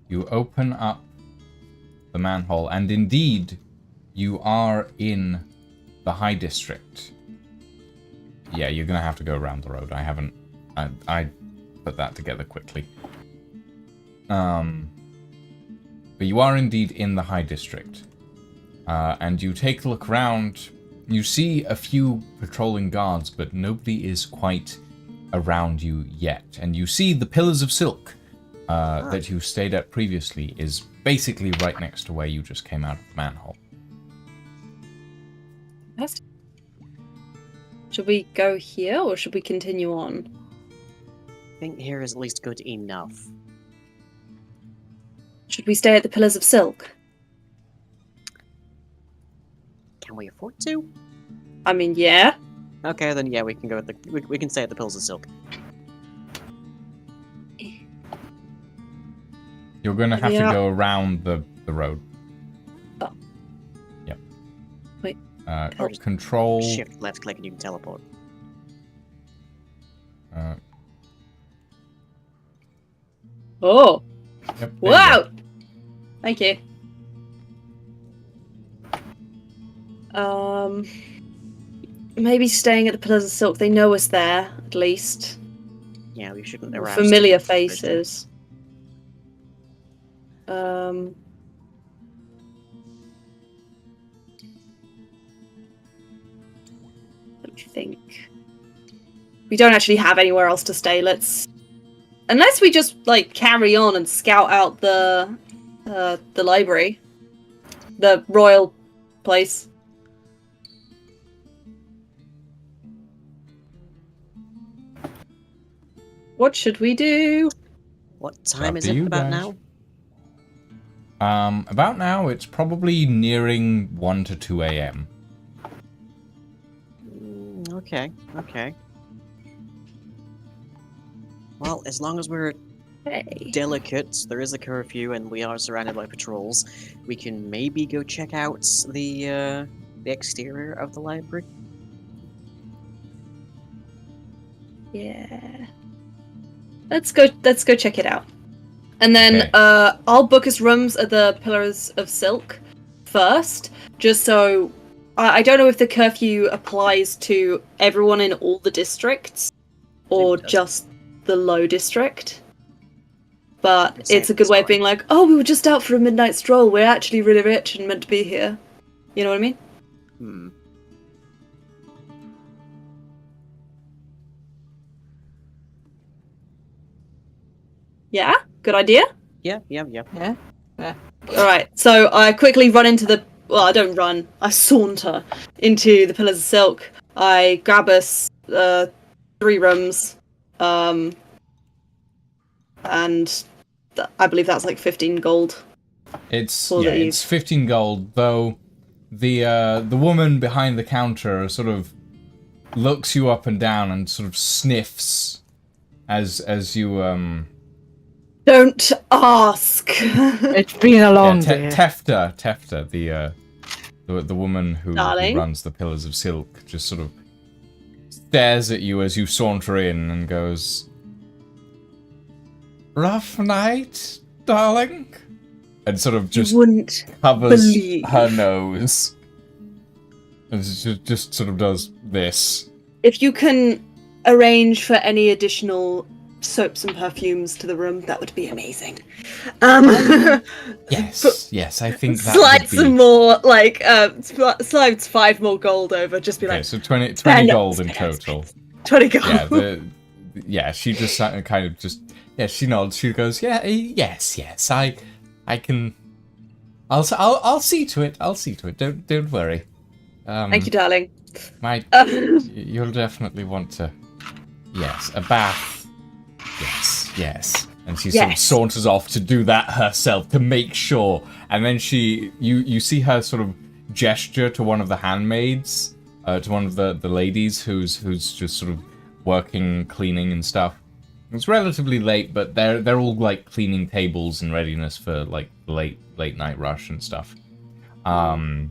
A: You open up the manhole, and indeed, you are in the High District. Yeah, you're gonna have to go around the road. I put that together quickly. But you are indeed in the High District. And you take a look around. You see a few patrolling guards, but nobody is quite around you yet. And you see the Pillars of Silk that you stayed at previously is basically right next to where you just came out of the manhole.
E: Should we go here, or should we continue on?
C: I think here is at least good enough.
E: Should we stay at the Pillars of Silk?
C: Can we afford to?
E: I mean, yeah.
C: Okay, then yeah, we can go at the we can stay at the Pillars of Silk.
A: You're going to have to go around the road.
E: Wait.
A: Control.
C: Shift left click and you can teleport.
E: Oh.
A: Yep, there you
E: Wow.
A: go.
E: Thank you. Maybe staying at the Pillars of Silk. They know us there, at least.
C: Yeah, we shouldn't arouse
E: Familiar
C: too much suspicion.
E: faces. Let me think. We don't actually have anywhere else to stay. Unless we just like carry on and scout out the library, the royal place. What should we do?
C: What time is
A: to
C: it
A: you
C: about
A: guys.
C: now?
A: About now, it's probably nearing 1 to 2 a.m.
C: Okay. Well, as long as we're
E: Hey.
C: delicate, there is a curfew and we are surrounded by patrols, we can maybe go check out the exterior of the library.
E: Yeah. Let's go check it out. And then
A: Okay.
E: I'll book us rooms at the Pillars of Silk first, just so I don't know if the curfew applies to everyone in all the districts or
C: It does.
E: just the low district. But
C: Same
E: it's a good way of being like, oh, we were just out for a midnight stroll. We're actually really rich and meant to be here. You know what I mean?
C: Hmm.
E: Yeah? Good idea?
C: Yeah.
B: Yeah.
E: Alright, so I quickly run into the... Well, I don't run. I saunter into the Pillars of Silk. I grab us 3 rooms. And I believe that's like 15 gold.
A: It's
E: Or that
A: it's 15 gold, though the woman behind the counter sort of looks you up and down and sort of sniffs as you
E: Don't ask!
B: It's been a long day.
A: Tefta, the woman who
E: Darling.
A: runs the Pillars of Silk, just sort of stares at you as you saunter in and goes, "Rough night, darling?" And sort of just
E: You wouldn't
A: covers
E: believe.
A: her nose. And just sort of does this.
E: If you can arrange for any additional soaps and perfumes to the room, that would be amazing.
A: Yes, I think that
E: Slide
A: would be...
E: some more, like, slide 5 more gold over, just be
A: Okay,
E: like,
A: so 20
E: spend,
A: gold in
E: spend,
A: total.
E: 20 gold.
A: Yeah, she just kind of just... Yeah, she nods, she goes, yes, I can... I'll see to it, don't worry.
E: Thank you, darling.
A: You'll definitely want to... Yes, a bath. Yes. And she sort of saunters off to do that herself, to make sure. And then you see her sort of gesture to one of the handmaids, to one of the ladies who's just sort of working, cleaning and stuff. It's relatively late, but they're all like cleaning tables in readiness for like late night rush and stuff. And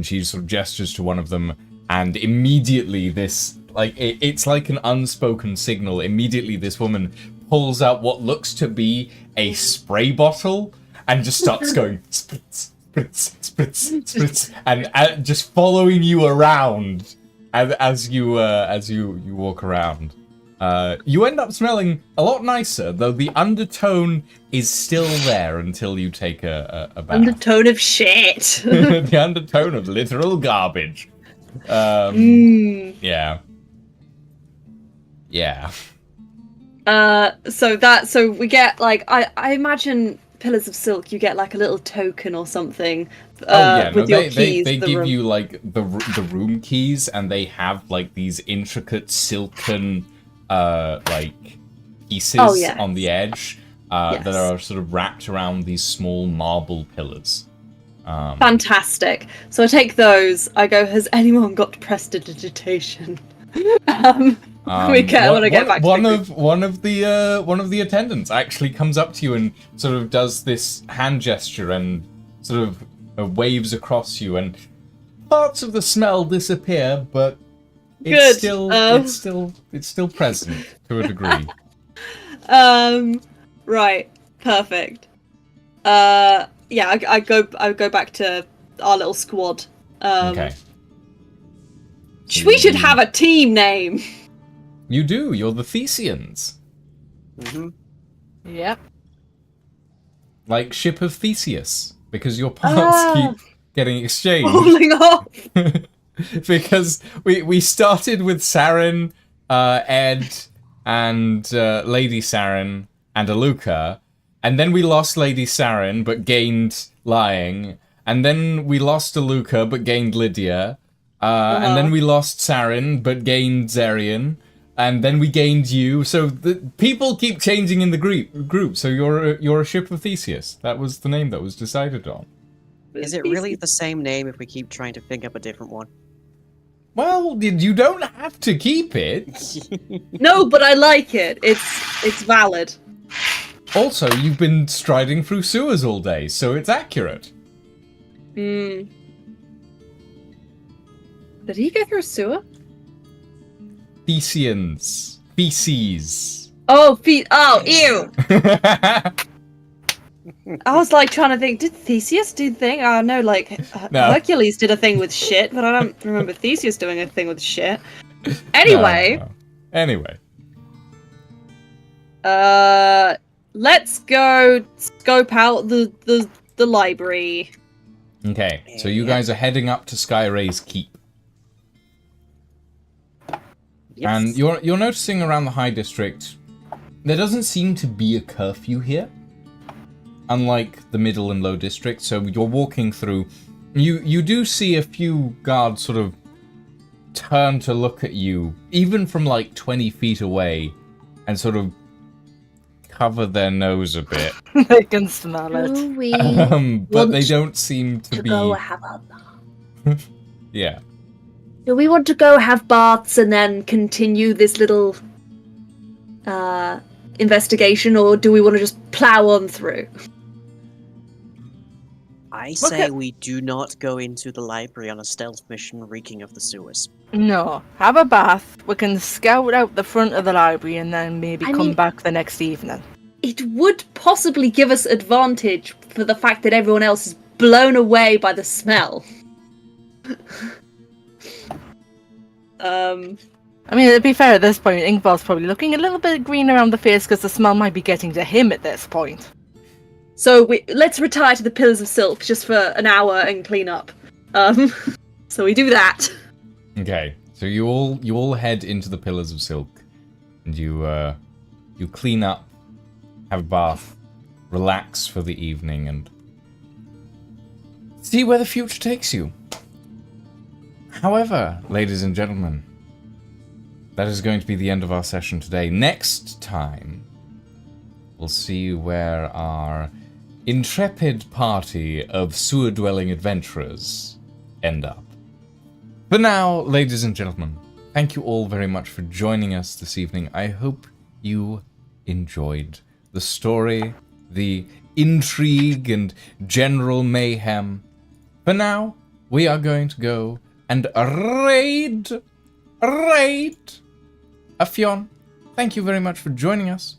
A: she sort of gestures to one of them, and immediately this, like, it's like an unspoken signal. Immediately this woman pulls out what looks to be a spray bottle and just starts going spritz, spritz, spritz, spritz, and just following you around as you walk around. You end up smelling a lot nicer, though the undertone is still there until you take a bath.
E: Undertone of shit.
A: The undertone of literal garbage. Yeah.
E: So we get, like, I imagine Pillars of Silk, you get like a little token or something. With your keys.
A: They give
E: room.
A: you like the room keys, and they have like these intricate silken like pieces on the edge that are sort of wrapped around these small marble pillars.
E: Fantastic. So I take those. I go, has anyone got prestidigitation? We get when I get back.
A: One of the attendants actually comes up to you and sort of does this hand gesture and sort of waves across you, and parts of the smell disappear, but
E: Good.
A: it's still present to a degree.
E: Right. Perfect. Yeah, I go back to our little squad.
A: Okay.
E: We should have a team name.
A: You do. You're the Thesians.
C: Mm-hmm.
B: Yep.
A: Like Ship of Theseus, because your parts keep getting exchanged.
E: Rolling off.
A: Because we started with Saren, Ed, and Lady Saren, and Aluka, and then we lost Lady Saren, but gained Lying, and then we lost Aluka, but gained Lydia, and then we lost Saren, but gained Zerion, and then we gained you. So the people keep changing in the group. So you're a Ship of Theseus. That was the name that was decided on.
C: Is it really the same name if we keep trying to think up a different one?
A: Well, you don't have to keep it.
E: No, but I like it. It's valid.
A: Also, you've been striding through sewers all day, so it's accurate.
E: Did he go through a sewer?
A: Thesians. Feces.
E: Oh, ew! I was like trying to think, did Theseus do the thing? Oh no, like
A: No.
E: Hercules did a thing with shit, but I don't remember Theseus doing a thing with shit. Anyway.
A: No. Anyway.
E: Let's go scope out the library.
A: Okay, so you guys are heading up to Skyray's Keep.
C: Yes.
A: And you're noticing around the High District, there doesn't seem to be a curfew here. Unlike the Middle and Low District, so you're walking through. You do see a few guards sort of turn to look at you, even from like 20 feet away, and sort of cover their nose a bit.
B: They can smell it.
E: Do we
A: But they don't seem to be.
E: go have a bath?
A: Yeah.
E: Do we want to go have baths and then continue this little investigation, or do we want to just plow on through?
C: I say we do not go into the library on a stealth mission reeking of the sewers.
B: No, have a bath. We can scout out the front of the library and then maybe
E: I
B: come
E: mean-
B: back the next evening.
E: It would possibly give us advantage for the fact that everyone else is blown away by the smell.
B: I mean, to be fair, at this point, Ingvar's probably looking a little bit green around the face because the smell might be getting to him at this point.
E: So let's retire to the Pillars of Silk just for an hour and clean up. So we do that.
A: Okay, so you all head into the Pillars of Silk, and you clean up, have a bath, relax for the evening, and see where the future takes you. However, ladies and gentlemen, that is going to be the end of our session today. Next time, we'll see where our intrepid party of sewer-dwelling adventurers end up. For now, ladies and gentlemen, thank you all very much for joining us this evening. I hope you enjoyed the story, the intrigue, and general mayhem. For now, we are going to go and raid Afyon. Thank you very much for joining us.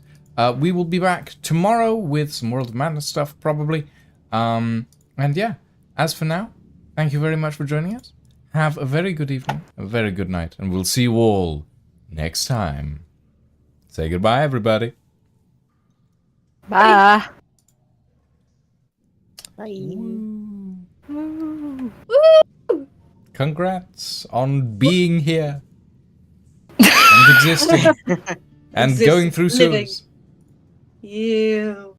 A: We will be back tomorrow with some World of Madness stuff, probably. And yeah, as for now, thank you very much for joining us. Have a very good evening, a very good night, and we'll see you all next time. Say goodbye, everybody.
B: Bye.
C: Bye.
A: Congrats on being here and existing and going through
E: Living.
A: sewers.
E: Yeah.